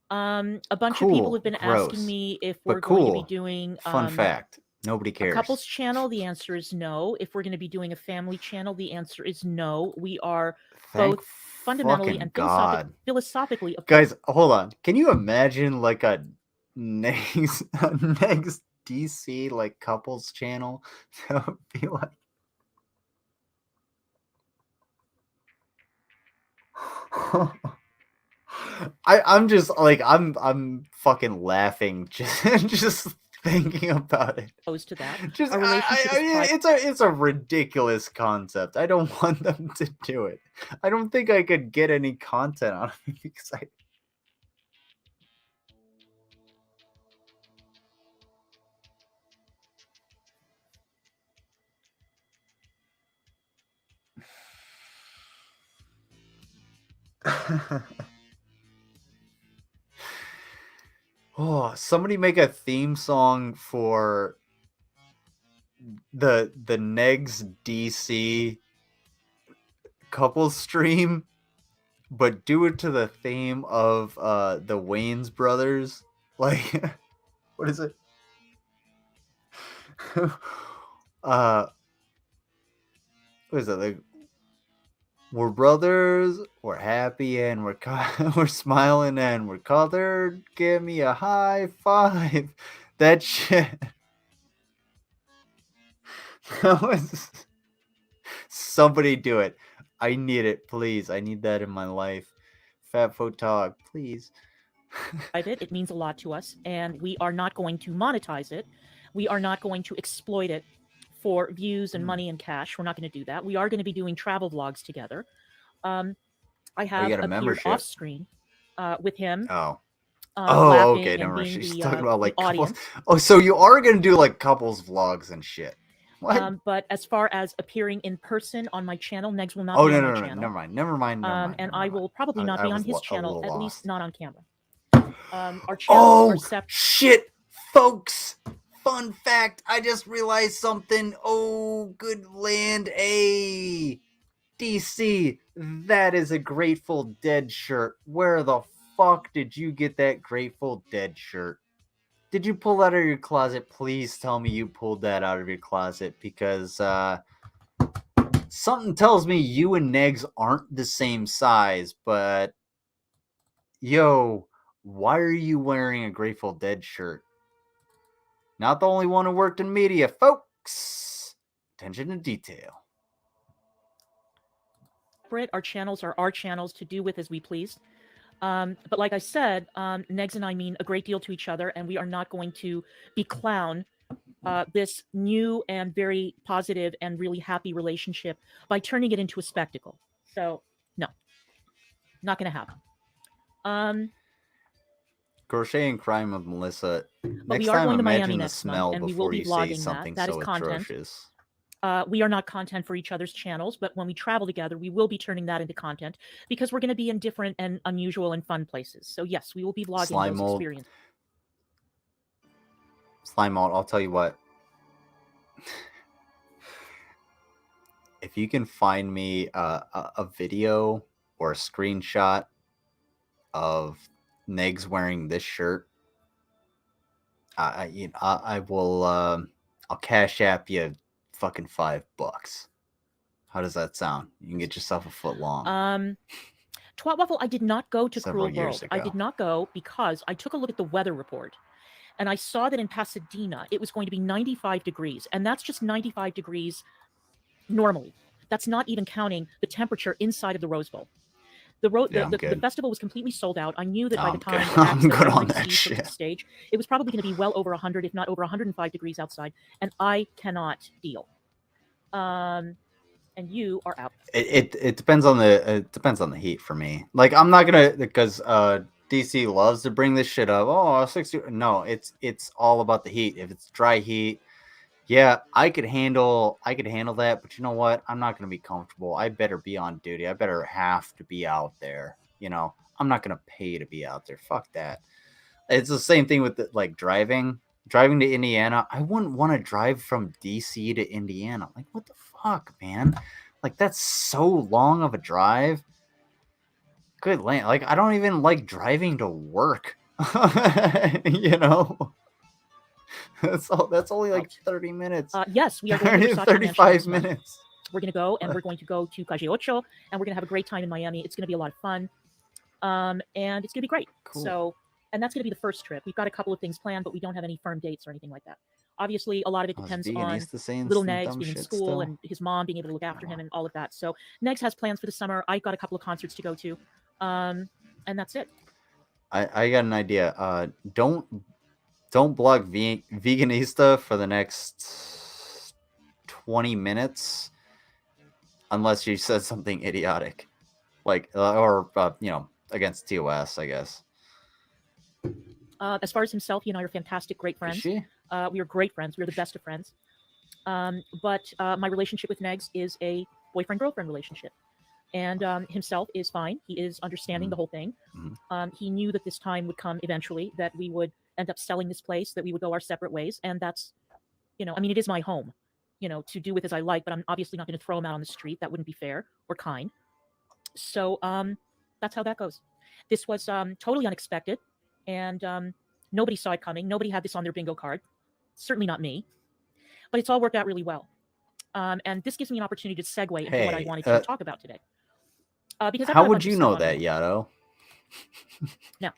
A bunch of people have been asking me if we're going to be doing fun fact. Nobody cares. A couples channel, the answer is no. If we're going to be doing a family channel, the answer is no. We are both fundamentally and philosophically Guys, hold on. Can you imagine like a next DC like couples channel, that would be like. I'm just like I'm fucking laughing just thinking about it. Opposed to that. Just it's a ridiculous concept. I don't want them to do it. I don't think I could get any content out of it because I. Oh, somebody make a theme song for the Negs DC couple stream, but do it to the theme of the Wayans brothers. Like, what is it? What is it? Like, we're brothers, we're happy, and we're smiling, and we're colored. Give me a high five. That shit. That was... Somebody do it. I need it, please. I need that in my life. Fat Photog, please. It means a lot to us, and we are not going to monetize it. We are not going to exploit it for views and money and cash. We're not going to do that. We are going to be doing travel vlogs together. I have appeared off screen with him. Okay. Never mind. She's talking about like couples. Oh, so you are going to do like couples vlogs and shit. What? But as far as appearing in person on my channel, Negs will not be on my channel. Never mind. And I will probably not be on his channel, at least not on camera. Our channels are separate. Shit, folks. Fun fact, I just realized something. Oh, good land. DC, that is a Grateful Dead shirt. Where the fuck did you get that Grateful Dead shirt? Did you pull that out of your closet? Please tell me you pulled that out of your closet, because something tells me you and Negs aren't the same size, but yo, why are you wearing a Grateful Dead shirt? Not the only one who worked in media, folks. Attention to detail. Our channels are our channels to do with as we please. But like I said, Negs and I mean a great deal to each other, and we are not going to beclown this new and very positive and really happy relationship by turning it into a spectacle. So, no. Not going to happen. Crocheting crime with Melissa. But Next we are time, going to imagine Miami the next smell month, and we before will be you say vlogging something that. That so is content. atrocious. We are not content for each other's channels, but when we travel together, we will be turning that into content because we're going to be in different and unusual and fun places. So yes, we will be vlogging those experiences. Slime mold, I'll tell you what. If you can find me a video or a screenshot of Negs wearing this shirt, I will. I'll cash app you fucking $5. How does that sound? You can get yourself a foot long. Twat Waffle, I did not go to Cruel World. I did not go because I took a look at the weather report, and I saw that in Pasadena it was going to be 95 degrees, and that's just 95 degrees normally. That's not even counting the temperature inside of the Rose Bowl. The festival was completely sold out. I knew that by the time I'm good on that shit. The stage, it was probably going to be well over 100, if not over 105 degrees outside, and I cannot deal. And you are out. It depends on the heat for me. Like, I'm not gonna, because DC loves to bring this shit up. Oh, 60. No, it's all about the heat. If it's dry heat, yeah, I could handle that, but you know what? I'm not going to be comfortable. I better be on duty. I better have to be out there. You know, I'm not going to pay to be out there. Fuck that. It's the same thing with like driving to Indiana. I wouldn't want to drive from DC to Indiana. Like, what the fuck, man? Like, that's so long of a drive. Good land. Like, I don't even like driving to work. You know? That's only like 30 minutes. Yes, we are going to 35 minutes. We're going to go, and we're going to go to Calle Ocho, and we're going to have a great time in Miami. It's going to be a lot of fun, and it's going to be great. Cool. So And that's going to be the first trip. We've got a couple of things planned, but we don't have any firm dates or anything like that. Obviously, a lot of it depends on little Negs being in school and his mom being able to look after him and all of that. So Negs has plans for the summer. I've got a couple of concerts to go to, and that's it. I got an idea. Don't block Veganista for the next 20 minutes unless you said something idiotic, like against TOS, I guess. As far as himself, he and I are fantastic, great friends. Is she? We are great friends. We're the best of friends. But my relationship with Negs is a boyfriend-girlfriend relationship. And himself is fine. He is understanding the whole thing. He knew that this time would come eventually, that we would end up selling this place, that we would go our separate ways. And that's, I mean, it is my home, to do with as I like, but I'm obviously not going to throw him out on the street. That wouldn't be fair or kind. So that's how that goes. This was totally unexpected. And nobody saw it coming. Nobody had this on their bingo card. Certainly not me. But it's all worked out really well. And this gives me an opportunity to segue into what I wanted to talk about today. Because how would you know that, Yato? Now,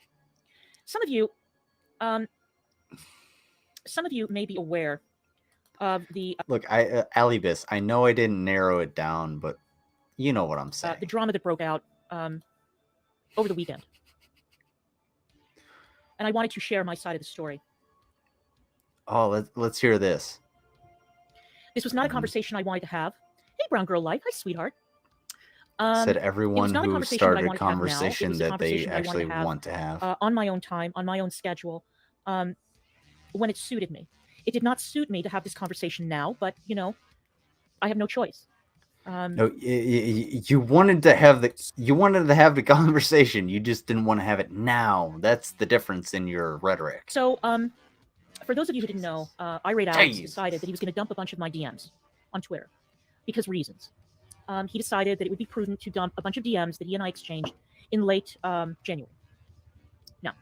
some of you may be aware of the look. Alibis, I know I didn't narrow it down, but you know what I'm saying. The drama that broke out over the weekend, and I wanted to share my side of the story. Oh, let's hear this. This was not a conversation I wanted to have. Hey, Brown Girl Life. Hi, sweetheart. Said everyone who started a conversation that they actually want to have. On my own time, on my own schedule, when it suited me. It did not suit me to have this conversation now, but, I have no choice. No, you wanted to have the conversation. You just didn't want to have it now. That's the difference in your rhetoric. So, for those of you who didn't know, Irate Alex decided that he was going to dump a bunch of my DMs on Twitter because reasons. He decided that it would be prudent to dump a bunch of DMs that he and I exchanged in late January. Now,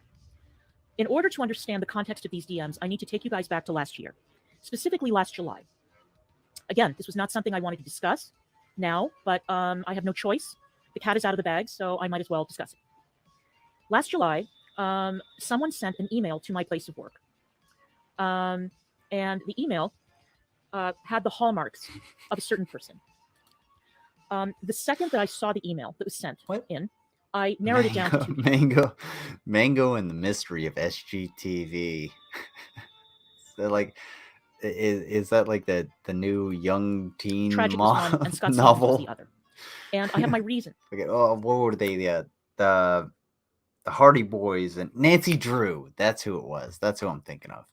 in order to understand the context of these DMs, I need to take you guys back to last year, specifically last July. Again, this was not something I wanted to discuss now, but I have no choice. The cat is out of the bag, so I might as well discuss it. Last July, someone sent an email to my place of work. And the email had the hallmarks of a certain person. The second that I saw the email that was sent in, I narrowed it down to two. Mango and the Mystery of SGTV. So like, is that like the new young teen Tragic was one and Scott novel was the other. And I have my reason. Okay, oh, what were they? The Hardy Boys and Nancy Drew. That's who it was. That's who I'm thinking of.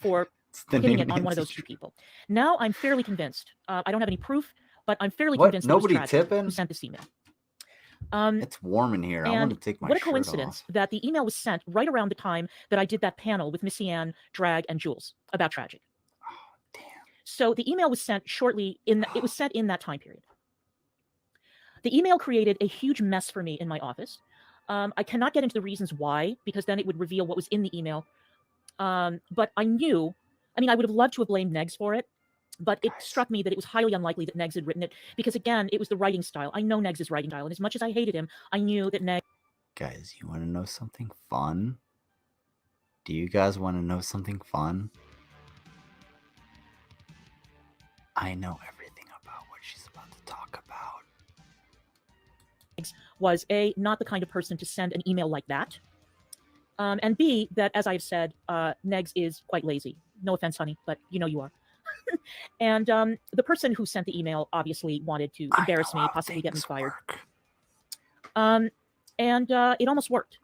For hitting it on one of those two people. Now I'm fairly convinced. I don't have any proof, but I'm fairly convinced nobody it was Tragic tipping? who sent this email. It's warm in here. I want to take my what a shirt coincidence off. that the email was sent right around the time that I did that panel with Missy Ann, Drag, and Jules about Tragic. Oh, damn. So the email was sent shortly it was sent in that time period. The email created a huge mess for me in my office. I cannot get into the reasons why, because then it would reveal what was in the email. But I knew, I would have loved to have blamed Negs for it, but it struck me that it was highly unlikely that Negs had written it, because again, it was the writing style. I know Negs' writing style, and as much as I hated him, I knew that Negs... Guys, you want to know something fun? Do you guys want to know something fun? I know everything about what she's about to talk about. Was A, not the kind of person to send an email like that, and B, that, as I've said, Negs is quite lazy. No offense, honey, but you know you are. And the person who sent the email obviously wanted to embarrass me, possibly get me fired. And it almost worked.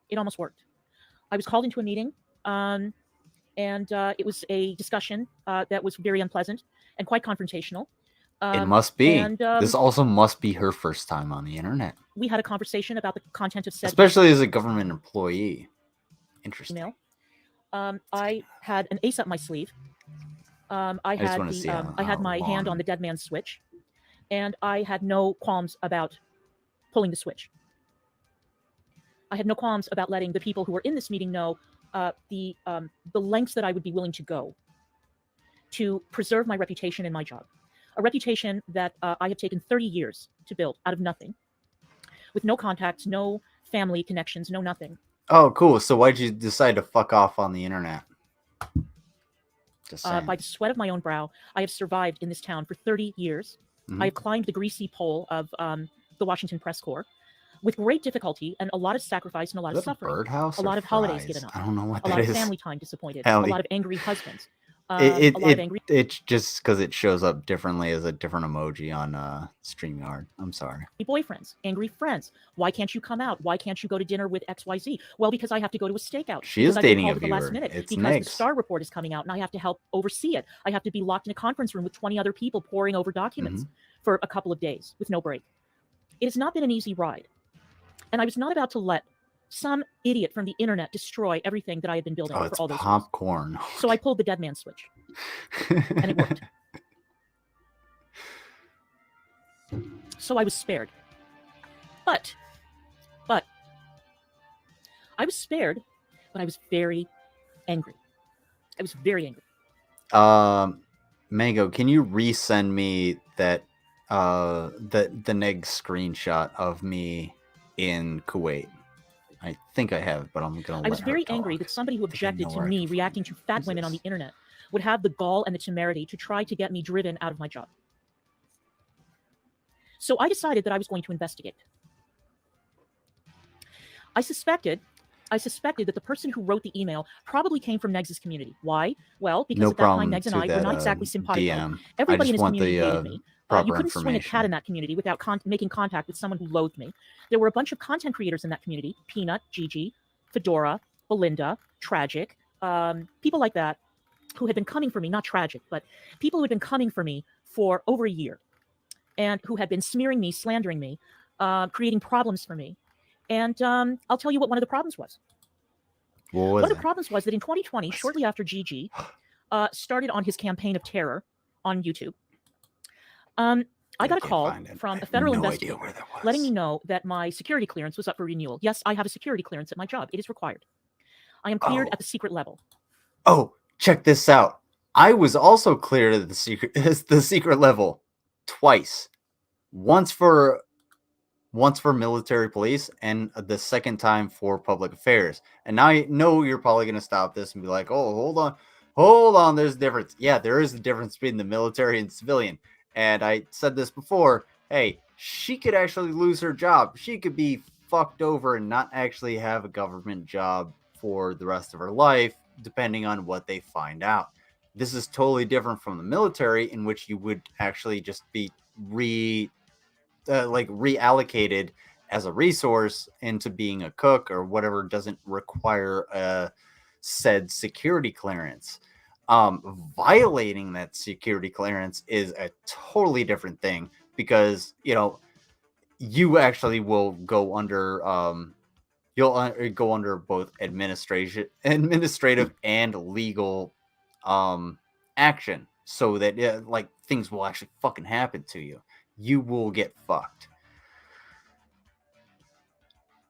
It almost worked. I was called into a meeting, and it was a discussion that was very unpleasant and quite confrontational. It must be. And, this also must be her first time on the internet. We had a conversation about the content of said especially as a government employee. Interesting. Email. I had an ace up my sleeve. I had my hand on the dead man's switch, and I had no qualms about pulling the switch. I had no qualms about letting the people who were in this meeting know the lengths that I would be willing to go to preserve my reputation in my job. A reputation that I have taken 30 years to build out of nothing, with no contacts, no family connections, no nothing. Oh, cool. So why'd you decide to fuck off on the internet? By the sweat of my own brow, I have survived in this town for 30 years. I have climbed the greasy pole of the Washington Press Corps with great difficulty and a lot of sacrifice and a lot of suffering. Birdhouse a lot of holidays fries? given up. I don't know what a that lot is. of family time disappointed. Ellie. A lot of angry husbands. A lot of angry. It's just because it shows up differently as a different emoji on StreamYard. I'm sorry. Boyfriends, angry friends. Why can't you come out? Why can't you go to dinner with XYZ? Well, because I have to go to a stakeout. She is dating a at the last viewer. minute It's because Nigs. the Star report is coming out and I have to help oversee it. I have to be locked in a conference room with 20 other people poring over documents for a couple of days with no break. It has not been an easy ride. And I was not about to let some idiot from the internet destroy everything that I had been building for all those popcorn. years. So I pulled the dead man switch. And it worked. So I was spared. But I was spared, but I was very angry. I was very angry. Mango, can you resend me that the neg screenshot of me in Kuwait? I think I have, but I'm gonna. I was very angry that somebody who objected to me reacting to fat women on the internet would have the gall and the temerity to try to get me driven out of my job. So I decided that I was going to investigate. I suspected that the person who wrote the email probably came from Negs' community. Why? Well, because at that time, Negs and I were not exactly simpatico. Everybody in his community hated me. You couldn't swing a cat in that community without making contact with someone who loathed me. There were a bunch of content creators in that community: Peanut, Gigi, Fedora, Belinda, Tragic, people like that, who had been coming for me, not Tragic, but people who had been coming for me for over a year and who had been smearing me, slandering me, creating problems for me. And I'll tell you what one of the problems was. One of the problems was that in 2020, shortly after Gigi started on his campaign of terror on YouTube, I got a call from a federal investigator letting me know that my security clearance was up for renewal. Yes, I have a security clearance at my job. It is required. I am cleared at the secret level. Oh, check this out. I was also cleared at the secret level twice. Once for military police and the second time for public affairs. And now I know you're probably going to stop this and be like, oh, hold on, there's a difference. Yeah, there is a difference between the military and civilian. And I said this before, hey, she could actually lose her job. She could be fucked over and not actually have a government job for the rest of her life, depending on what they find out. This is totally different from the military, in which you would actually just be reallocated as a resource into being a cook or whatever doesn't require a said security clearance. Violating that security clearance is a totally different thing because, you actually will go under, you'll go under both administrative and legal action so that things will actually fucking happen to you. You will get fucked.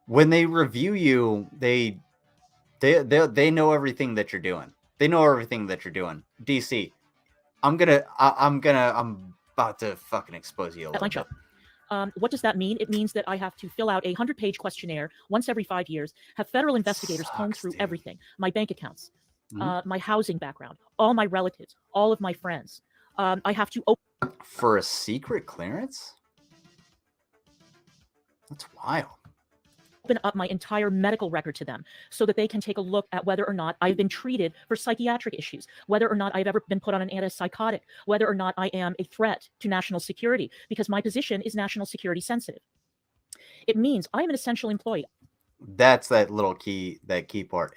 When they review you, they know everything that you're doing. They know everything that you're doing. DC, I'm about to fucking expose you a little bit. What does that mean? It means that I have to fill out a 100-page questionnaire once every 5 years, have federal investigators comb through everything, my bank accounts, my housing background, all my relatives, all of my friends. I have to open for a secret clearance? That's wild. Open up my entire medical record to them so that they can take a look at whether or not I've been treated for psychiatric issues, whether or not I've ever been put on an antipsychotic, whether or not I am a threat to national security, because my position is national security sensitive. It means I am an essential employee. That's that key part.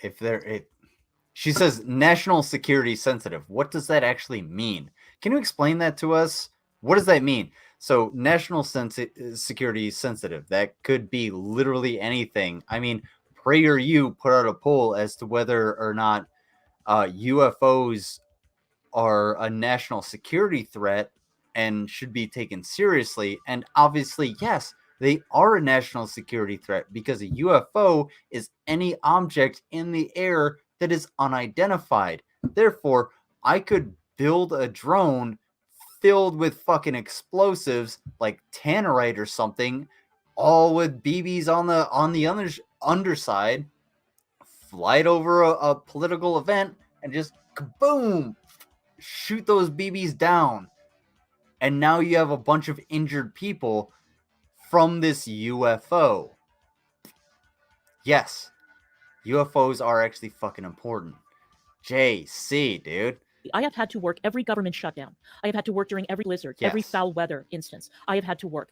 She says national security sensitive. What does that actually mean? Can you explain that to us? What does that mean? So national security sensitive, that could be literally anything. I mean, PragerU put out a poll as to whether or not UFOs are a national security threat and should be taken seriously. And obviously, yes, they are a national security threat because a UFO is any object in the air that is unidentified. Therefore, I could build a drone filled with fucking explosives like tannerite or something, all with BBs on the underside, fly over a political event and just kaboom, shoot those BBs down. And now you have a bunch of injured people from this UFO. Yes, UFOs are actually fucking important. JC, dude. I have had to work every government shutdown. I have had to work during every blizzard, every foul weather instance. I have had to work.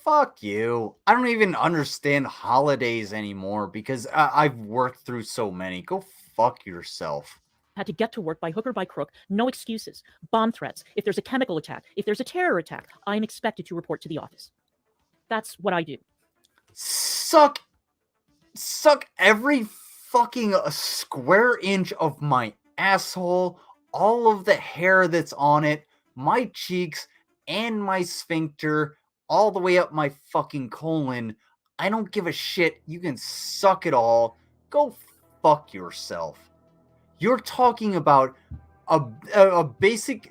Fuck you. I don't even understand holidays anymore because I've worked through so many. Go fuck yourself. Had to get to work by hook or by crook. No excuses. Bomb threats. If there's a chemical attack, if there's a terror attack, I am expected to report to the office. That's what I do. Suck every fucking square inch of my asshole, all of the hair that's on it, my cheeks, and my sphincter, all the way up my fucking colon. I don't give a shit. You can suck it all. Go fuck yourself. You're talking about a basic,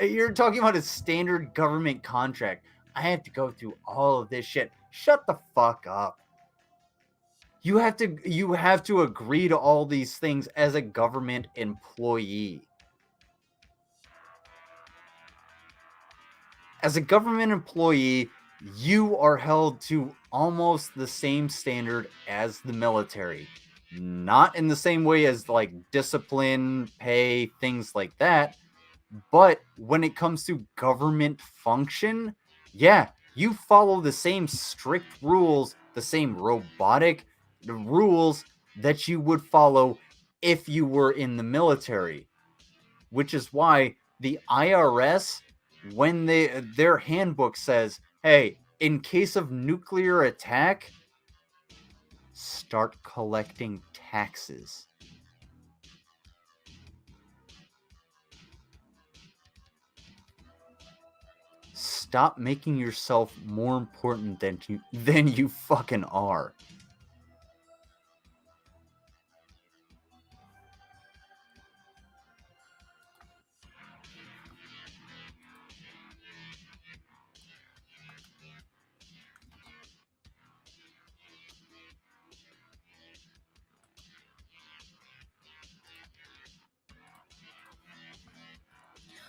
you're talking about a standard government contract. I have to go through all of this shit. Shut the fuck up. You have to agree to all these things as a government employee. As a government employee, you are held to almost the same standard as the military. Not in the same way as like discipline, pay, things like that. But when it comes to government function, yeah, you follow the same strict rules, the same robotic rules that you would follow if you were in the military. Which is why the IRS, when their handbook says, hey, in case of nuclear attack, start collecting taxes. Stop making yourself more important than you fucking are.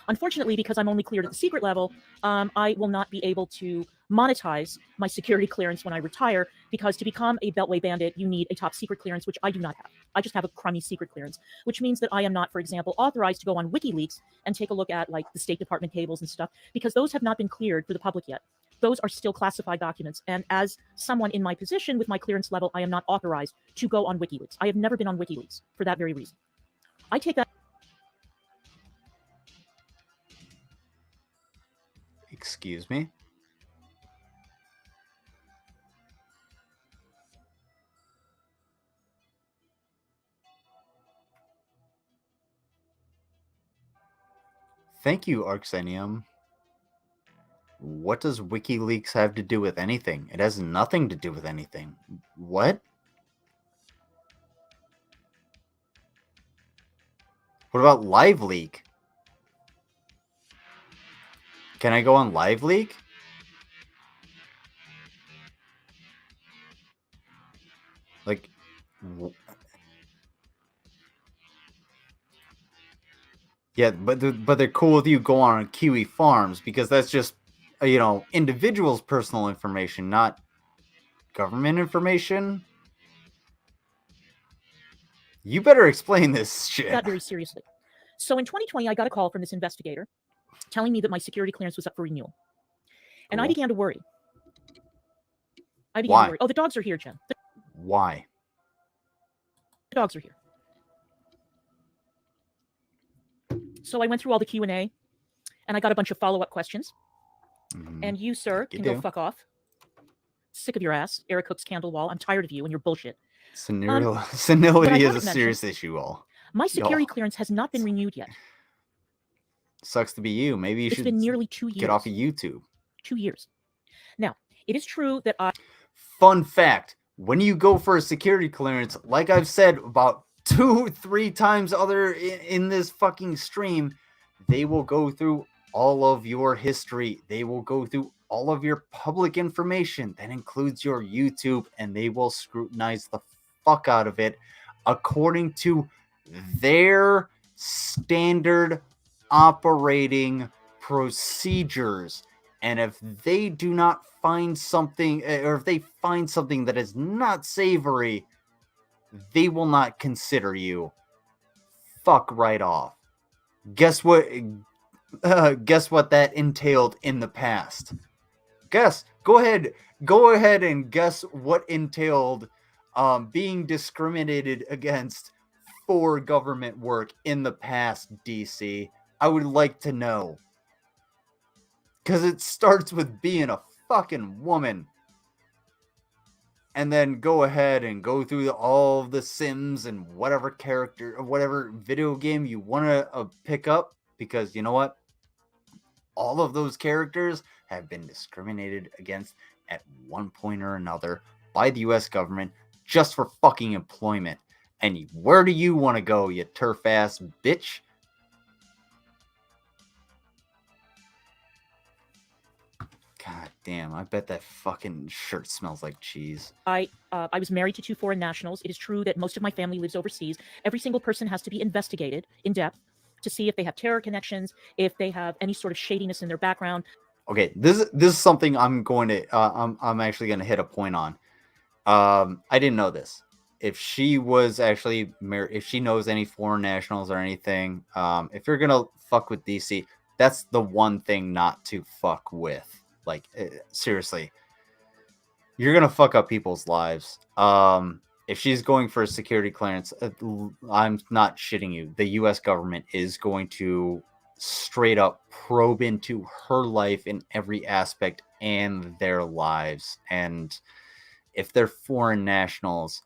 Unfortunately, because I'm only cleared at the secret level, I will not be able to monetize my security clearance when I retire, because to become a Beltway bandit, you need a top secret clearance, which I do not have. I just have a crummy secret clearance, which means that I am not, for example, authorized to go on WikiLeaks and take a look at like the State Department cables and stuff, because those have not been cleared for the public yet. Those are still classified documents. And as someone in my position with my clearance level, I am not authorized to go on WikiLeaks. I have never been on WikiLeaks for that very reason. I take that. Excuse me? Thank you, Arxenium. What does WikiLeaks have to do with anything? It has nothing to do with anything. What? What about LiveLeak? Can I go on LiveLeak? Like, yeah, but they're cool with you go on Kiwi Farms because that's just, you know, individuals' personal information, not government information. You better explain this shit. That very seriously. So in 2020, I got a call from this investigator telling me that my security clearance was up for renewal. And I began to worry. To worry. Oh, the dogs are here, Jen. Why? The dogs are here. So I went through all the Q&A, and I got a bunch of follow-up questions. And you, sir, can go fuck off. Sick of your ass, Eric Hook's candle wall. I'm tired of you and your bullshit. Senility is a serious issue, all. My security clearance has not been renewed yet. Sucks to be you. Maybe you should been nearly 2 years. Get off of YouTube. 2 years. Now, it is true that Fun fact, when you go for a security clearance, like I've said about 2-3 times in this fucking stream, they will go through all of your history. They will go through all of your public information. That includes your YouTube, and they will scrutinize the fuck out of it. according to their standard operating procedures. And if they do not find something, or if they find something that is not savory, they will not consider you. Fuck right off. Guess what? Guess what that entailed in the past. Guess. Go ahead and guess what entailed being discriminated against for government work in the past, DC. I would like to know. Because it starts with being a fucking woman. And then go ahead and go through all of the Sims and whatever character, or whatever video game you want to pick up. Because you know what? All of those characters have been discriminated against at one point or another by the US government just for fucking employment. And where do you want to go, you turf ass bitch? God damn, I bet that fucking shirt smells like cheese. I was married to 2 foreign nationals. It is true that most of my family lives overseas. Every single person has to be investigated in depth to see if they have terror connections, if they have any sort of shadiness in their background. Okay, this is something I'm going to I'm actually going to hit a point on. I didn't know this. If she was actually married, if she knows any foreign nationals or anything, if you're gonna fuck with DC, that's the one thing not to fuck with. Like, seriously, you're gonna fuck up people's lives. If she's going for a security clearance, I'm not shitting you. The U.S. government is going to straight up probe into her life in every aspect and their lives. And if they're foreign nationals,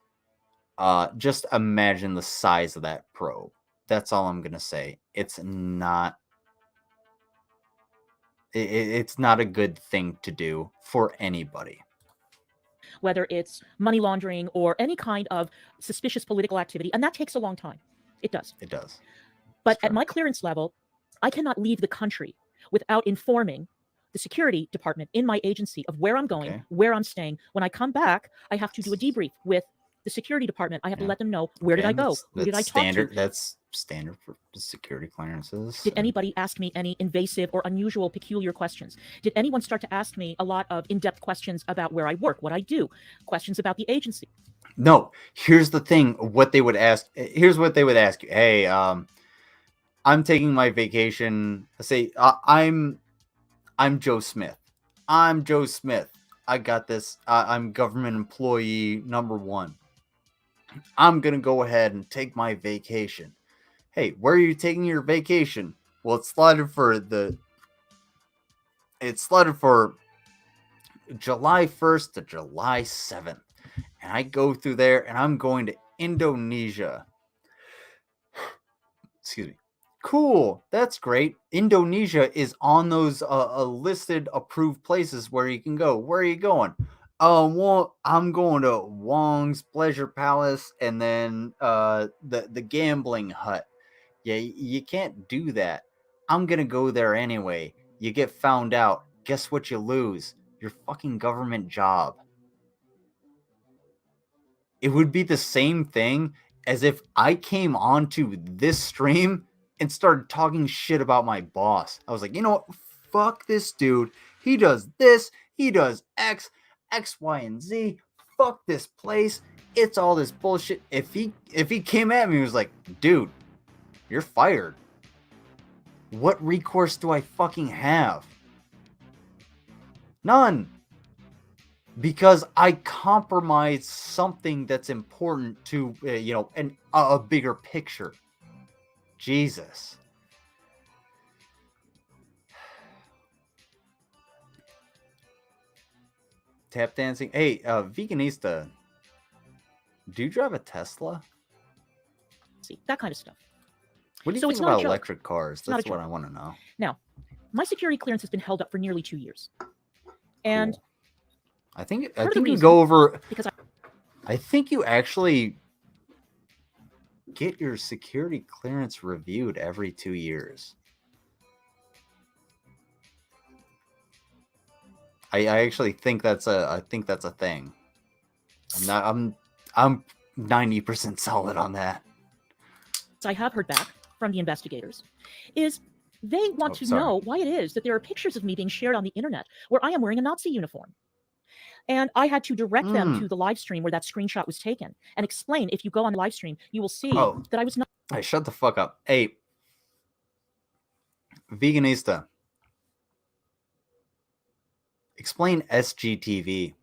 just imagine the size of that probe. That's all I'm gonna say. It's not. It's not a good thing to do for anybody. Whether it's money laundering or any kind of suspicious political activity, and that takes a long time. It does. It does. But at my clearance level, I cannot leave the country without informing the security department in my agency of where I'm going, where I'm staying. When I come back, I have to do a debrief with the security department. I have to let them know, where did I go? Who did I talk to? That's standard for security clearances. Did anybody ask me any invasive or unusual, peculiar questions? Did anyone start to ask me a lot of in-depth questions about where I work, what I do, questions about the agency? No. Here's the thing. What they would ask. Here's what they would ask you. Hey, I'm taking my vacation. Say, I'm Joe Smith. I'm Joe Smith. I got this. I'm government employee number 1. I'm going to go ahead and take my vacation. Hey, where are you taking your vacation? Well, it's slotted for July 1st to July 7th. And I go through there and I'm going to Indonesia. Excuse me. Cool. That's great. Indonesia is on those listed approved places where you can go. Where are you going? Well, I'm going to Wong's Pleasure Palace and then the gambling hut. Yeah, you can't do that. I'm going to go there anyway. You get found out. Guess what you lose? Your fucking government job. It would be the same thing as if I came onto this stream and started talking shit about my boss. I was like, you know what? Fuck this dude. He does this. He does X, Y, and Z. Fuck this place. It's all this bullshit. If he came at me and was like, dude, you're fired. What recourse do I fucking have? None. Because I compromised something that's important to, a bigger picture. Jesus. Tap dancing. Hey, Veganista, do you drive a Tesla? See, that kind of stuff. What do you think about electric cars? That's what I want to know. Now, my security clearance has been held up for nearly 2 years. And cool. I think you go over, because I think you actually get your security clearance reviewed every 2 years. I actually think that's a thing. I'm 90% solid on that. I have heard back from the investigators is they want to know why it is that there are pictures of me being shared on the internet where I am wearing a Nazi uniform. And I had to direct them to the live stream where that screenshot was taken and explain, if you go on the live stream, you will see that I was not. Hey, shut the fuck up. Hey, Veganista. Explain SGTV.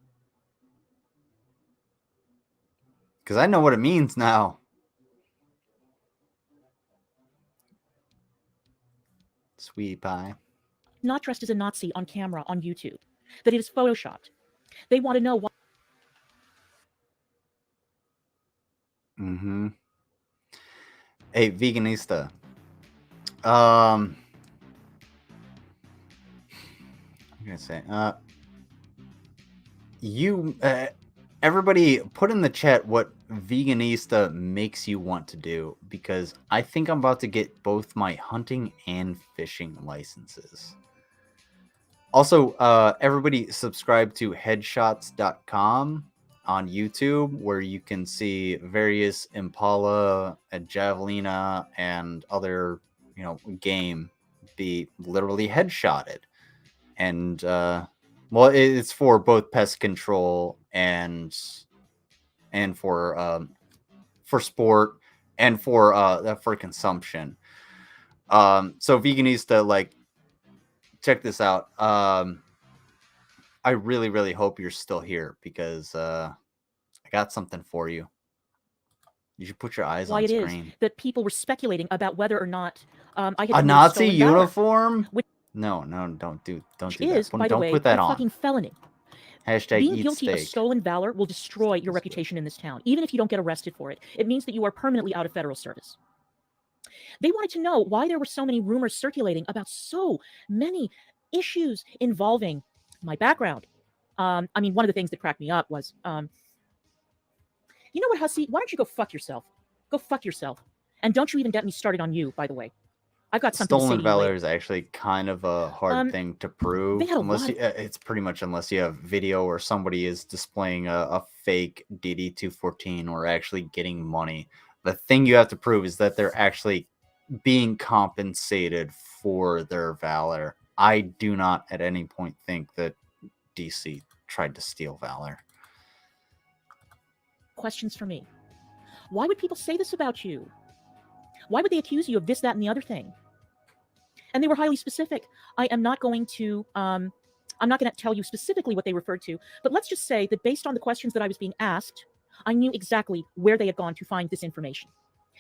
Because I know what it means now. Sweetie pie. Not dressed as a Nazi on camera on YouTube. That it is photoshopped. They want to know why. Mm-hmm. Hey, Veganista. I'm gonna say, everybody put in the chat what Veganista makes you want to do, because I think I'm about to get both my hunting and fishing licenses. Also, everybody subscribe to headshots.com on YouTube, where you can see various Impala, Javelina, and other, game be literally headshotted. And, well, it's for both pest control and for sport and for consumption. So Veganista, check this out. I really, really hope you're still here, because I got something for you. You should put your eyes on screen. Why it is that people were speculating about whether or not I had a Nazi uniform. No, don't do that. By the way, put that on. Fucking felony. Hashtag being eat guilty steak. of stolen valor will destroy your reputation in this town, even if you don't get arrested for it. It means that you are permanently out of federal service. They wanted to know why there were so many rumors circulating about so many issues involving my background. I mean, one of the things that cracked me up was, you know what, Hussy? Why don't you go fuck yourself? Go fuck yourself. And don't you even get me started on you, by the way. I've got something to say to you Stolen valor later. is actually kind of a hard thing to prove. It's pretty much unless you have video or somebody is displaying a fake DD-214 or actually getting money. The thing you have to prove is that they're actually being compensated for their valor. I do not at any point think that DC tried to steal valor. Questions for me. Why would people say this about you? Why would they accuse you of this, that, and the other thing? And they were highly specific. I am not going to I'm not going to tell you specifically what they referred to, but let's just say that based on the questions that I was being asked, I knew exactly where they had gone to find this information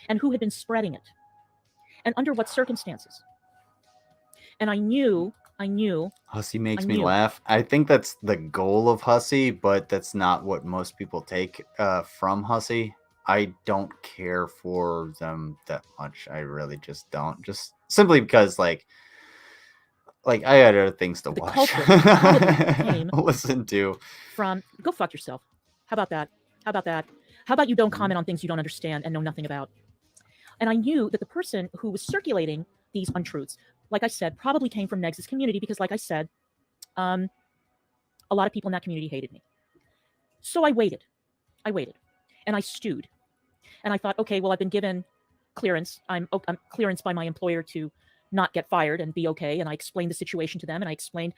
and who had been spreading it and under what circumstances. And I knew. Hussy makes me laugh. I think that's the goal of Hussy, but that's not what most people take from Hussy. I don't care for them that much. I really just don't. Just simply because, like I had other things to watch. Listen to. From go fuck yourself. How about that? How about you don't comment on things you don't understand and know nothing about? And I knew that the person who was circulating these untruths, like I said, probably came from Negs's community because, like I said, a lot of people in that community hated me. So I waited, and I stewed. And I thought, okay, well, I've been given clearance. I'm clearance by my employer to not get fired and be okay. And I explained the situation to them, and I explained,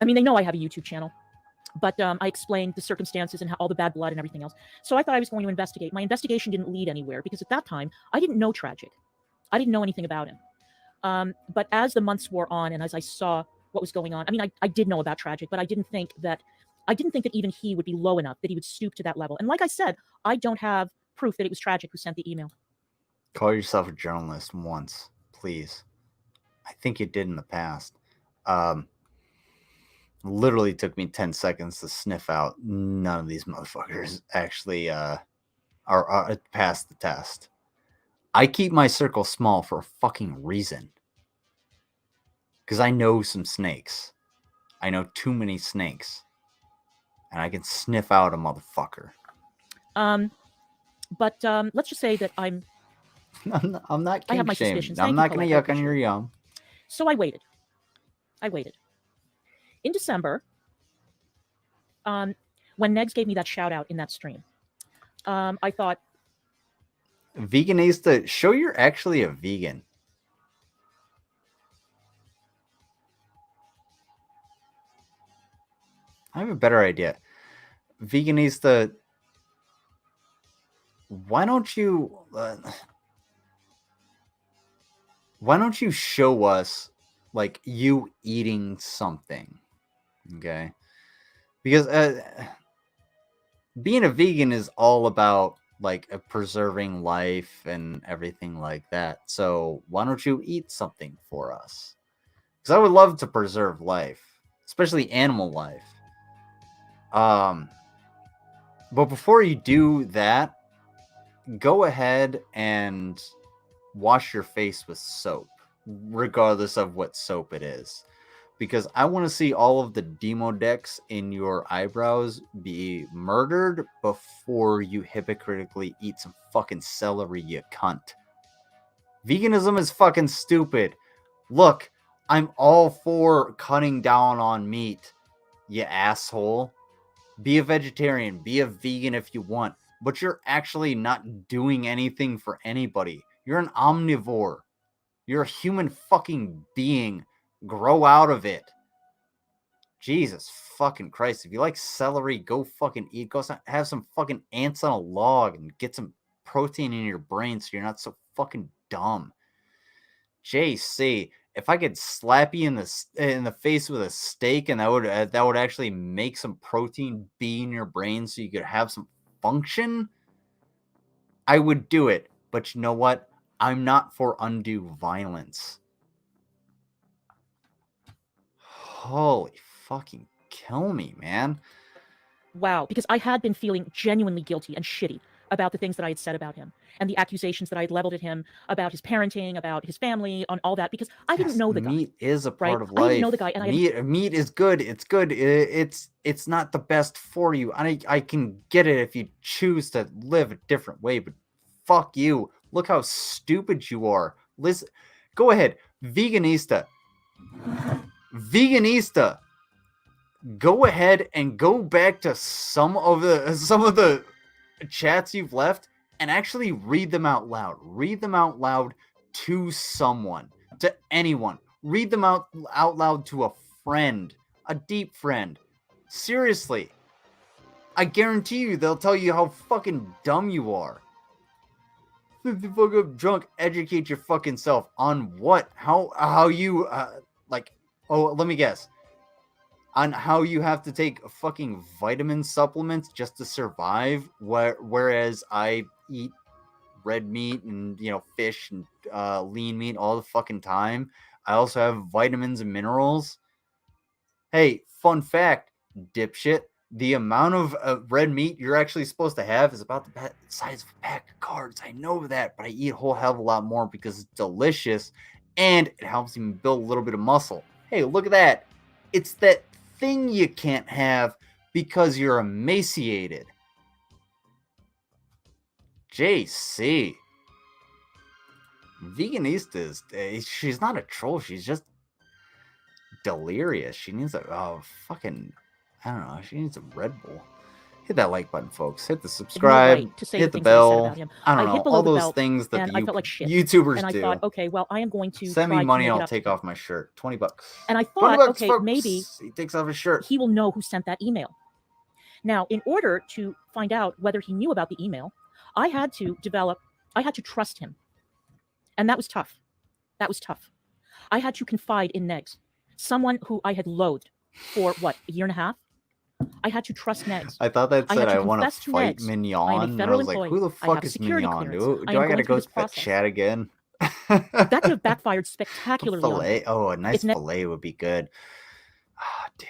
I mean, they know I have a YouTube channel, but I explained the circumstances and how, all the bad blood and everything else. So I thought I was going to investigate. My investigation didn't lead anywhere because at that time, I didn't know Tragic. I didn't know anything about him. But as the months wore on and as I saw what was going on, I mean, I did know about Tragic, but I didn't think that even he would be low enough that he would stoop to that level. And like I said, I don't have proof that it was Tragic who sent the email. Call yourself a journalist once, please. I think you did in the past. Literally took me 10 seconds to sniff out none of these motherfuckers actually are past the test. I keep my circle small for a fucking reason. Because I know some snakes. I know too many snakes. And I can sniff out a motherfucker. But let's just say that I'm not I have my shamed. suspicions. I'm not going to yuck on your yum. So I waited. In December, when Negs gave me that shout out in that stream, I thought Veganista, show you're actually a vegan. I have a better idea. Veganista, why don't you show us like you eating something? Okay. Because being a vegan is all about like preserving life and everything like that. So why don't you eat something for us? Because I would love to preserve life, especially animal life. But before you do that, go ahead and wash your face with soap, regardless of what soap it is. Because I want to see all of the demodex in your eyebrows be murdered before you hypocritically eat some fucking celery, you cunt. Veganism is fucking stupid. Look, I'm all for cutting down on meat, you asshole. Be a vegetarian, be a vegan if you want, but you're actually not doing anything for anybody. You're an omnivore. You're a human fucking being. Grow out of it. Jesus fucking Christ. If you like celery, go fucking eat. Go have some fucking ants on a log and get some protein in your brain so you're not so fucking dumb. JC, if I could slap you in the face with a steak and that would actually make some protein be in your brain so you could have some function, I would do it. But you know what? I'm not for undue violence. Holy fucking kill me, man. Wow, because I had been feeling genuinely guilty and shitty about the things that I had said about him and the accusations that I had leveled at him about his parenting, about his family, on all that, because I didn't know the guy. Meat is a part of life. I didn't know the guy, and meat is good. It's good. It's not the best for you. I can get it if you choose to live a different way, but fuck you. Look how stupid you are. Listen, go ahead, Veganista. Go ahead and go back to some of the chats you've left and actually read them out loud. Read them out loud to someone, to anyone. Read them out loud to a friend, a deep friend. Seriously. I guarantee you they'll tell you how fucking dumb you are. If you fuck up drunk, educate your fucking self on what? How you let me guess. On how you have to take fucking vitamin supplements just to survive, whereas I eat red meat and fish and lean meat all the fucking time. I also have vitamins and minerals. Hey, fun fact, dipshit. The amount of red meat you're actually supposed to have is about the size of a pack of cards. I know that, but I eat a whole hell of a lot more because it's delicious and it helps me build a little bit of muscle. Hey, look at that. It's that thing you can't have because you're emaciated. JC. Veganista she's not a troll. She's just delirious. She needs I don't know. She needs a Red Bull. Hit that like button, folks. Hit the subscribe. Hit the bell. I don't know. All those things that the YouTubers and I do. thought, okay, well, I am going to send me money. I'll take off my shirt. $20. And I thought, okay, folks. maybe he takes off his shirt. He will know who sent that email. Now, in order to find out whether he knew about the email, I had to trust him. And that was tough. I had to confide in Negs, someone who I had loathed for what, a year and a half? I had to trust Negs. I thought that said I want to fight Mignon. And I was like, who the fuck is Mignon? Do I gotta go to that chat again? That could have backfired spectacularly. Fillet. Oh, a nice fillet would be good. Ah, dude.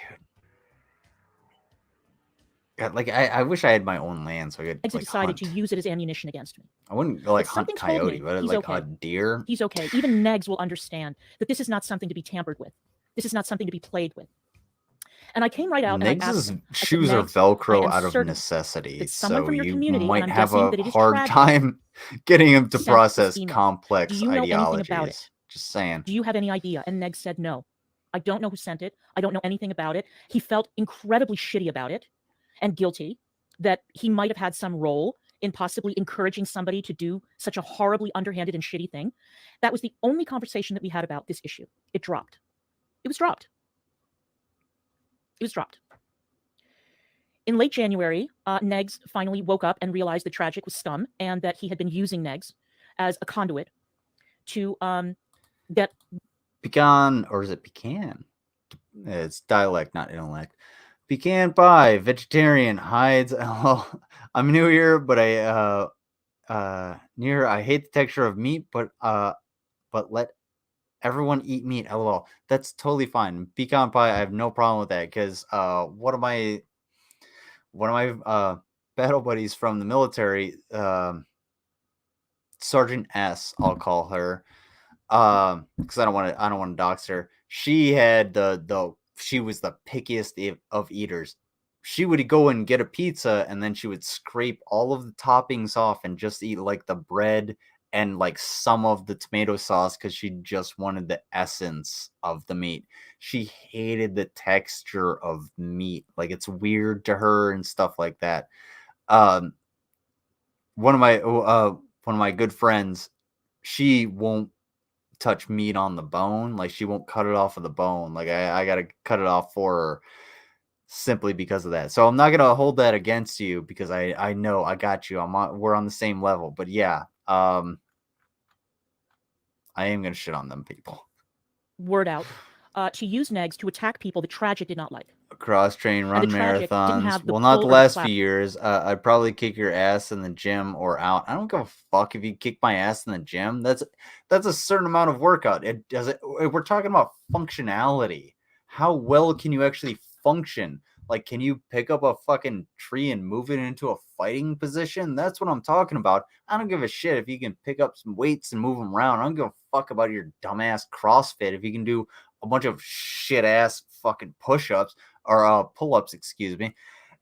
God, like I wish I had my own land so I could. Negs decided to use it as ammunition against me. I wouldn't go hunt coyote, but like a deer. He's okay. Even Negs will understand that this is not something to be tampered with. This is not something to be played with. And I came right out. Negs' shoes are Velcro out of necessity, so you might have a hard time getting him to process complex ideologies. Just saying. Do you have any idea? And Negs said no. I don't know who sent it. I don't know anything about it. He felt incredibly shitty about it and guilty that he might have had some role in possibly encouraging somebody to do such a horribly underhanded and shitty thing. That was the only conversation that we had about this issue. It dropped. It was dropped. It was dropped. In late January, Negs finally woke up and realized that Tragic was scum and that he had been using Negs as a conduit to get... Pecan, or is it pecan? It's dialect, not intellect. Pecan pie, vegetarian, hides. Oh, I'm new here, but I hate the texture of meat, but let everyone eat meat. LOL. That's totally fine. Pecan pie, I have no problem with that because one of my battle buddies from the military, Sergeant S, I'll call her, because I don't want to dox her. She had she was the pickiest of eaters. She would go and get a pizza and then she would scrape all of the toppings off and just eat like the bread and like some of the tomato sauce because she just wanted the essence of the meat. She hated the texture of meat. Like it's weird to her and stuff like that. One of my good friends, she won't touch meat on the bone. Like she won't cut it off of the bone. Like I gotta cut it off for her simply because of that. So I'm not gonna hold that against you because I know I got you. We're on the same level. But yeah, I am gonna shit on them people. Word out to use Negs to attack people that Tragic did not like. Cross train, run marathons. Well, not the last few years. I'd probably kick your ass in the gym or out. I don't give a fuck if you kick my ass in the gym. That's a certain amount of workout. We're talking about functionality. How well can you actually function? Like, can you pick up a fucking tree and move it into a fighting position? That's what I'm talking about. I don't give a shit if you can pick up some weights and move them around. I don't give a fuck about your dumbass CrossFit if you can do a bunch of shit ass fucking push-ups or pull-ups, excuse me.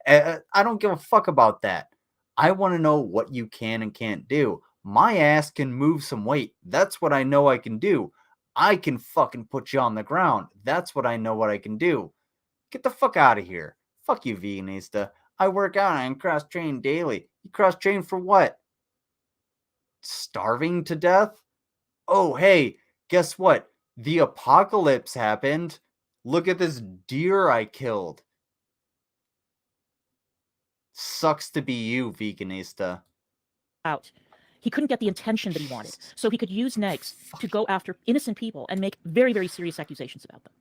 I don't give a fuck about that. I want to know what you can and can't do. My ass can move some weight. That's what I know I can do. I can fucking put you on the ground. That's what I know what I can do. Get the fuck out of here. Fuck you, veganista. I work out and cross-train daily. You cross-train for what? Starving to death? Oh, hey, guess what? The apocalypse happened. Look at this deer I killed. Sucks to be you, veganista. Out. He couldn't get the attention that he wanted. So he could use Negs to go after innocent people and make very, very serious accusations about them.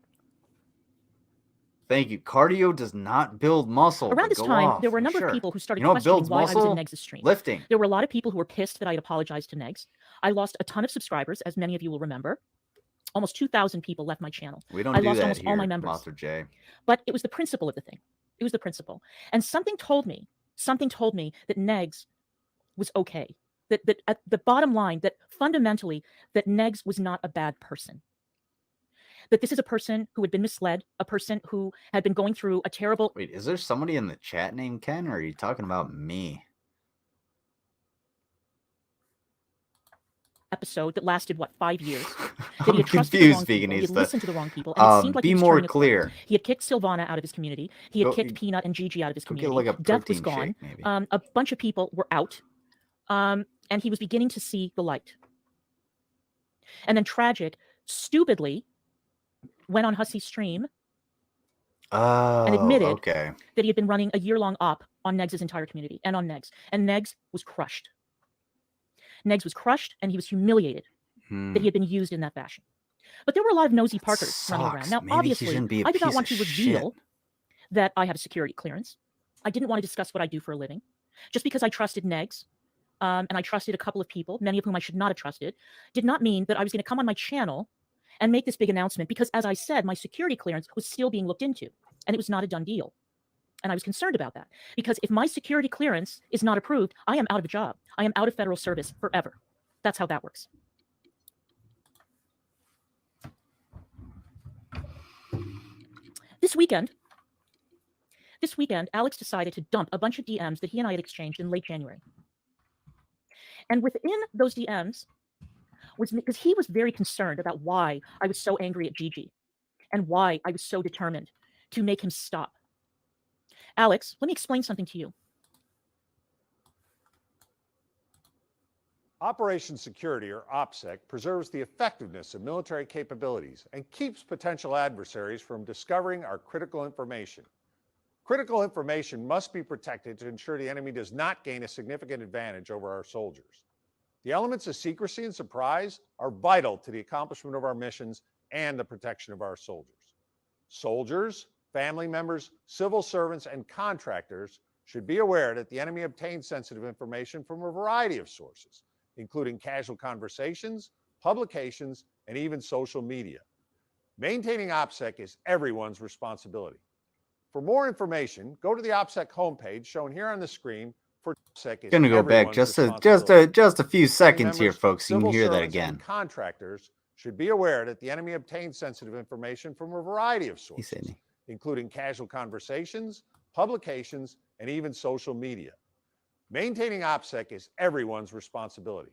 Thank you. Cardio does not build muscle. Around this time, there were a number of people who started questioning why I was in Negs' stream. Lifting. There were a lot of people who were pissed that I had apologized to Negs. I lost a ton of subscribers, as many of you will remember. Almost 2,000 people left my channel. We don't I do lost that almost here, all my members. Monster J. But it was the principle of the thing. It was the principle. And something told me that Negs was okay. That at the bottom line, that fundamentally, that Negs was not a bad person. That this is a person who had been misled, a person who had been going through a terrible... Wait, is there somebody in the chat named Ken, or are you talking about me? Episode that lasted, what, 5 years? That he had trusted the wrong people, he had listened to the wrong people, and it seemed like he was more turning clear. a corner. He had kicked Sylvana out of his community. He had kicked Peanut and Gigi out of his community. Like Death was gone. Shake, a bunch of people were out. And he was beginning to see the light. And then Tragic, stupidly, went on Hussey's stream and admitted that he had been running a year-long op on Negs' entire community and on Negs. And Negs was crushed. Negs was crushed, and he was humiliated that he had been used in that fashion. But there were a lot of nosy Parkers running around. Now, obviously, I did not want to reveal that I have a security clearance. I didn't want to discuss what I do for a living. Just because I trusted Negs, and I trusted a couple of people, many of whom I should not have trusted, did not mean that I was going to come on my channel and make this big announcement, because as I said, my security clearance was still being looked into, and it was not a done deal. And I was concerned about that, because if my security clearance is not approved, I am out of a job. I am out of federal service forever. That's how that works. This weekend, Alex decided to dump a bunch of DMs that he and I had exchanged in late January. And within those DMs was because he was very concerned about why I was so angry at Gigi and why I was so determined to make him stop. Alex, let me explain something to you. Operation Security, or OPSEC, preserves the effectiveness of military capabilities and keeps potential adversaries from discovering our critical information. Critical information must be protected to ensure the enemy does not gain a significant advantage over our soldiers. The elements of secrecy and surprise are vital to the accomplishment of our missions and the protection of our soldiers. Soldiers, family members, civil servants, and contractors should be aware that the enemy obtains sensitive information from a variety of sources, including casual conversations, publications, and even social media. Maintaining OPSEC is everyone's responsibility. For more information, go to the OPSEC homepage shown here on the screen. For OPSEC is gonna go back just a few seconds here, folks. You can hear that again. Contractors should be aware that the enemy obtains sensitive information from a variety of sources, including casual conversations, publications, and even social media. Maintaining OPSEC is everyone's responsibility.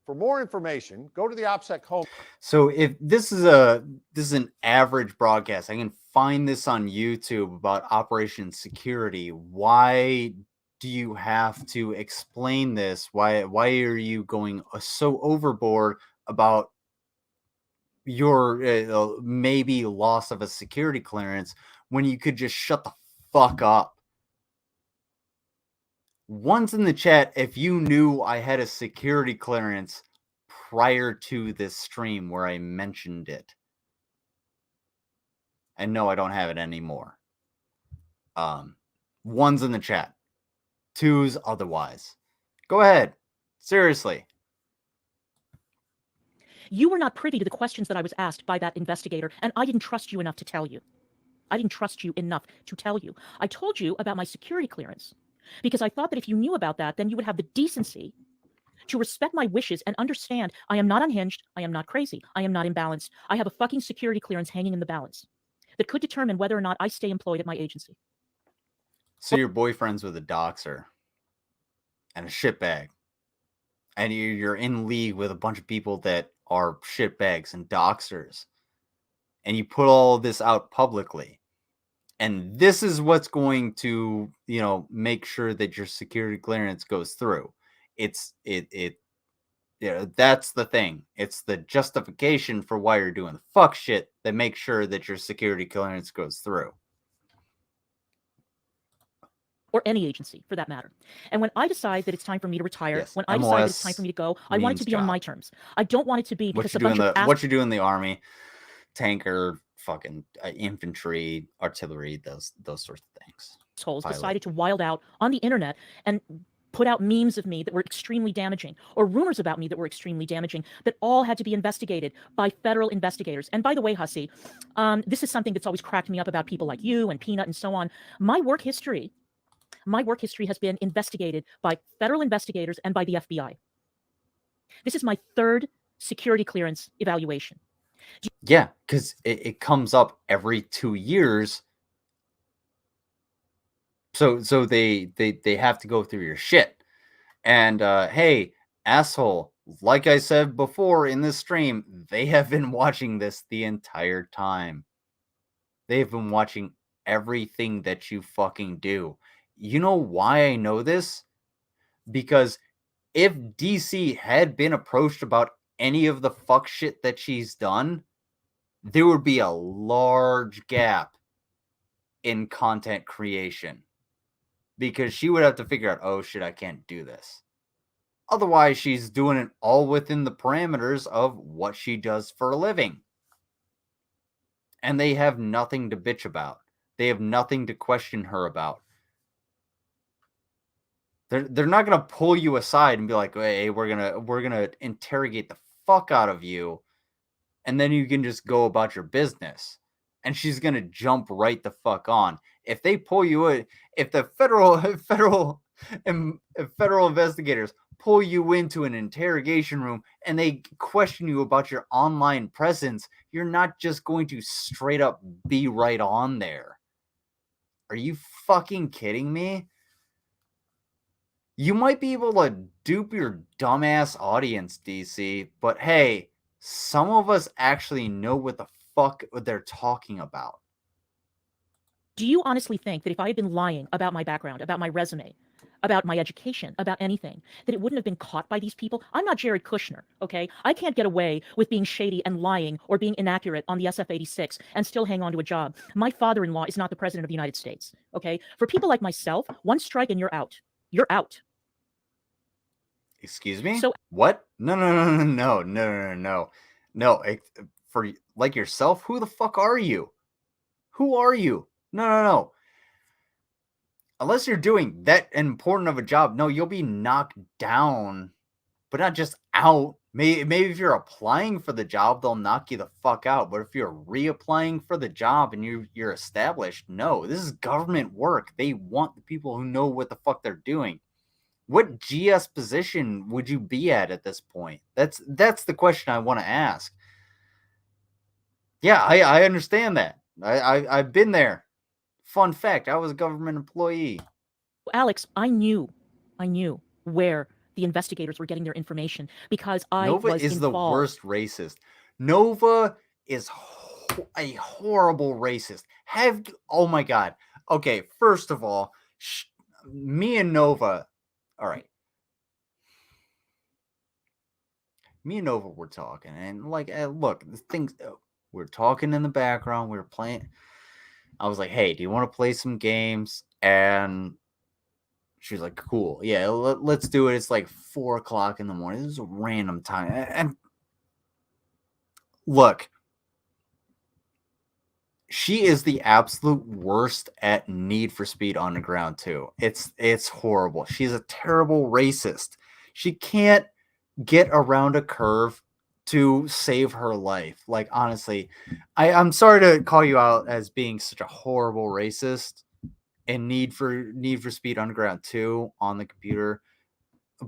For more information, go to the OPSEC home. So if this is an average broadcast, I can find this on YouTube about Operation Security. Why do you have to explain this? Why are you going so overboard about your maybe loss of a security clearance when you could just shut the fuck up? Once in the chat, if you knew I had a security clearance prior to this stream where I mentioned it. And no, I don't have it anymore. One's in the chat. Two's otherwise. Go ahead. Seriously. You were not privy to the questions that I was asked by that investigator, and I didn't trust you enough to tell you. I didn't trust you enough to tell you. I told you about my security clearance because I thought that if you knew about that, then you would have the decency to respect my wishes and understand I am not unhinged, I am not crazy, I am not imbalanced. I have a fucking security clearance hanging in the balance that could determine whether or not I stay employed at my agency. So your boyfriend's with a doxer and a shitbag, and you're in league with a bunch of people that are shitbags and doxers, and you put all of this out publicly, and this is what's going to, make sure that your security clearance goes through. That's the thing. It's the justification for why you're doing the fuck shit that makes sure that your security clearance goes through. Or any agency, for that matter. And when I decide that it's time for me to retire, when I decide that it's time for me to go, I want it to be on my terms. I don't want it to be because what you do in the army, tanker, fucking infantry, artillery, those sorts of things. Assholes decided to wild out on the internet and put out memes of me that were extremely damaging, or rumors about me that were extremely damaging, that all had to be investigated by federal investigators. And by the way, Hussey, this is something that's always cracked me up about people like you and Peanut and so on. My work history has been investigated by federal investigators and by the FBI. This is my third security clearance evaluation. Yeah, because it comes up every 2 years. So they have to go through your shit. And hey, asshole, like I said before in this stream, they have been watching this the entire time. They've been watching everything that you fucking do. You know why I know this? Because if DC had been approached about any of the fuck shit that she's done, there would be a large gap in content creation. Because she would have to figure out, oh shit, I can't do this. Otherwise, she's doing it all within the parameters of what she does for a living. And they have nothing to bitch about. They have nothing to question her about. They're not gonna pull you aside and be like, hey, we're gonna interrogate the fuck out of you, and then you can just go about your business. And she's gonna jump right the fuck on. If they pull you in, if the federal investigators pull you into an interrogation room and they question you about your online presence, you're not just going to straight up be right on there. Are you fucking kidding me? You might be able to dupe your dumbass audience, DC, but hey, some of us actually know what the fuck they're talking about. Do you honestly think that if I had been lying about my background, about my resume, about my education, about anything, that it wouldn't have been caught by these people. I'm not Jared Kushner, okay? I can't get away with being shady and lying or being inaccurate on the SF-86 and still hang on to a job. My father-in-law is not the president of the United States, okay? For people like myself, one strike and you're out. You're out. Excuse me? So what? No. For like yourself, who the fuck are you? Who are you? No. Unless you're doing that important of a job, no, you'll be knocked down, but not just out. Maybe if you're applying for the job, they'll knock you the fuck out. But if you're reapplying for the job and you're established, no, this is government work. They want the people who know what the fuck they're doing. What GS position would you be at this point? That's the question I want to ask. Yeah, I understand that. I've been there. Fun fact, I was a government employee. Alex, I knew where the investigators were getting their information because Nova was is involved. The worst racist. Nova is a horrible racist. Oh my God. Okay, first of all, me and Nova, all right. Me and Nova were talking, and like, look, the things we're talking in the background. We were playing. I was like, "Hey, do you want to play some games?" And she was like, "Cool, yeah, let's do it." It's like 4 o'clock in the morning. This is a random time, and look, she is the absolute worst at Need for Speed Underground 2. It's horrible. She's a terrible racist. She can't get around a curve to save her life. Like, honestly, I'm sorry to call you out as being such a horrible racist in Need for Speed Underground 2 on the computer.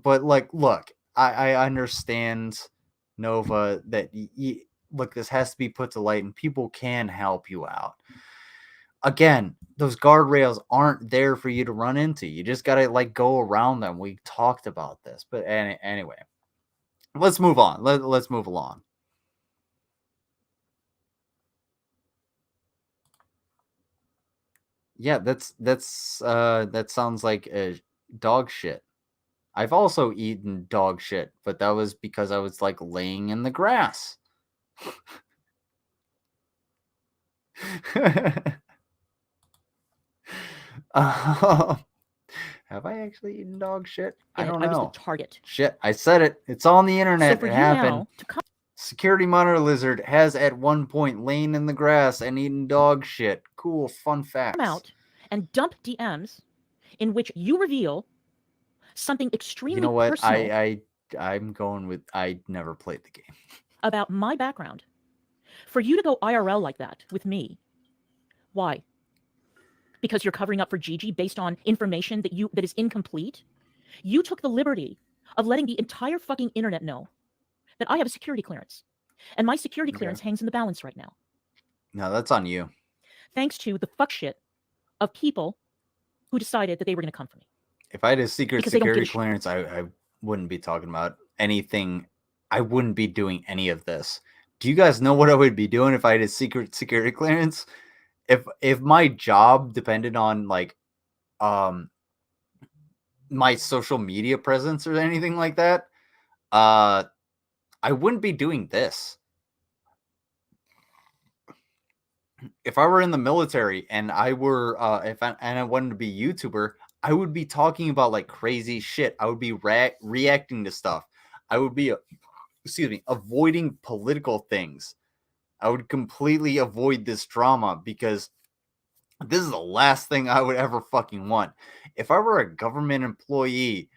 But like, look, I understand, Nova, that look, this has to be put to light and people can help you out. Again, those guardrails aren't there for you to run into. You just got to like go around them. We talked about this, but anyway, let's move on. Let's move along. Yeah, that sounds like a dog shit. I've also eaten dog shit, but that was because I was like laying in the grass. Have I actually eaten dog shit? I don't know. I was the target. Shit, I said it. It's on the internet. So for it you happened. now to come Security monitor lizard has at one point lain in the grass and eaten dog shit. Cool, fun facts. Come out and dump DMs in which you reveal something extremely You know what? personal. I'm going with I never played the game. About my background. For you to go IRL like that with me, why? Because you're covering up for Gigi based on information that is incomplete? You took the liberty of letting the entire fucking internet know that I have a security clearance. And my security clearance hangs in the balance right now. No, that's on you. Thanks to the fuck shit of people who decided that they were going to come for me. If I had a secret security clearance, I wouldn't be talking about anything. I wouldn't be doing any of this. Do you guys know what I would be doing if I had a secret security clearance? If my job depended on like my social media presence or anything like that, I wouldn't be doing this. If I were in the military and I were I wanted to be a YouTuber, I would be talking about like crazy shit. I would be reacting to stuff. I would be avoiding political things. I would completely avoid this drama because this is the last thing I would ever fucking want. If I were a government employee,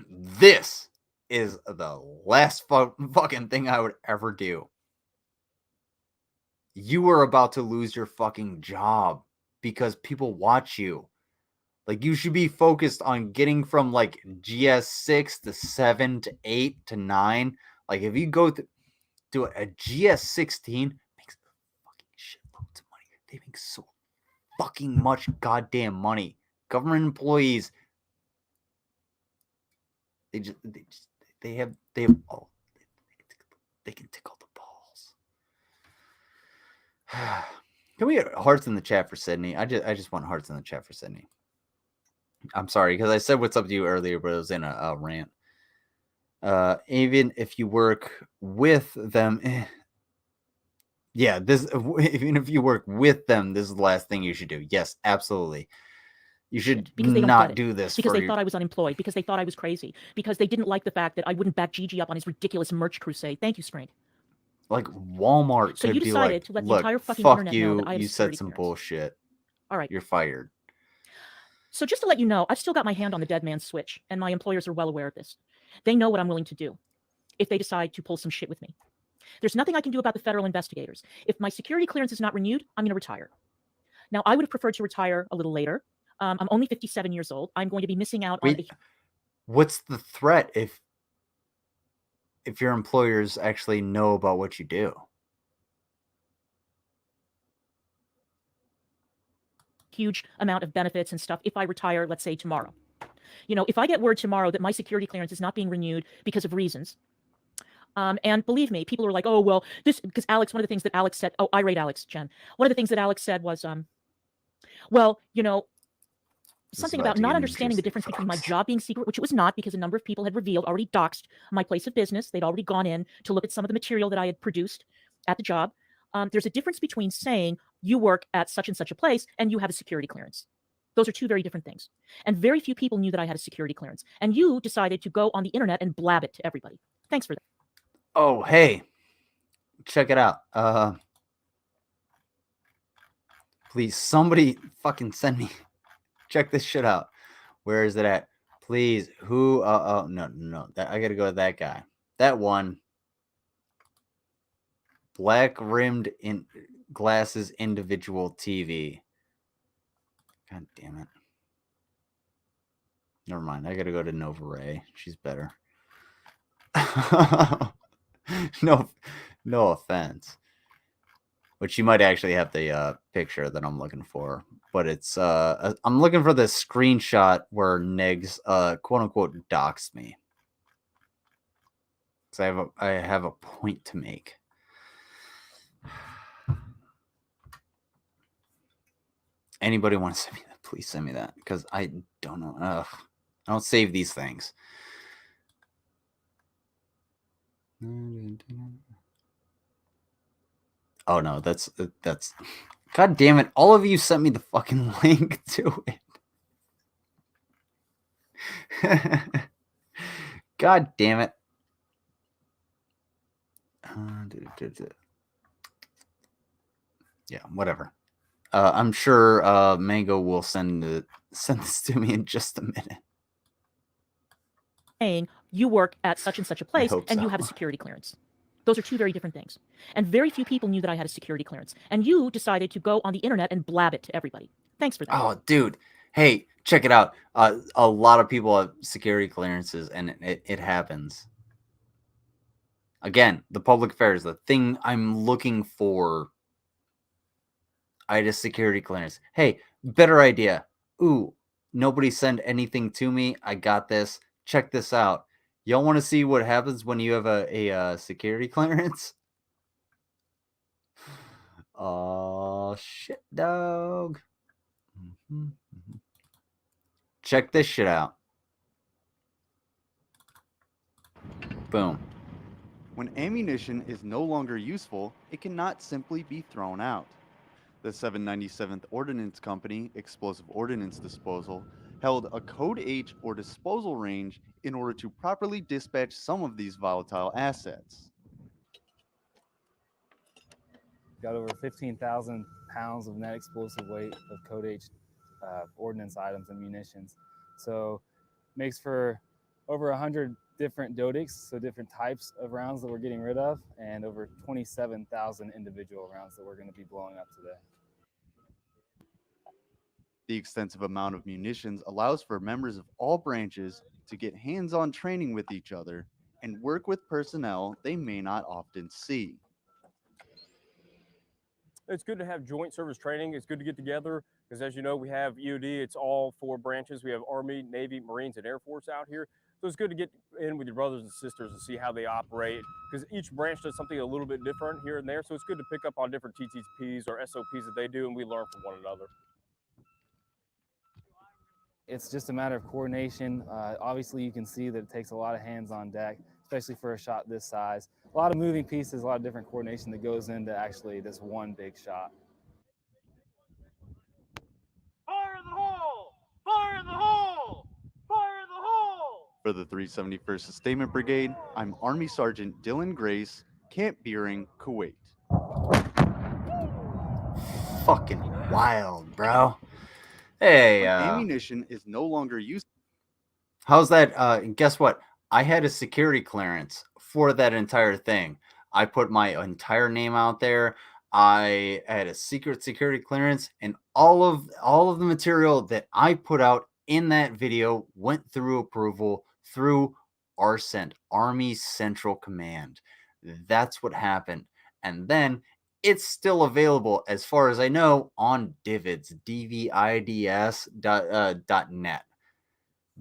this is the last fucking thing I would ever do. You are about to lose your fucking job because people watch you. Like, you should be focused on getting from like GS6 to 7 to 8 to 9. Like, if you go to a GS16, makes fucking shitloads of money. They make so fucking much goddamn money. Government employees, they can tickle the balls. Can we get hearts in the chat for Sydney? I just want hearts in the chat for Sydney. I'm sorry, because I said what's up to you earlier, but it was in a rant. Even if you work with them, yeah, even if you work with them, this is the last thing you should do. Yes, absolutely. You should not do this because they thought I was unemployed, because they thought I was crazy, because they didn't like the fact that I wouldn't back Gigi up on his ridiculous merch crusade. Thank you, Screen. Like Walmart so could you be decided like, to let the look, entire fucking fuck internet you, know that I have you said some clearance. bullshit. All right. You're fired. So just to let you know, I've still got my hand on the dead man's switch, and my employers are well aware of this. They know what I'm willing to do if they decide to pull some shit with me. There's nothing I can do about the federal investigators. If my security clearance is not renewed, I'm going to retire. Now, I would have preferred to retire a little later. I'm only 57 years old. I'm going to be missing out on... What's the threat if your employers actually know about what you do? Huge amount of benefits and stuff if I retire, let's say, tomorrow. You know, if I get word tomorrow that my security clearance is not being renewed because of reasons, and believe me, people are like, oh, well, this, because Alex, one of the things that Alex said, oh, I rate Alex, Jen. One of the things that Alex said was, well, you know, something about not understanding the difference between my job being secret, which it was not, because a number of people had revealed, already doxed my place of business. They'd already gone in to look at some of the material that I had produced at the job. There's a difference between saying you work at such and such a place and you have a security clearance. Those are two very different things. And very few people knew that I had a security clearance. And you decided to go on the internet and blab it to everybody. Thanks for that. Oh, hey, check it out. Please, somebody fucking send me. Check this shit out. Where is it at? Please. Who? Oh, no. I gotta go with that guy. That one. Black rimmed in glasses individual TV. God damn it. Never mind. I gotta go to Nova Ray. She's better. No offense. But you might actually have the picture that I'm looking for. But it's I'm looking for the screenshot where Negs quote unquote doxed me. Because I have a point to make. Anybody want to send me that? Please send me that. Because I don't know. I don't save these things. Oh no, that's God damn it. All of you sent me the fucking link to it. God damn it. Yeah, whatever. I'm sure Mango will send this to me in just a minute. Saying you work at such and such a place and you have a security clearance. Those are two very different things. And very few people knew that I had a security clearance. And you decided to go on the internet and blab it to everybody. Thanks for that. Oh, dude. Hey, check it out. A lot of people have security clearances, and it happens. Again, the public affairs, the thing I'm looking for. I had a security clearance. Hey, better idea. Ooh, nobody send anything to me. I got this. Check this out. Y'all want to see what happens when you have a security clearance? Oh, shit, dog. Check this shit out. Boom. When ammunition is no longer useful, it cannot simply be thrown out. The 797th Ordnance Company, Explosive Ordnance Disposal, held a Code H or disposal range in order to properly dispatch some of these volatile assets. Got over 15,000 pounds of net explosive weight of Code H ordnance items and munitions. So makes for over 100 different dodix, so different types of rounds that we're getting rid of, and over 27,000 individual rounds that we're going to be blowing up today. The extensive amount of munitions allows for members of all branches to get hands-on training with each other and work with personnel they may not often see. It's good to have joint service training. It's good to get together because, as you know, we have EOD. It's all four branches. We have Army, Navy, Marines, and Air Force out here. So it's good to get in with your brothers and sisters and see how they operate, because each branch does something a little bit different here and there. So it's good to pick up on different TTPs or SOPs that they do, and we learn from one another. It's just a matter of coordination. Obviously, you can see that it takes a lot of hands on deck, especially for a shot this size. A lot of moving pieces, a lot of different coordination that goes into actually this one big shot. Fire in the hole! Fire in the hole! Fire in the hole! For the 371st Sustainment Brigade, I'm Army Sergeant Dylan Grace, Camp Beering, Kuwait. Fucking wild, bro. Hey, ammunition is no longer used. How's that? Guess what? I had a security clearance for that entire thing. I put my entire name out there. I had a secret security clearance, and all of the material that I put out in that video went through approval through ARCENT, Army Central Command. That's what happened. And then it's still available, as far as I know, on Divids, DVIDS.net.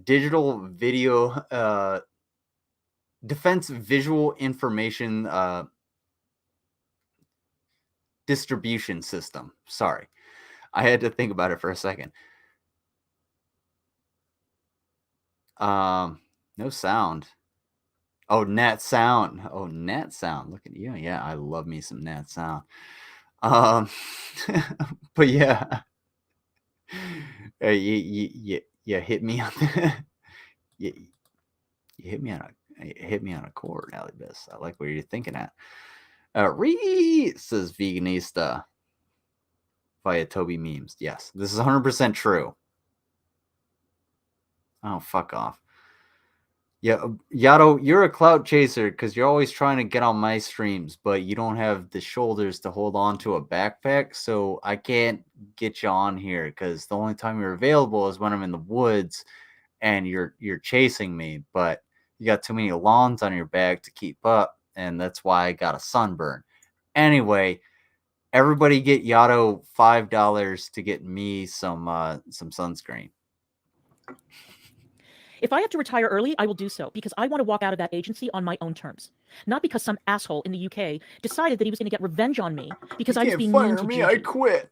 Digital Video Defense Visual Information Distribution System. Sorry, I had to think about it for a second. No sound. Oh, Nat Sound. Oh, Nat Sound. Look at you. Yeah, I love me some Nat Sound. But yeah, you hit me on you hit me on a chord, Alibis. I like what you're thinking at. Reed says Veganista via Toby Memes. Yes, this is 100% true. Oh, fuck off. Yeah, Yato, you're a clout chaser because you're always trying to get on my streams, but you don't have the shoulders to hold on to a backpack, so I can't get you on here because the only time you're available is when I'm in the woods and you're chasing me, but you got too many lawns on your back to keep up, and that's why I got a sunburn. Anyway, everybody get Yato $5 to get me some sunscreen. If I have to retire early, I will do so because I want to walk out of that agency on my own terms. Not because some asshole in the UK decided that he was going to get revenge on me because I was being mean to me. I quit.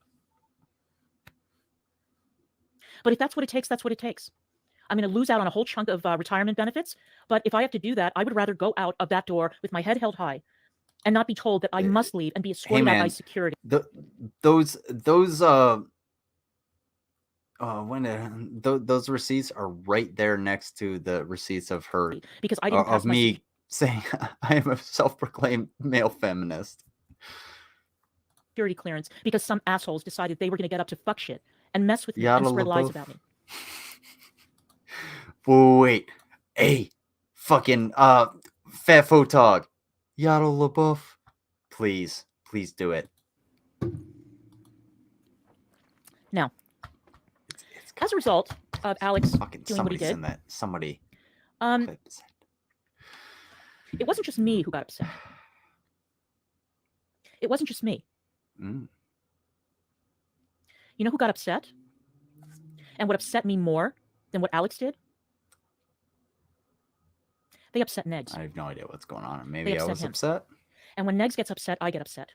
But if that's what it takes, that's what it takes. I'm going to lose out on a whole chunk of retirement benefits. But if I have to do that, I would rather go out of that door with my head held high and not be told that I must leave and be escorted out by security. Those receipts are right there next to the receipts of her, because I didn't pass of me saying I am a self-proclaimed male feminist. Security clearance because some assholes decided they were going to get up to fuck shit and mess with me and spread lies about me. Wait, hey, fucking fat photog, Yaddle LaBeouf, please do it. Now, as a result of Alex doing what he did, somebody. It wasn't just me who got upset. It wasn't just me. Mm. You know who got upset? And what upset me more than what Alex did? They upset Negs. I have no idea what's going on. Maybe I was upset. And when Negs gets upset, I get upset.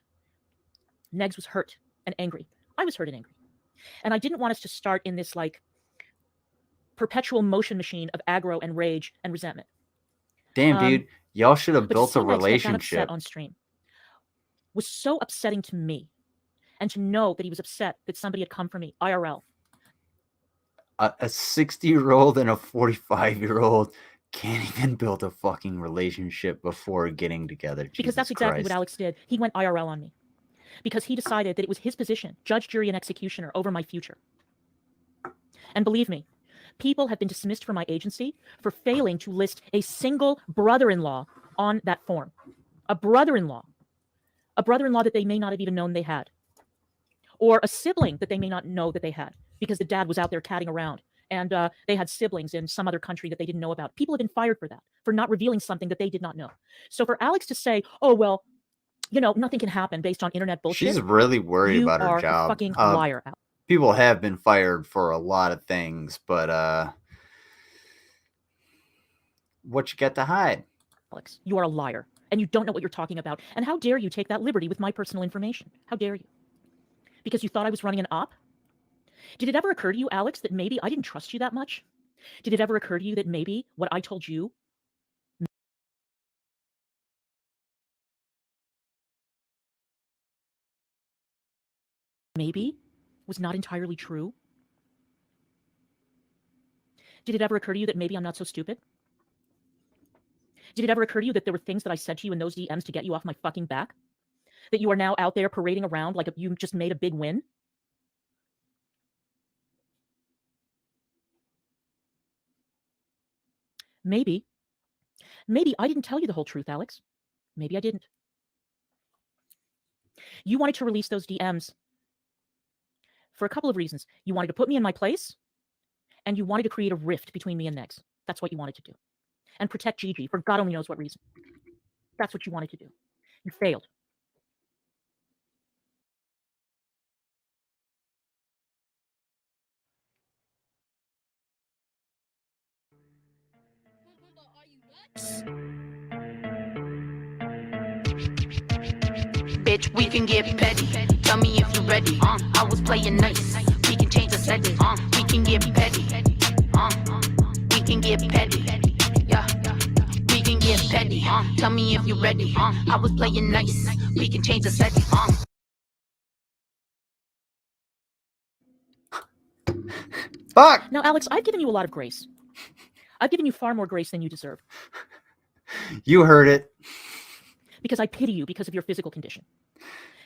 Negs was hurt and angry. I was hurt and angry. And I didn't want us to start in this like perpetual motion machine of aggro and rage and resentment. Damn, dude, y'all should have built a relationship. Upset on stream was so upsetting to me, and to know that he was upset that somebody had come for me IRL. A 60-year-old and a 45-year-old can't even build a fucking relationship before getting together. Because that's exactly what Alex did. He went IRL on me. Because he decided that it was his position, judge, jury, and executioner, over my future. And believe me, people have been dismissed from my agency for failing to list a single brother-in-law on that form. A brother-in-law. A brother-in-law that they may not have even known they had. Or a sibling that they may not know that they had, because the dad was out there catting around, and they had siblings in some other country that they didn't know about. People have been fired for that, for not revealing something that they did not know. So for Alex to say, oh, well, you know, nothing can happen based on internet bullshit. She's really worried about her job. You are a fucking liar, Alex. People have been fired for a lot of things, but what you got to hide. Alex, you are a liar, and you don't know what you're talking about. And how dare you take that liberty with my personal information? How dare you? Because you thought I was running an op? Did it ever occur to you, Alex, that maybe I didn't trust you that much? Did it ever occur to you that maybe what I told you maybe was not entirely true? Did it ever occur to you that maybe I'm not so stupid? Did it ever occur to you that there were things that I said to you in those DMs to get you off my fucking back? That you are now out there parading around like you just made a big win? Maybe I didn't tell you the whole truth, Alex. Maybe I didn't. You wanted to release those DMs for a couple of reasons. You wanted to put me in my place, and you wanted to create a rift between me and Negs. That's what you wanted to do. And protect Gigi for God only knows what reason. That's what you wanted to do. You failed. Bitch, we can get petty. Tell me if you're ready. I was playing nice. We can change the setting. We can get petty. We can get petty. Yeah. We can get petty. Tell me if you're ready. I was playing nice. We can change the setting. Fuck! Now, Alex, I've given you a lot of grace. I've given you far more grace than you deserve. You heard it. Because I pity you because of your physical condition.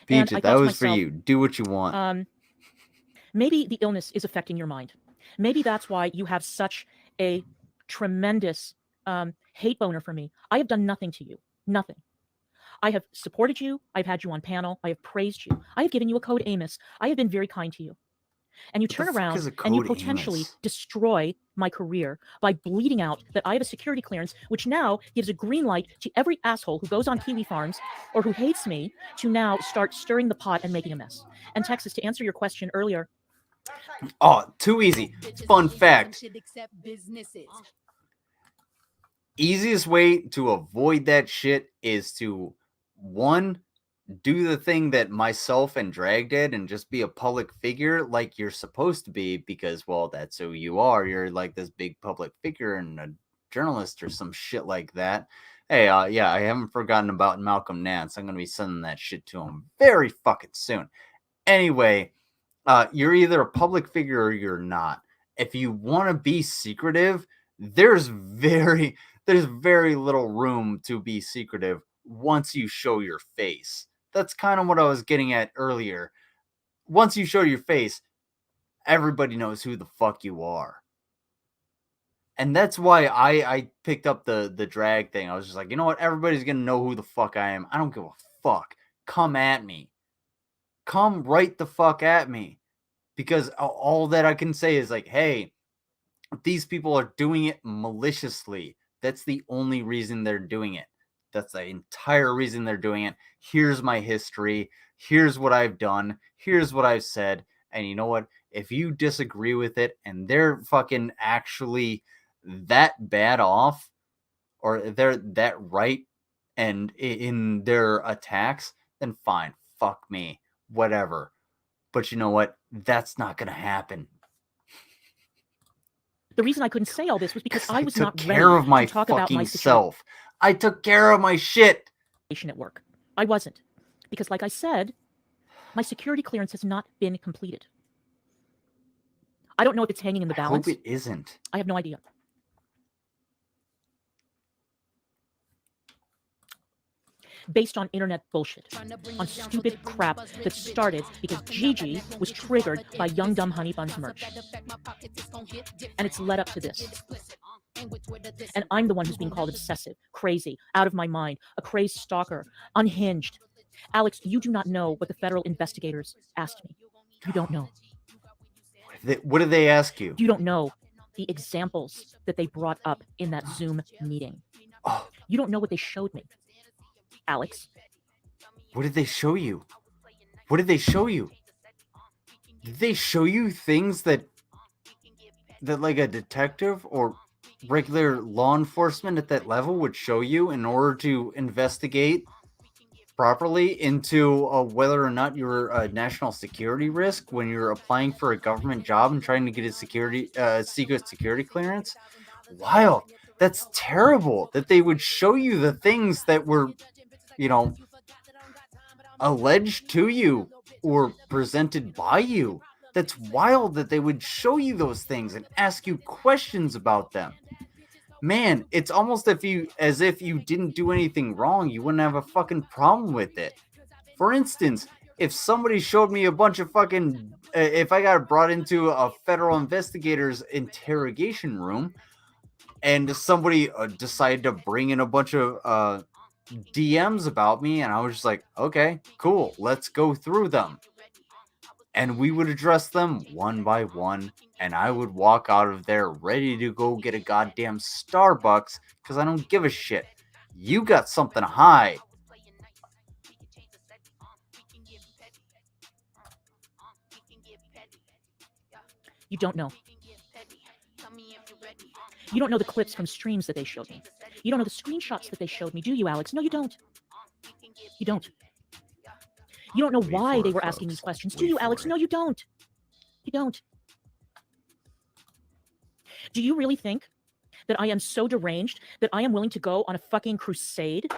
Peach, that was for you. Do what you want. Maybe the illness is affecting your mind. Maybe that's why you have such a tremendous hate boner for me. I have done nothing to you. Nothing. I have supported you. I've had you on panel. I have praised you. I have given you a code Amos. I have been very kind to you. And you turn around and you potentially destroy my career by bleeding out that I have a security clearance, which now gives a green light to every asshole who goes on Kiwi Farms or who hates me to now start stirring the pot and making a mess. And Texas, to answer your question earlier. Oh, too easy. Fun fact. Easiest way to avoid that shit is to, one, do the thing that myself and Drag did and just be a public figure like you're supposed to be because, well, that's who you are. You're like this big public figure and a journalist or some shit like that. Hey, yeah, I haven't forgotten about Malcolm Nance. I'm going to be sending that shit to him very fucking soon. Anyway, you're either a public figure or you're not. If you want to be secretive, there's very little room to be secretive once you show your face. That's kind of what I was getting at earlier. Once you show your face, everybody knows who the fuck you are. And that's why I picked up the drag thing. I was just like, you know what? Everybody's going to know who the fuck I am. I don't give a fuck. Come at me. Come right the fuck at me. Because all that I can say is like, hey, these people are doing it maliciously. That's the only reason they're doing it. That's the entire reason they're doing it. Here's my history. Here's what I've done. Here's what I've said. And you know what? If you disagree with it and they're fucking actually that bad off, or they're that right and in their attacks, then fine. Fuck me. Whatever. But you know what? That's not going to happen. The reason I couldn't say all this was because I was not ready to talk about my self. I took care of my shit at work. I wasn't. Because like I said, my security clearance has not been completed. I don't know if it's hanging in the balance. I hope it isn't. I have no idea. Based on internet bullshit, on stupid crap that started because Gigi was triggered by Young Dumb Honey Buns merch. And it's led up to this. And I'm the one who's being called obsessive, crazy, out of my mind, a crazed stalker, unhinged. Alex, you do not know what the federal investigators asked me. You don't know. What did they ask you? You don't know the examples that they brought up in that Zoom meeting. Oh. You don't know what they showed me. Alex. What did they show you? What did they show you? Did they show you things that like a detective or regular law enforcement at that level would show you in order to investigate properly into whether or not you're a national security risk when you're applying for a government job and trying to get a secret security clearance. Wild. That's terrible that they would show you the things that were, alleged to you or presented by you. That's wild that they would show you those things and ask you questions about them. Man, it's almost as if you didn't do anything wrong, you wouldn't have a fucking problem with it. For instance, if somebody showed me a bunch of fucking, if I got brought into a federal investigator's interrogation room and somebody decided to bring in a bunch of DMs about me, and I was just like, okay, cool, let's go through them. And we would address them one by one, and I would walk out of there ready to go get a goddamn Starbucks because I don't give a shit. You got something to hide. You don't know. You don't know the clips from streams that they showed me. You don't know the screenshots that they showed me, do you, Alex? No, you don't. You don't. You don't know why they were asking these questions, do you, Alex? No, you don't. You don't. Do you really think that I am so deranged that I am willing to go on a fucking crusade?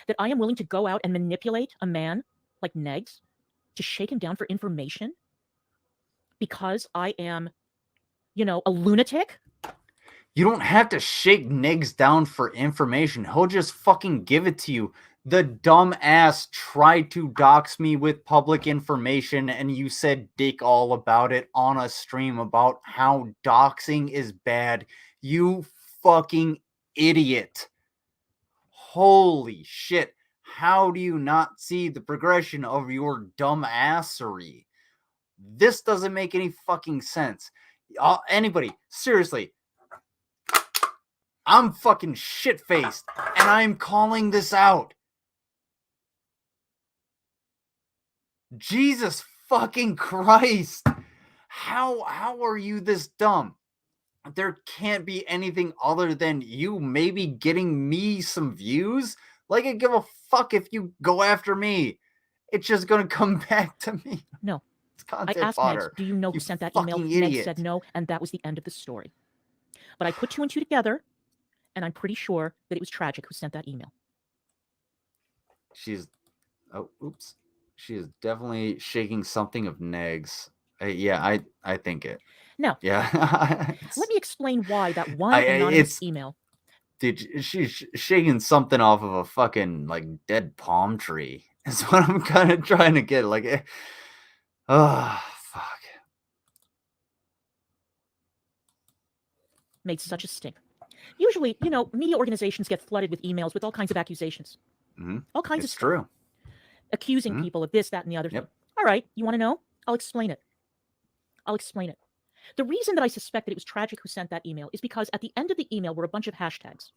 That I am willing to go out and manipulate a man like Negs to shake him down for information? Because I am, a lunatic? You don't have to shake Negs down for information. He'll just fucking give it to you. The dumb ass tried to dox me with public information, and you said dick all about it on a stream about how doxing is bad. You fucking idiot. Holy shit. How do you not see the progression of your dumb assery? This doesn't make any fucking sense. Anybody, seriously, I'm fucking shit-faced, and I'm calling this out. Jesus fucking Christ. How are you this dumb? There can't be anything other than you maybe getting me some views. Like, I give a fuck if you go after me. It's just gonna come back to me. No. It's content I asked fodder. Negs, do you know who sent that email? Negs said no, and that was the end of the story. But I put two and two together, and I'm pretty sure that it was Tragic who sent that email. She is definitely shaking something of Negs. Yeah, I think it. No. Yeah. Let me explain why that one anonymous email. Dude, she's shaking something off of a fucking, dead palm tree. Is what I'm kind of trying to get. Fuck. Made such a stink. Usually, media organizations get flooded with emails with all kinds of accusations. Mm-hmm. All kinds of stuff. True. Accusing people of this, that, and the other thing. All right, you want to know? I'll explain it. The reason that I suspect that it was Tragic who sent that email is because at the end of the email were a bunch of hashtags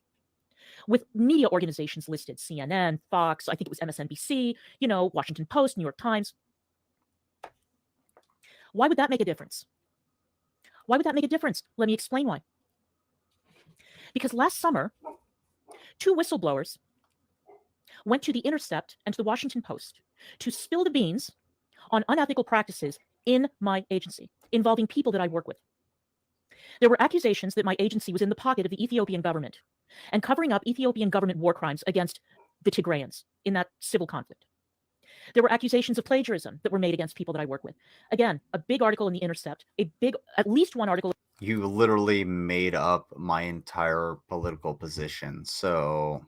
with media organizations listed. CNN, Fox, I think it was MSNBC, Washington Post, New York Times. Why would that make a difference? Why would that make a difference? Let me explain why. Because last summer, two whistleblowers went to The Intercept and to the Washington Post to spill the beans on unethical practices in my agency involving people that I work with. There were accusations that my agency was in the pocket of the Ethiopian government and covering up Ethiopian government war crimes against the Tigrayans in that civil conflict. There were accusations of plagiarism that were made against people that I work with. Again, a big article in The Intercept, at least one article. You literally made up my entire political position, so...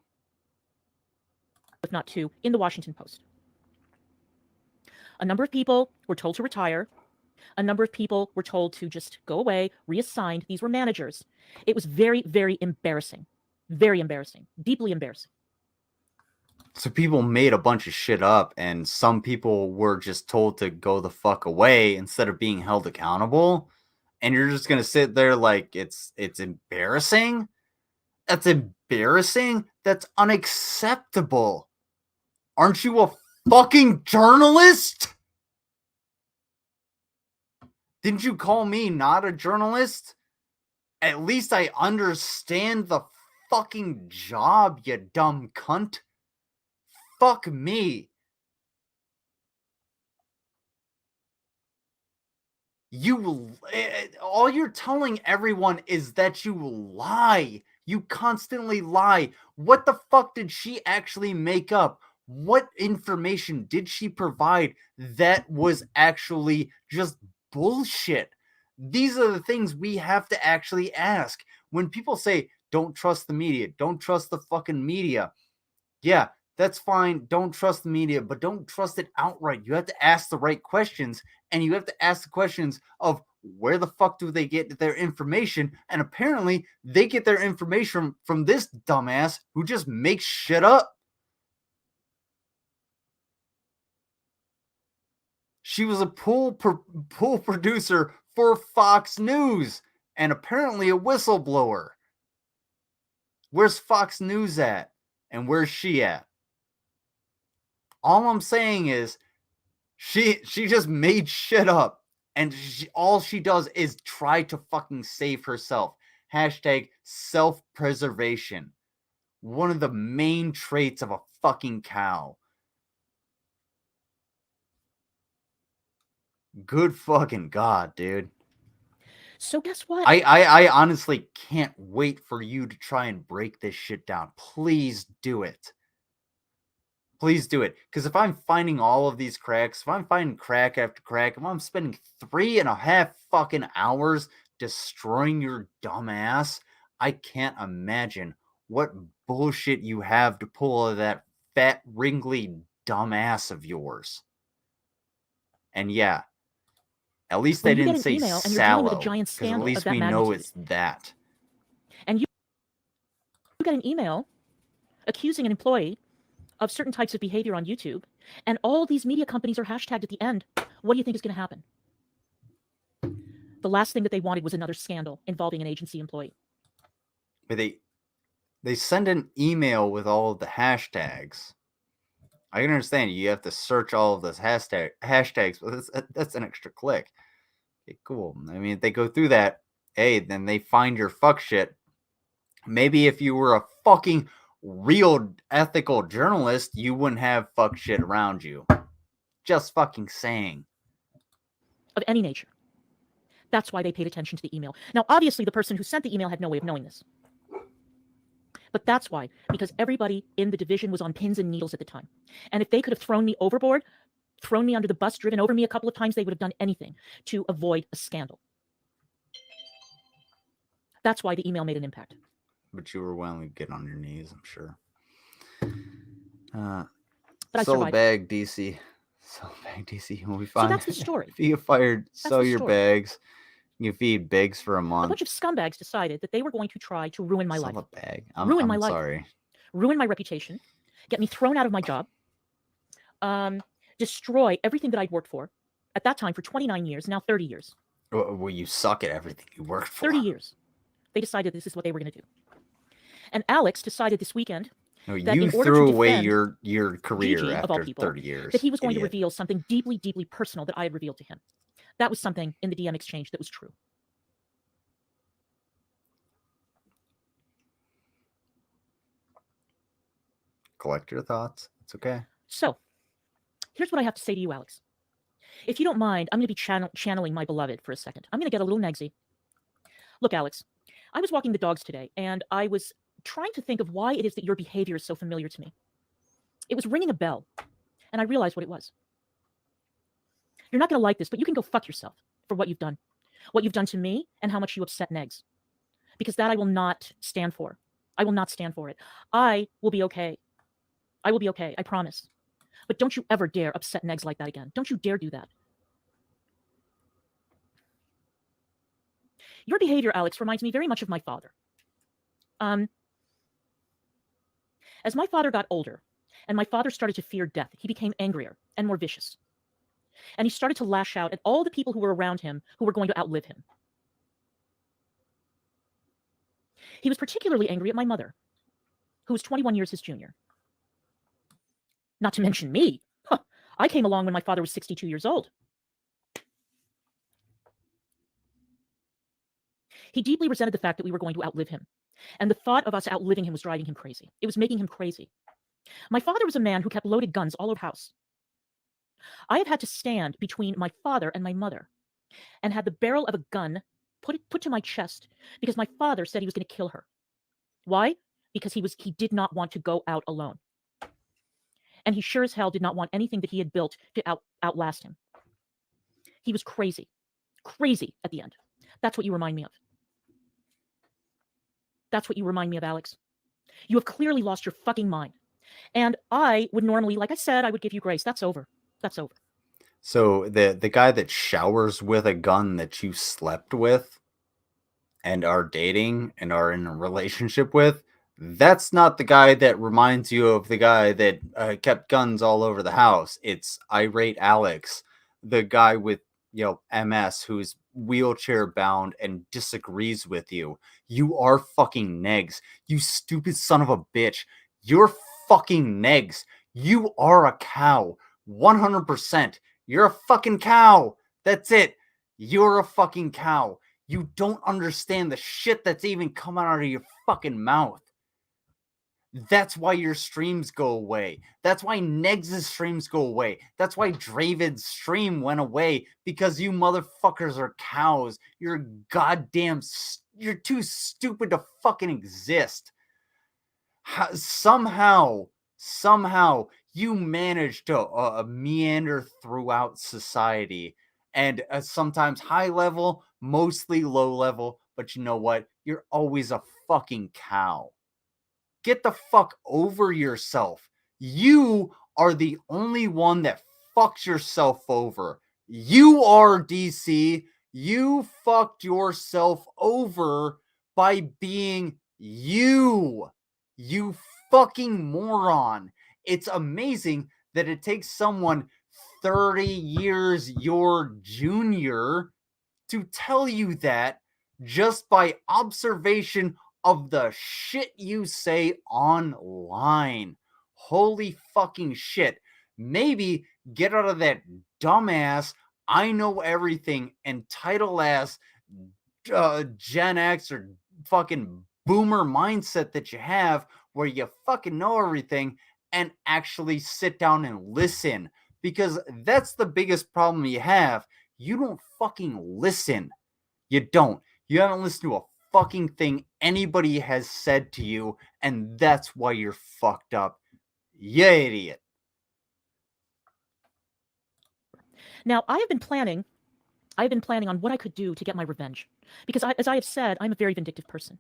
if not two, in the Washington Post. A number of people were told to retire. A number of people were told to just go away, reassigned. These were managers. It was very, very embarrassing. Very embarrassing. Deeply embarrassing. So people made a bunch of shit up, and some people were just told to go the fuck away instead of being held accountable. And you're just going to sit there like it's embarrassing? That's embarrassing? That's unacceptable. Aren't you a fucking journalist? Didn't you call me not a journalist? At least I understand the fucking job, you dumb cunt. Fuck me. All you're telling everyone is that you lie. You constantly lie. What the fuck did she actually make up? What information did she provide that was actually just bullshit? These are the things we have to actually ask. When people say, don't trust the media, don't trust the fucking media. Yeah, that's fine. Don't trust the media, but don't trust it outright. You have to ask the right questions, and you have to ask the questions of where the fuck do they get their information? And apparently they get their information from this dumbass who just makes shit up. She was a pool producer for Fox News and apparently a whistleblower. Where's Fox News at? And where's she at? All I'm saying is she just made shit up, and all she does is try to fucking save herself. Hashtag self-preservation. One of the main traits of a fucking cow. Good fucking God, dude. So guess what? I honestly can't wait for you to try and break this shit down. Please do it. Please do it. Because if I'm finding all of these cracks, if I'm finding crack after crack, if I'm spending 3.5 fucking hours destroying your dumb ass, I can't imagine what bullshit you have to pull out of that fat, wrinkly dumb ass of yours. And yeah, at least they didn't say sallow, because at least we know it's that. And you get an email accusing an employee of certain types of behavior on YouTube, and all these media companies are hashtagged at the end. What do you think is going to happen? The last thing that they wanted was another scandal involving an agency employee. But they send an email with all of the hashtags. I can understand you have to search all of those hashtags, but that's an extra click. Okay, cool. I mean, if they go through that, hey, then they find your fuck shit. Maybe if you were a fucking real ethical journalist, you wouldn't have fuck shit around you. Just fucking saying. Of any nature. That's why they paid attention to the email. Now, obviously, the person who sent the email had no way of knowing this. But that's why, because everybody in the division was on pins and needles at the time. And if they could have thrown me overboard, thrown me under the bus, driven over me a couple of times, they would have done anything to avoid a scandal. That's why the email made an impact. But you were willing to get on your knees, I'm sure. But sell a bag, DC. Sell a bag, DC. When we find, so that's the story. If you get fired, sell your bags. You feed bags for a month. A bunch of scumbags decided that they were going to try to ruin my life. Sell a bag. Ruin my life. Sorry. Ruin my reputation. Get me thrown out of my job. Destroy everything that I'd worked for. At that time, for 29 years, now 30 years. Well, you suck at everything you worked for. 30 years. They decided this is what they were going to do. And Alex decided this weekend that you in order threw to away defend your career Gigi, after of all people, 30 years. that he was going to reveal something deeply, deeply personal that I had revealed to him. That was something in the DM exchange that was true. Collect your thoughts. It's okay. So, here's what I have to say to you, Alex. If you don't mind, I'm going to be channeling my beloved for a second. I'm going to get a little negsy. Look, Alex, I was walking the dogs today, and I was trying to think of why it is that your behavior is so familiar to me. It was ringing a bell, and I realized what it was. You're not going to like this, but you can go fuck yourself for what you've done. What you've done to me and how much you upset Negs. Because that I will not stand for. I will not stand for it. I will be okay. I will be okay, I promise. But don't you ever dare upset Negs like that again. Don't you dare do that. Your behavior, Alex, reminds me very much of my father. As my father got older, and my father started to fear death, he became angrier and more vicious. And he started to lash out at all the people who were around him who were going to outlive him. He was particularly angry at my mother, who was 21 years his junior. Not to mention me. Huh. I came along when my father was 62 years old. He deeply resented the fact that we were going to outlive him. And the thought of us outliving him was driving him crazy. It was making him crazy. My father was a man who kept loaded guns all over the house. I have had to stand between my father and my mother and had the barrel of a gun put to my chest because my father said he was going to kill her. Why? Because he did not want to go out alone. And he sure as hell did not want anything that he had built to outlast him. He was crazy. Crazy at the end. That's what you remind me of. That's what you remind me of, Alex. You have clearly lost your fucking mind. And I would normally, like I said, I would give you grace. That's over. That's over. So the guy that showers with a gun that you slept with and are dating and are in a relationship with, that's not the guy that reminds you of the guy that kept guns all over the house. It's irate Alex, the guy with, MS, who's wheelchair bound and disagrees with you. You are fucking negs. You stupid son of a bitch. You're fucking negs. You are a cow. 100%. You're a fucking cow. That's it. You're a fucking cow. You don't understand the shit that's even coming out of your fucking mouth. That's why your streams go away. That's why Negs' streams go away. That's why Draven's stream went away, because you motherfuckers are cows. You're too stupid to fucking exist. Somehow you manage to meander throughout society, and sometimes high level, mostly low level, but you know what? You're always a fucking cow. Get the fuck over yourself. You are the only one that fucks yourself over. You are, DC. You fucked yourself over by being you. You fucking moron. It's amazing that it takes someone 30 years your junior to tell you that just by observation of the shit you say online. Holy fucking shit. Maybe get out of that dumbass, I know everything, entitled ass Gen X or fucking boomer mindset that you have, where you fucking know everything, and actually sit down and listen. Because that's the biggest problem you have. You don't fucking listen. You don't. You haven't listened to a fucking thing anybody has said to you, and that's why you're fucked up. You idiot. Now, I have been planning on what I could do to get my revenge. Because as I have said, I'm a very vindictive person.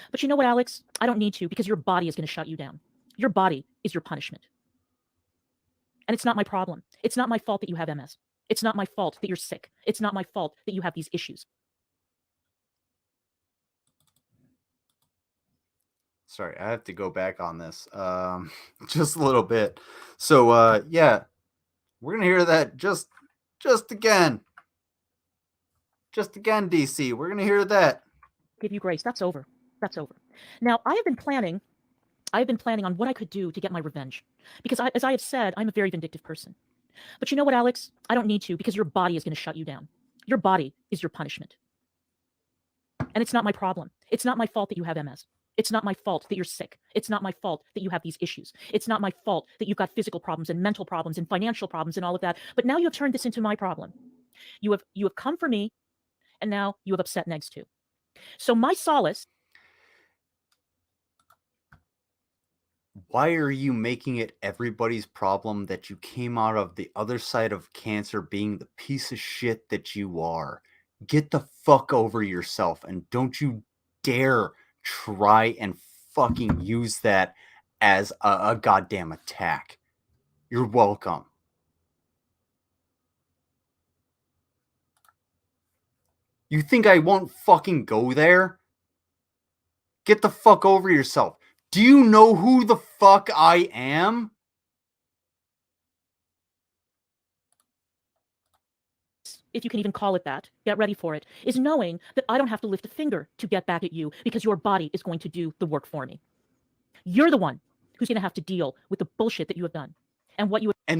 But you know what, Alex? I don't need to, because your body is going to shut you down. Your body is your punishment. And it's not my problem. It's not my fault that you have MS. It's not my fault that you're sick. It's not my fault that you have these issues. Sorry, I have to go back on this just a little bit. So yeah, we're gonna hear that just again. Just again, DC. We're gonna hear that. Give you grace. That's over. That's over. Now, I have been planning on what I could do to get my revenge. Because as I have said, I'm a very vindictive person. But you know what, Alex? I don't need to, because your body is going to shut you down. Your body is your punishment. And it's not my problem. It's not my fault that you have MS. It's not my fault that you're sick. It's not my fault that you have these issues. It's not my fault that you've got physical problems and mental problems and financial problems and all of that. But now you have turned this into my problem. You have come for me, and now you have upset Negs too. So my solace. Why are you making it everybody's problem that you came out of the other side of cancer being the piece of shit that you are? Get the fuck over yourself, and don't you dare try and fucking use that as a goddamn attack. You're welcome. You think I won't fucking go there? Get the fuck over yourself. Do you know who the fuck I am? If you can even call it that, get ready for it, is knowing that I don't have to lift a finger to get back at you, because your body is going to do the work for me. You're the one who's going to have to deal with the bullshit that you have done. And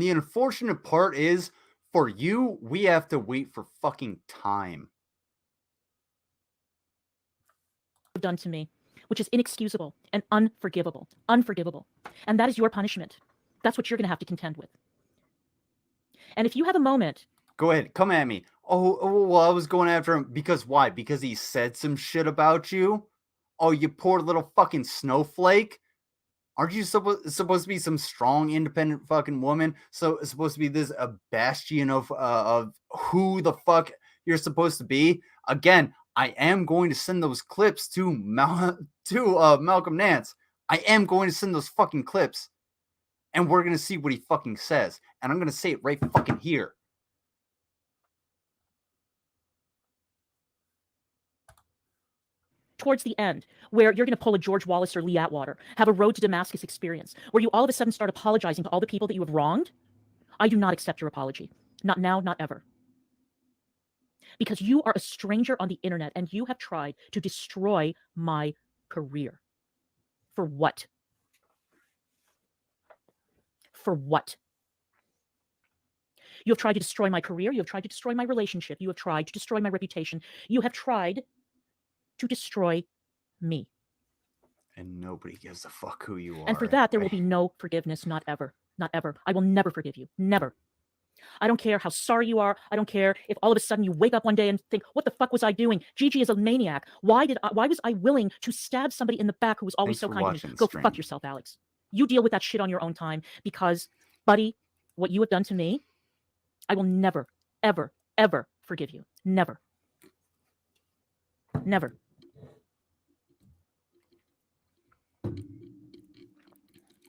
the unfortunate part is, for you, we have to wait for fucking time. done to me, which is inexcusable and unforgivable. Unforgivable. And that is your punishment. That's what you're going to have to contend with. And if you have a moment... Go ahead. Come at me. Well, I was going after him because why? Because he said some shit about you? Oh, you poor little fucking snowflake. Aren't you supposed to be some strong, independent fucking woman? So it's supposed to be this a bastion of who the fuck you're supposed to be? Again, I am going to send those clips to Malcolm Nance. I am going to send those fucking clips. And we're going to see what he fucking says. And I'm going to say it right fucking here. Towards the end, where you're going to pull a George Wallace or Lee Atwater, have a road to Damascus experience, where you all of a sudden start apologizing to all the people that you have wronged, I do not accept your apology. Not now, not ever. Because you are a stranger on the internet and you have tried to destroy my career. For what? For what? You have tried to destroy my career. You have tried to destroy my relationship. You have tried to destroy my reputation. You have tried to destroy me. And nobody gives a fuck who you are. And for that, there will be no forgiveness, not ever. Not ever. I will never forgive you. Never. I don't care how sorry you are. I don't care if all of a sudden you wake up one day and think, what the fuck was I doing? Gigi is a maniac. Why was I willing to stab somebody in the back who was always so kind to me? Go fuck yourself, Alex. You deal with that shit on your own time because, buddy, what you have done to me, I will never, ever, ever forgive you. Never. Never.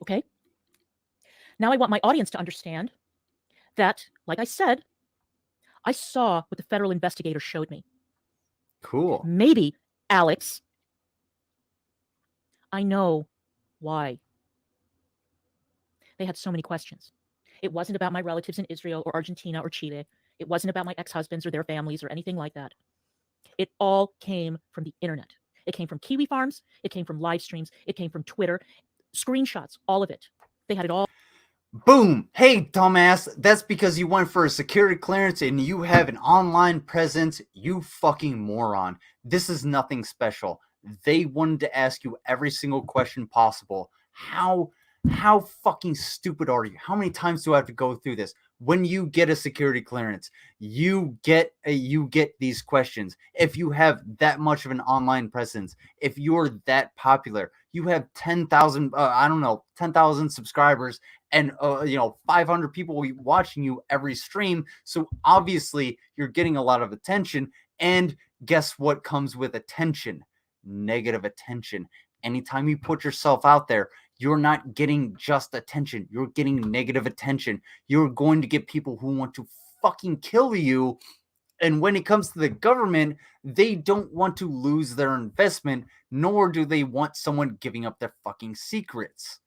Okay? Now I want my audience to understand that, like I said, I saw what the federal investigator showed me. Cool. Maybe, Alex, I know why. They had so many questions. It wasn't about my relatives in Israel or Argentina or Chile. It wasn't about my ex-husbands or their families or anything like that. It all came from the internet. It came from Kiwi Farms. It came from live streams. It came from Twitter. Screenshots, all of it. They had it all. Boom! Hey, dumbass, that's because you went for a security clearance and you have an online presence, you fucking moron. This is nothing special. They wanted to ask you every single question possible. How fucking stupid are you? How many times do I have to go through this? When you get a security clearance, you get these questions. If you have that much of an online presence, if you're that popular, you have 10,000, 10,000 subscribers and 500 people watching you every stream. So obviously you're getting a lot of attention. And guess what comes with attention? Negative attention. Anytime you put yourself out there, you're not getting just attention. You're getting negative attention. You're going to get people who want to fucking kill you. And when it comes to the government, they don't want to lose their investment, nor do they want someone giving up their fucking secrets.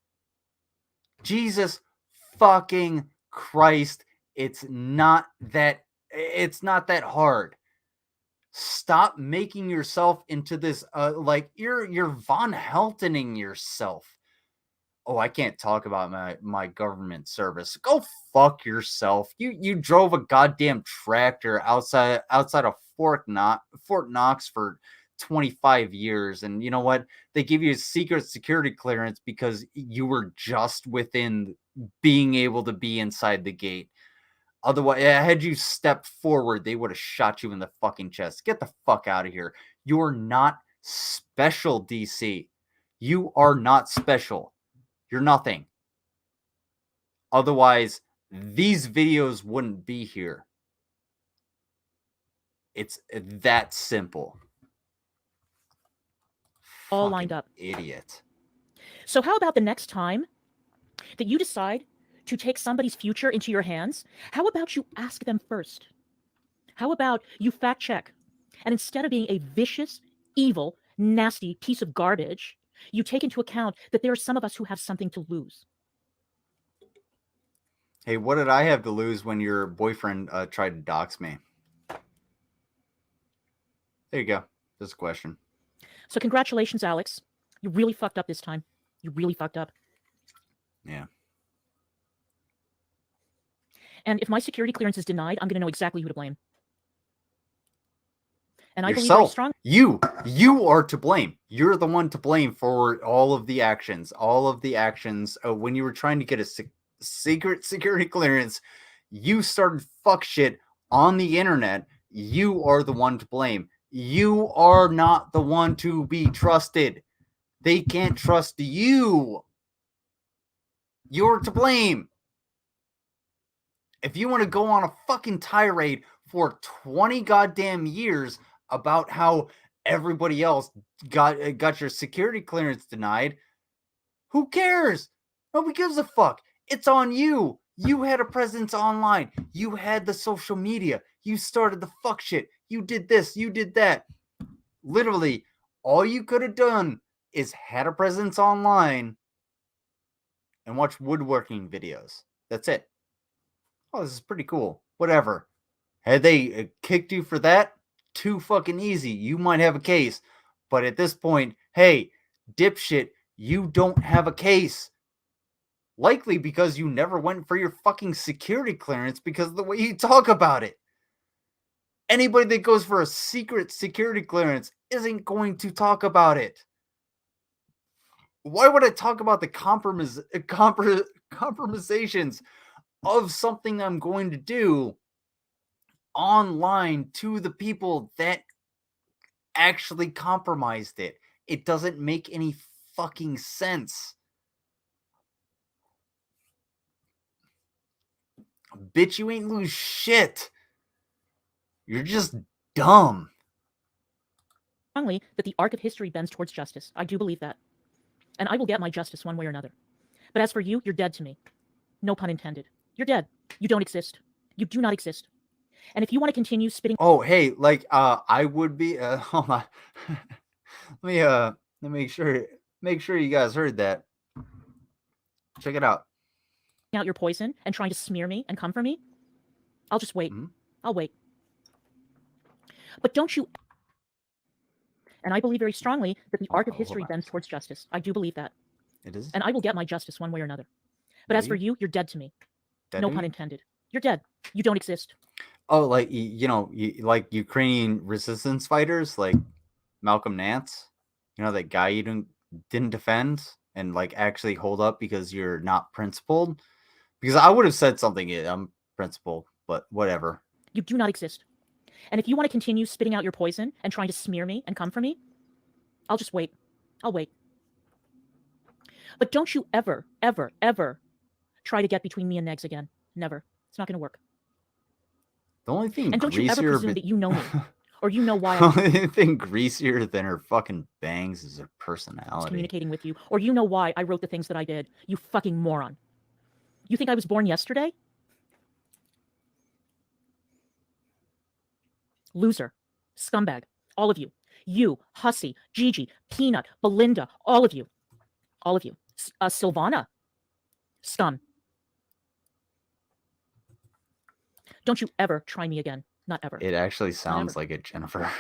Jesus fucking Christ. It's not that hard. Stop making yourself into this, like you're Von Heltoning yourself. Oh, I can't talk about my government service. Go fuck yourself. You drove a goddamn tractor outside of Fort Knox for 25 years. And you know what? They give you a secret security clearance because you were just within being able to be inside the gate. Otherwise, had you stepped forward, they would have shot you in the fucking chest. Get the fuck out of here. You're not special, DC. You are not special. You're nothing. Otherwise, these videos wouldn't be here. It's that simple. All lined up. Idiot. So how about the next time that you decide to take somebody's future into your hands, how about you ask them first? How about you fact check? And instead of being a vicious, evil, nasty piece of garbage, you take into account that there are some of us who have something to lose. Hey, what did I have to lose when your boyfriend tried to dox me? There you go. Just a question. So congratulations, Alex. You really fucked up this time. You really fucked up. Yeah. And if my security clearance is denied, I'm going to know exactly who to blame. And I believe yourself. very strong. You are to blame. You're the one to blame for all of the actions. When you were trying to get a secret security clearance, you started fuck shit on the internet. You are the one to blame. You are not the one to be trusted. They can't trust you. You're to blame. If you want to go on a fucking tirade for 20 goddamn years about how everybody else got your security clearance denied, who cares? Nobody gives a fuck. It's on you. You had a presence online. You had the social media. You started the fuck shit. You did this. You did that. Literally, all you could have done is had a presence online and watch woodworking videos. That's it. Oh, this is pretty cool. Whatever. Had they kicked you for that? Too fucking easy. You might have a case. But at this point, hey, dipshit, you don't have a case. Likely because you never went for your fucking security clearance because of the way you talk about it. Anybody that goes for a secret security clearance isn't going to talk about it. Why would I talk about the compromisations of something I'm going to do online to the people that actually compromised it? It doesn't make any fucking sense. Bitch, you ain't lose shit. You're just dumb. Strongly that the arc of history bends towards justice. I do believe that. And I will get my justice one way or another. But as for you, you're dead to me. No pun intended. You're dead. You don't exist. You do not exist. And if you want to continue spitting... Oh, hey, like, I would be... hold on. Let me make sure you guys heard that. Check it out. ...out your poison and trying to smear me and come for me, I'll just wait. I'll wait. But don't you... And I believe very strongly that the arc of history bends towards justice. I do believe that. It is? And I will get my justice one way or another. But as for you, you're dead to me. Dead no to pun me? intended. You're dead. You don't exist. Oh, like, like Ukrainian resistance fighters, like Malcolm Nance, that guy you didn't defend and like actually hold up because you're not principled. Because I would have said something, I'm principled, but whatever. You do not exist. And if you want to continue spitting out your poison and trying to smear me and come for me, I'll just wait. I'll wait. But don't you ever, ever, ever try to get between me and Negs again. Never. It's not going to work. The only thing and don't you ever presume that you know me, or you know why. The only thing greasier than her fucking bangs is her personality. Communicating with you, or you know why I wrote the things that I did. You fucking moron. You think I was born yesterday? Loser, scumbag, all of you. You, Hussy, Gigi, Peanut, Belinda, all of you. All of you. Sylvana, scum. Don't you ever try me again. Not ever. It actually sounds like it, Jennifer.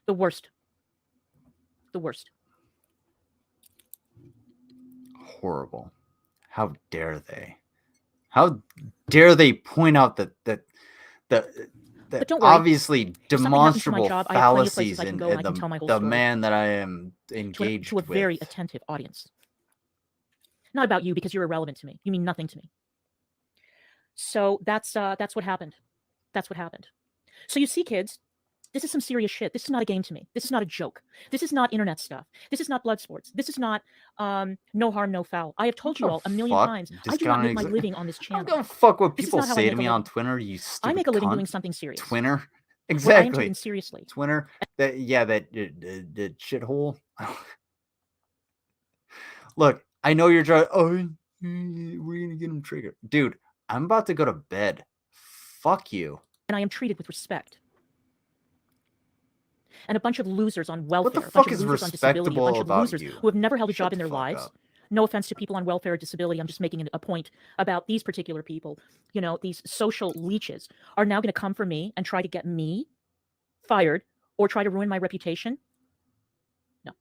The worst. The worst. Horrible. How dare they? How dare they point out that obviously demonstrable fallacies in the man that I am engaged with? To a very attentive audience. Not about you, because you're irrelevant to me. You mean nothing to me. So that's what happened. That's what happened. So you see, kids, this is some serious shit. This is not a game to me. This is not a joke. This is not internet stuff. This is not blood sports. This is not no harm, no foul. I have told you all a million times. I do not make my living on this channel. I don't give a fuck what people say to me on Twitter. You stupid I make a living cunt. doing something serious. Twitter, exactly. I am taken seriously. Twitter, that shithole. Look, I know you're trying. Oh, we're gonna get him triggered, dude. I'm about to go to bed. Fuck you. And I am treated with respect. And a bunch of losers on welfare, What the fuck is respectable a bunch of about losers you? who have never held a job in their lives. No offense to people on welfare or disability. I'm just making a point about these particular people. These social leeches are now going to come for me and try to get me fired or try to ruin my reputation. No,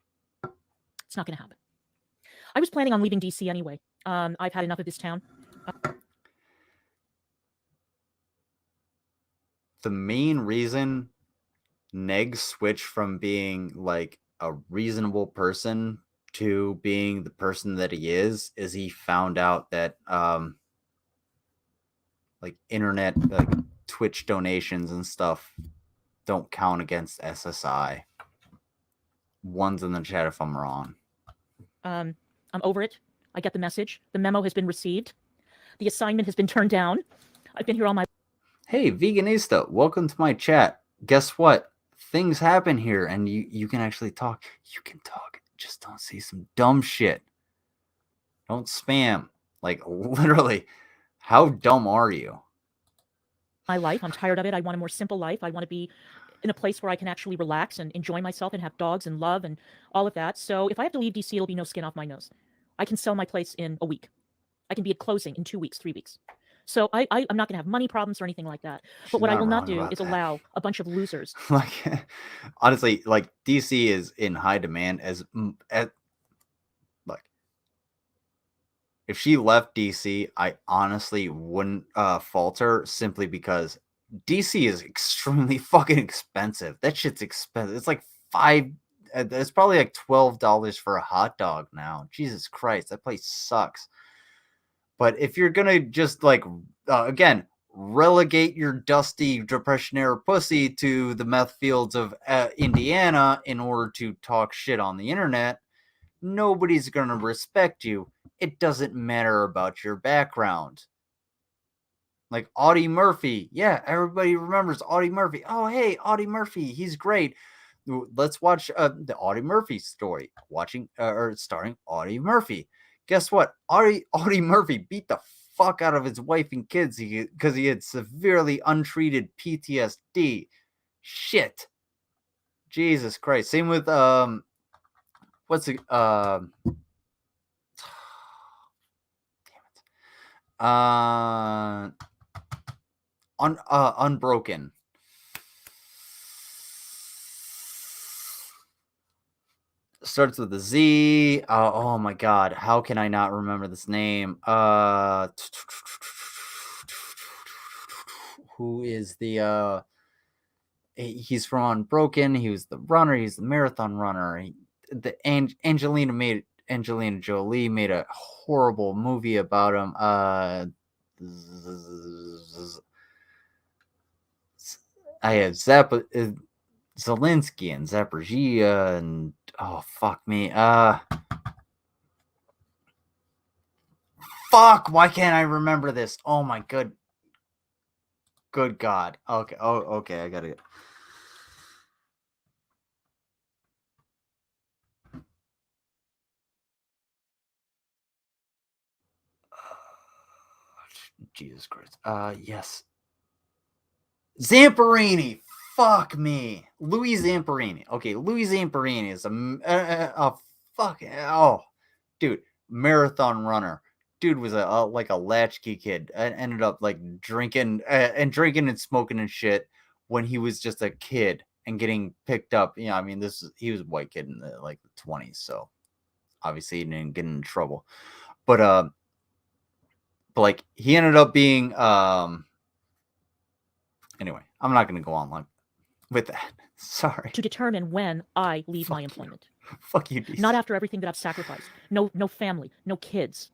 it's not going to happen. I was planning on leaving DC anyway. I've had enough of this town. the main reason Neg switched from being like a reasonable person to being the person that he is he found out that like internet, like Twitch donations and stuff don't count against SSI. One's in the chat if I'm wrong. I'm over it. I get the message. The memo has been received. The assignment has been turned down. I've been here all my... Hey, Veganista, welcome to my chat. Guess what? Things happen here, and you can actually talk. You can talk. Just don't say some dumb shit. Don't spam. Like, literally, how dumb are you? My life. I'm tired of it. I want a more simple life. I want to be in a place where I can actually relax and enjoy myself and have dogs and love and all of that. So if I have to leave DC, it'll be no skin off my nose. I can sell my place in a week. I can be at closing in 2 weeks, 3 weeks. So I'm not going to have money problems or anything like that. But what I will not do is allow a bunch of losers. Like, honestly, like DC is in high demand as like, if she left DC, I honestly wouldn't falter simply because DC is extremely fucking expensive. That shit's expensive. It's like it's probably like $12 for a hot dog now. Jesus Christ, that place sucks. But if you're gonna just like again relegate your dusty depression era pussy to the meth fields of Indiana in order to talk shit on the internet, nobody's gonna respect you. It doesn't matter about your background. Like Audie Murphy, yeah, everybody remembers Audie Murphy. Oh, hey, Audie Murphy, he's great. Let's watch the Audie Murphy story, starring Audie Murphy. Guess what? Audie Murphy beat the fuck out of his wife and kids because he had severely untreated PTSD. Shit. Jesus Christ. Same with what's it? Damn it. Unbroken. Starts with a Z. Oh my god, how can I not remember this name? Who is the he's from Unbroken. He was the runner. He's the marathon runner. Angelina Jolie made a horrible movie about him. I have Zelensky and Zaporizhia and oh fuck me. Fuck, why can't I remember this? Oh my good god. Okay. Oh, okay, I got it. Jesus Christ. Yes. Zamperini. Fuck me. Louis Zamperini. Okay, Louis Zamperini is a fucking dude, marathon runner. Dude was like a latchkey kid and ended up like drinking and smoking and shit when he was just a kid and getting picked up. You know, I mean, he was a white kid in the like the 20s, so obviously he didn't get in trouble. But like he ended up being anyway, I'm not gonna go on like with that. Sorry. To determine when I leave my employment. Fuck you, DC. Not after everything that I've sacrificed. No family, no kids.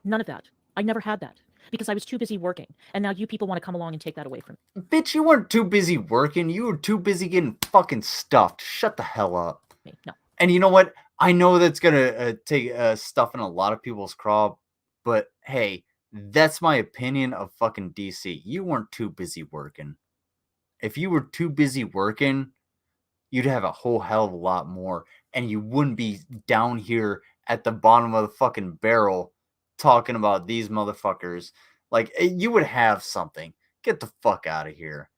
None of that. I never had that because I was too busy working. And now you people want to come along and take that away from me. Bitch, you weren't too busy working. You were too busy getting fucking stuffed. Shut the hell up. No. And you know what? I know that's gonna take stuff in a lot of people's craw, but hey, that's my opinion of fucking DC. You weren't too busy working. If you were too busy working, you'd have a whole hell of a lot more, and you wouldn't be down here at the bottom of the fucking barrel talking about these motherfuckers. Like, you would have something. Get the fuck out of here.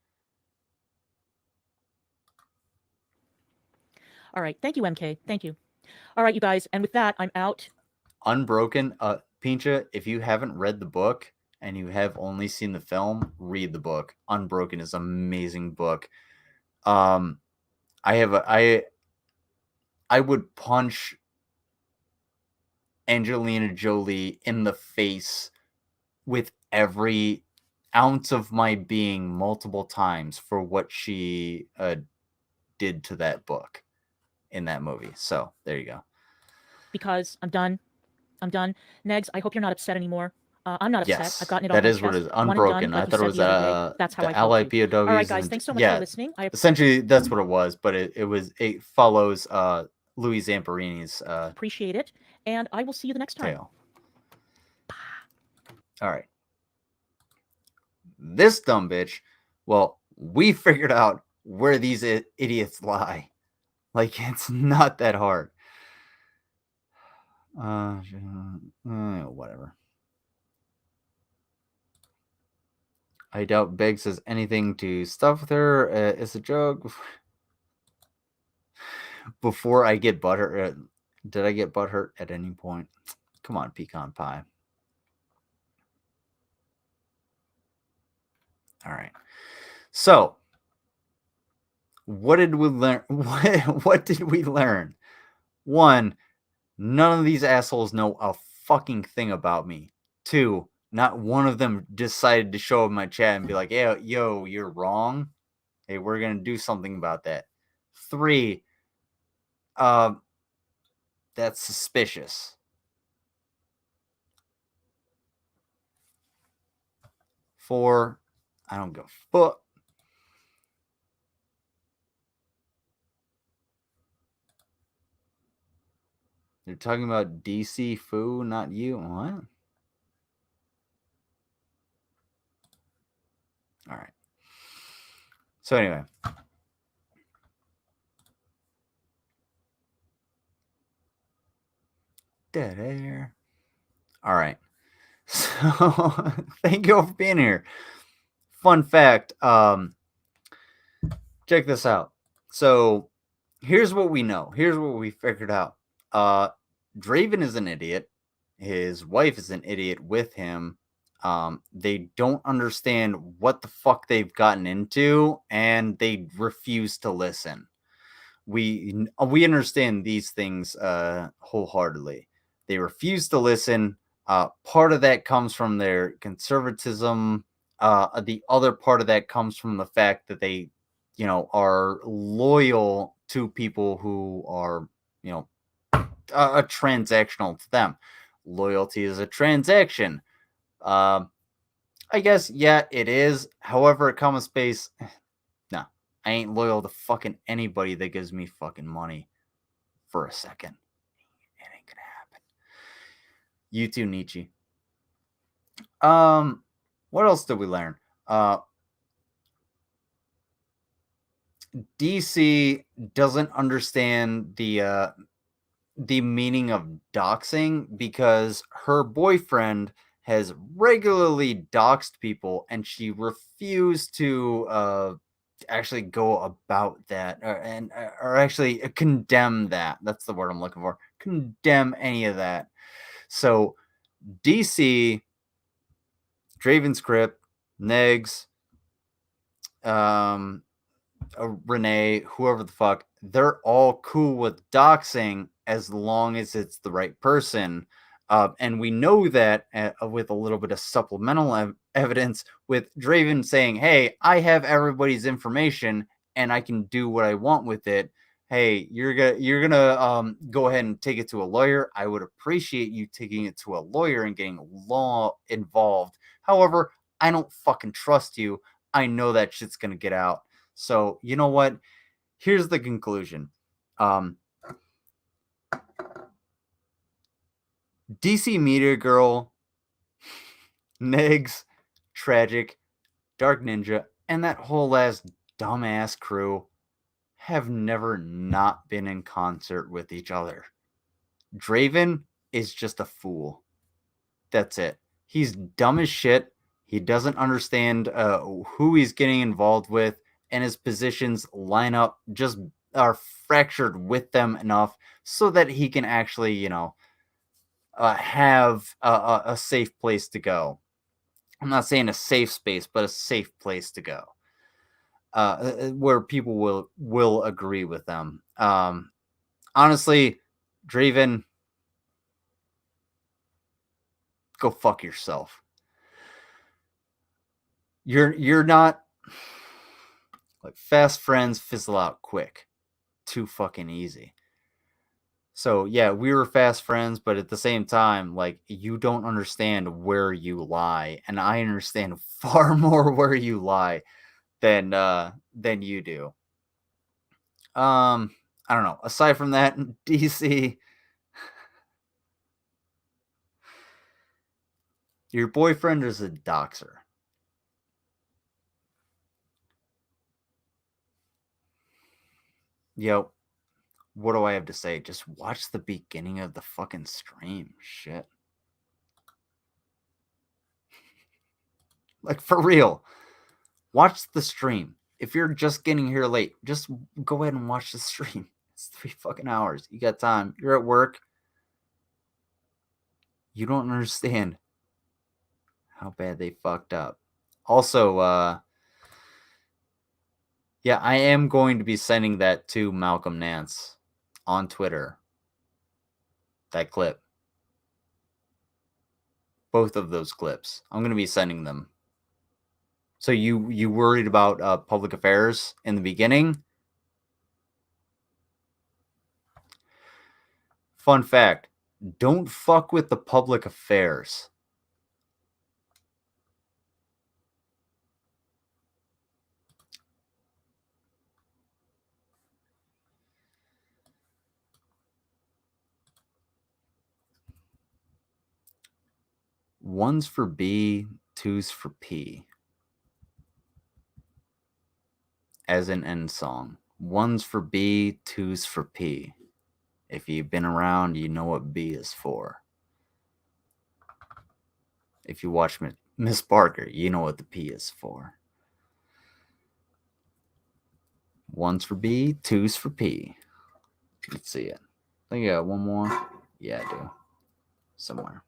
All right. Thank you, MK. Thank you. All right, you guys. And with that, I'm out. Unbroken. Pincha, if you haven't read the book and you have only seen the film, read the book. Unbroken is an amazing book. I would punch Angelina Jolie in the face with every ounce of my being multiple times for what she did to that book in that movie. So there you go. Because I'm done. Negs, I hope you're not upset anymore. I'm not upset. Yes, I've gotten it that off is my what chest. is One and unbroken. done, like I you thought it said was the other day. That's how I the felt too. LIPOWs. All right, guys, thanks so much for listening. Essentially, that's what it was, but it follows Louis Zamperini's appreciate it, and I will see you the next time. tale. All right. This dumb bitch, well, we figured out where these idiots lie. Like, it's not that hard. Whatever. I doubt Biggs has anything to stuff with her. It's a joke. Before I get butthurt, did I get butthurt at any point? Come on, pecan pie. All right. So, what did we learn? What did we learn? One, none of these assholes know a fucking thing about me. Two, not one of them decided to show up in my chat and be like, "Hey, yo, you're wrong. Hey, we're gonna do something about that." Three, that's suspicious. 4, I don't give a fuck. They're talking about DC Foo, not you. What? All right. So anyway. Dead air. All right. So thank you all for being here. Fun fact. Check this out. So here's what we know. Here's what we figured out. Draven is an idiot. His wife is an idiot with him. They don't understand what the fuck they've gotten into, and they refuse to listen. We understand these things wholeheartedly. They refuse to listen. Part of that comes from their conservatism. The other part of that comes from the fact that they, are loyal to people who are, transactional to them. Loyalty is a transaction. I guess, yeah, it is. However, comma space, no, I ain't loyal to fucking anybody that gives me fucking money for a second. It ain't gonna happen. You too, Nietzsche. What else did we learn? DC doesn't understand the meaning of doxing because her boyfriend has regularly doxed people, and she refused to actually go about that or actually condemn that. That's the word I'm looking for. Condemn any of that. So DC, Draven's Crypt, Negs, Renee, whoever the fuck, they're all cool with doxing as long as it's the right person. And we know that with a little bit of supplemental evidence with Draven saying, "Hey, I have everybody's information and I can do what I want with it. Hey, you're gonna go ahead and take it to a lawyer. I would appreciate you taking it to a lawyer and getting law involved. However, I don't fucking trust you. I know that shit's gonna get out. So you know what? Here's the conclusion. DC Media Girl, Negs, Tragic, Dark Ninja, and that whole ass dumbass crew have never not been in concert with each other. Draven is just a fool. That's it. He's dumb as shit. He doesn't understand who he's getting involved with, and his positions line up, just are fractured with them enough so that he can actually, have a safe place to go. I'm not saying a safe space, but a safe place to go, where people will agree with them. Honestly, Draven, go fuck yourself. You're not like fast friends fizzle out quick. Too fucking easy. So yeah, we were fast friends, but at the same time, like you don't understand where you lie, and I understand far more where you lie than you do. I don't know. Aside from that, DC, your boyfriend is a doxer. Yo, what do I have to say? Just watch the beginning of the fucking stream. Shit. Like, for real. Watch the stream. If you're just getting here late, just go ahead and watch the stream. It's 3 fucking hours. You got time. You're at work. You don't understand how bad they fucked up. Also, yeah, I am going to be sending that to Malcolm Nance on Twitter. That clip. Both of those clips. I'm going to be sending them. So you worried about public affairs in the beginning? Fun fact, don't fuck with the public affairs. One's for B, two's for P. As an end song. One's for B, two's for P. If you've been around, you know what B is for. If you watch Miss Barker, you know what the P is for. One's for B, two's for P. Let's see it. I think I got one more. Yeah, I do. Somewhere.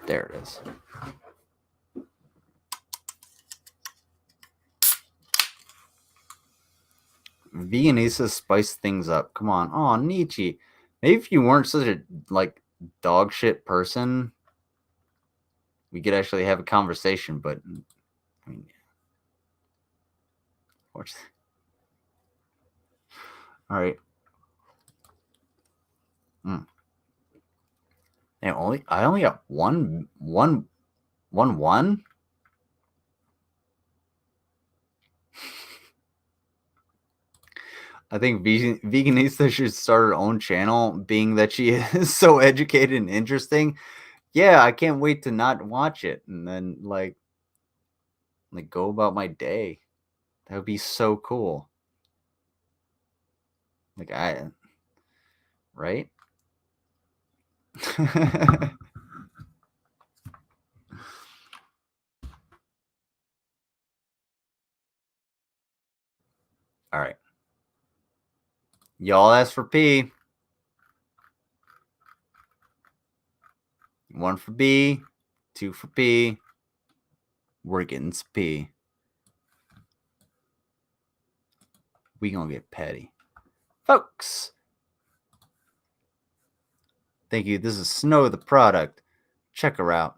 There it is. Veganesa spice things up. Come on. Oh, Nietzsche. Maybe if you weren't such a like dog shit person, we could actually have a conversation, but I mean, watch. All right. And I only got one. I think Veganista should start her own channel, being that she is so educated and interesting. Yeah, I can't wait to not watch it and then like go about my day. That would be so cool. Like right? All right. Y'all asked for P. 1 for B, 2 for P. We're getting some P. We gonna get petty. Folks. Thank you. This is Snow the product. Check her out.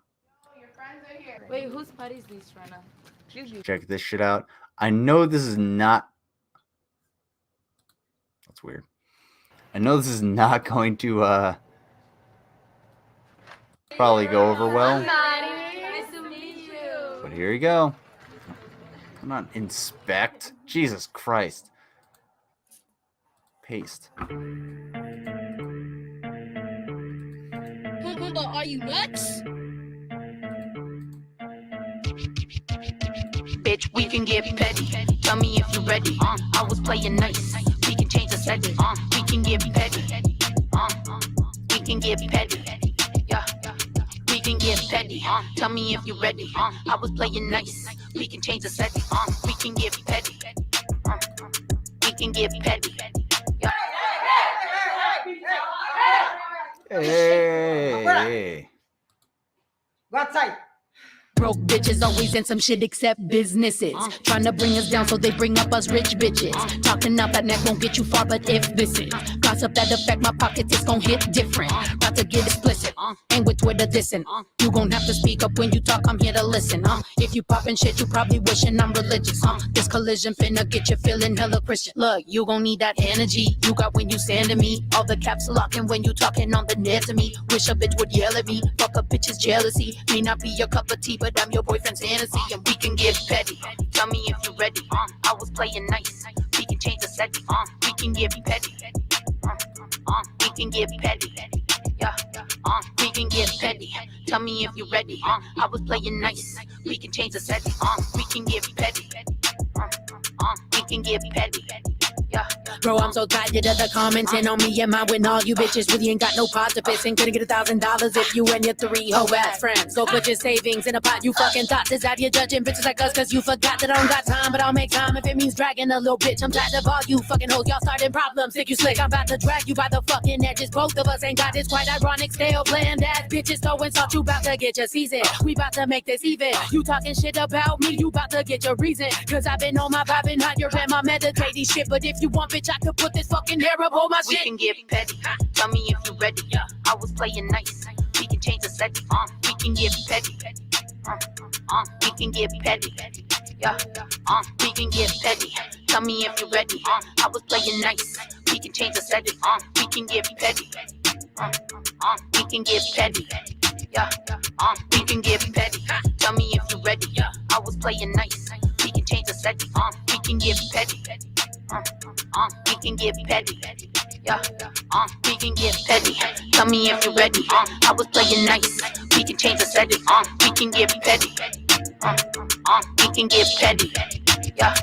Wait, whose party is this, Rana? Check this shit out. I know this is not... That's weird. I know this is not going to probably go over well. Nice to meet you. But here you go. Come on, inspect. Jesus Christ. Paste. Are you nuts? Bitch, we can get petty. Tell me if you're ready. I was playing nice. We can change the setting. We can get petty. We can get petty. Yeah. We can get petty. Tell me if you're ready. I was playing nice. We can change the setting. We can get petty. We can get petty. Yeah. Hey. Go outside. broke bitches always in some shit except businesses. Trying to bring us down so they bring up us rich bitches. Talking out that neck won't get you far, but if this is gossip that affect my pockets, it's gon' hit different. About to get explicit, ain't with Twitter dissing. You gon' have to speak up when you talk, I'm here to listen. If you poppin' shit, you probably wishing I'm religious. This collision finna get you feeling hella Christian. Look, you gon' need that energy you got when you sanding me. All the caps locking when you talking on the net to me. Wish a bitch would yell at me. Fuck a bitch's jealousy. May not be your cup of tea, but I'm your boyfriend's fantasy, and we can get petty. Tell me if you ready. I was playing nice. We can change the setting. We can get petty. We can get petty. Yeah. We can get petty. Tell me if you ready. I was playing nice. We can change the setting. We can get petty. We can get petty. Yeah. Bro, I'm so tired of the commenting on me and mine when all you bitches really ain't got no pot to piss and couldn't get $1,000 if you and your 3 hoe ass friends. Go put your savings in a pot, you fucking thoughts. Is out here judging bitches like us cause you forgot that I don't got time, but I'll make time if it means dragging a little bitch. I'm tired of all you fucking hoes, y'all starting problems. Think you slick, I'm about to drag you by the fucking edges. Both of us ain't got this quite ironic, stale, bland ass bitches throwing salt. You about to get your season, we about to make this even. You talking shit about me, you about to get your reason. Cause I've been on my vibing higher and my meditating shit. But if you want, bitch, I could put this fucking hair up on my shit. We can get petty. Tell me if you ready. I was playing nice. We can change the setting. We can get petty. We can get petty. Yeah. We can get petty. Tell me if you ready. I was playing nice. We can change the setting. We can get petty. We can get petty. Yeah. We can get petty. Tell me if you ready. I was playing nice. We can change the setting. We can get petty. We can get petty. Yeah. We can get petty. Tell me if you're ready. I was playing nice. We can change the setting. We can get petty. We can get petty. Yeah.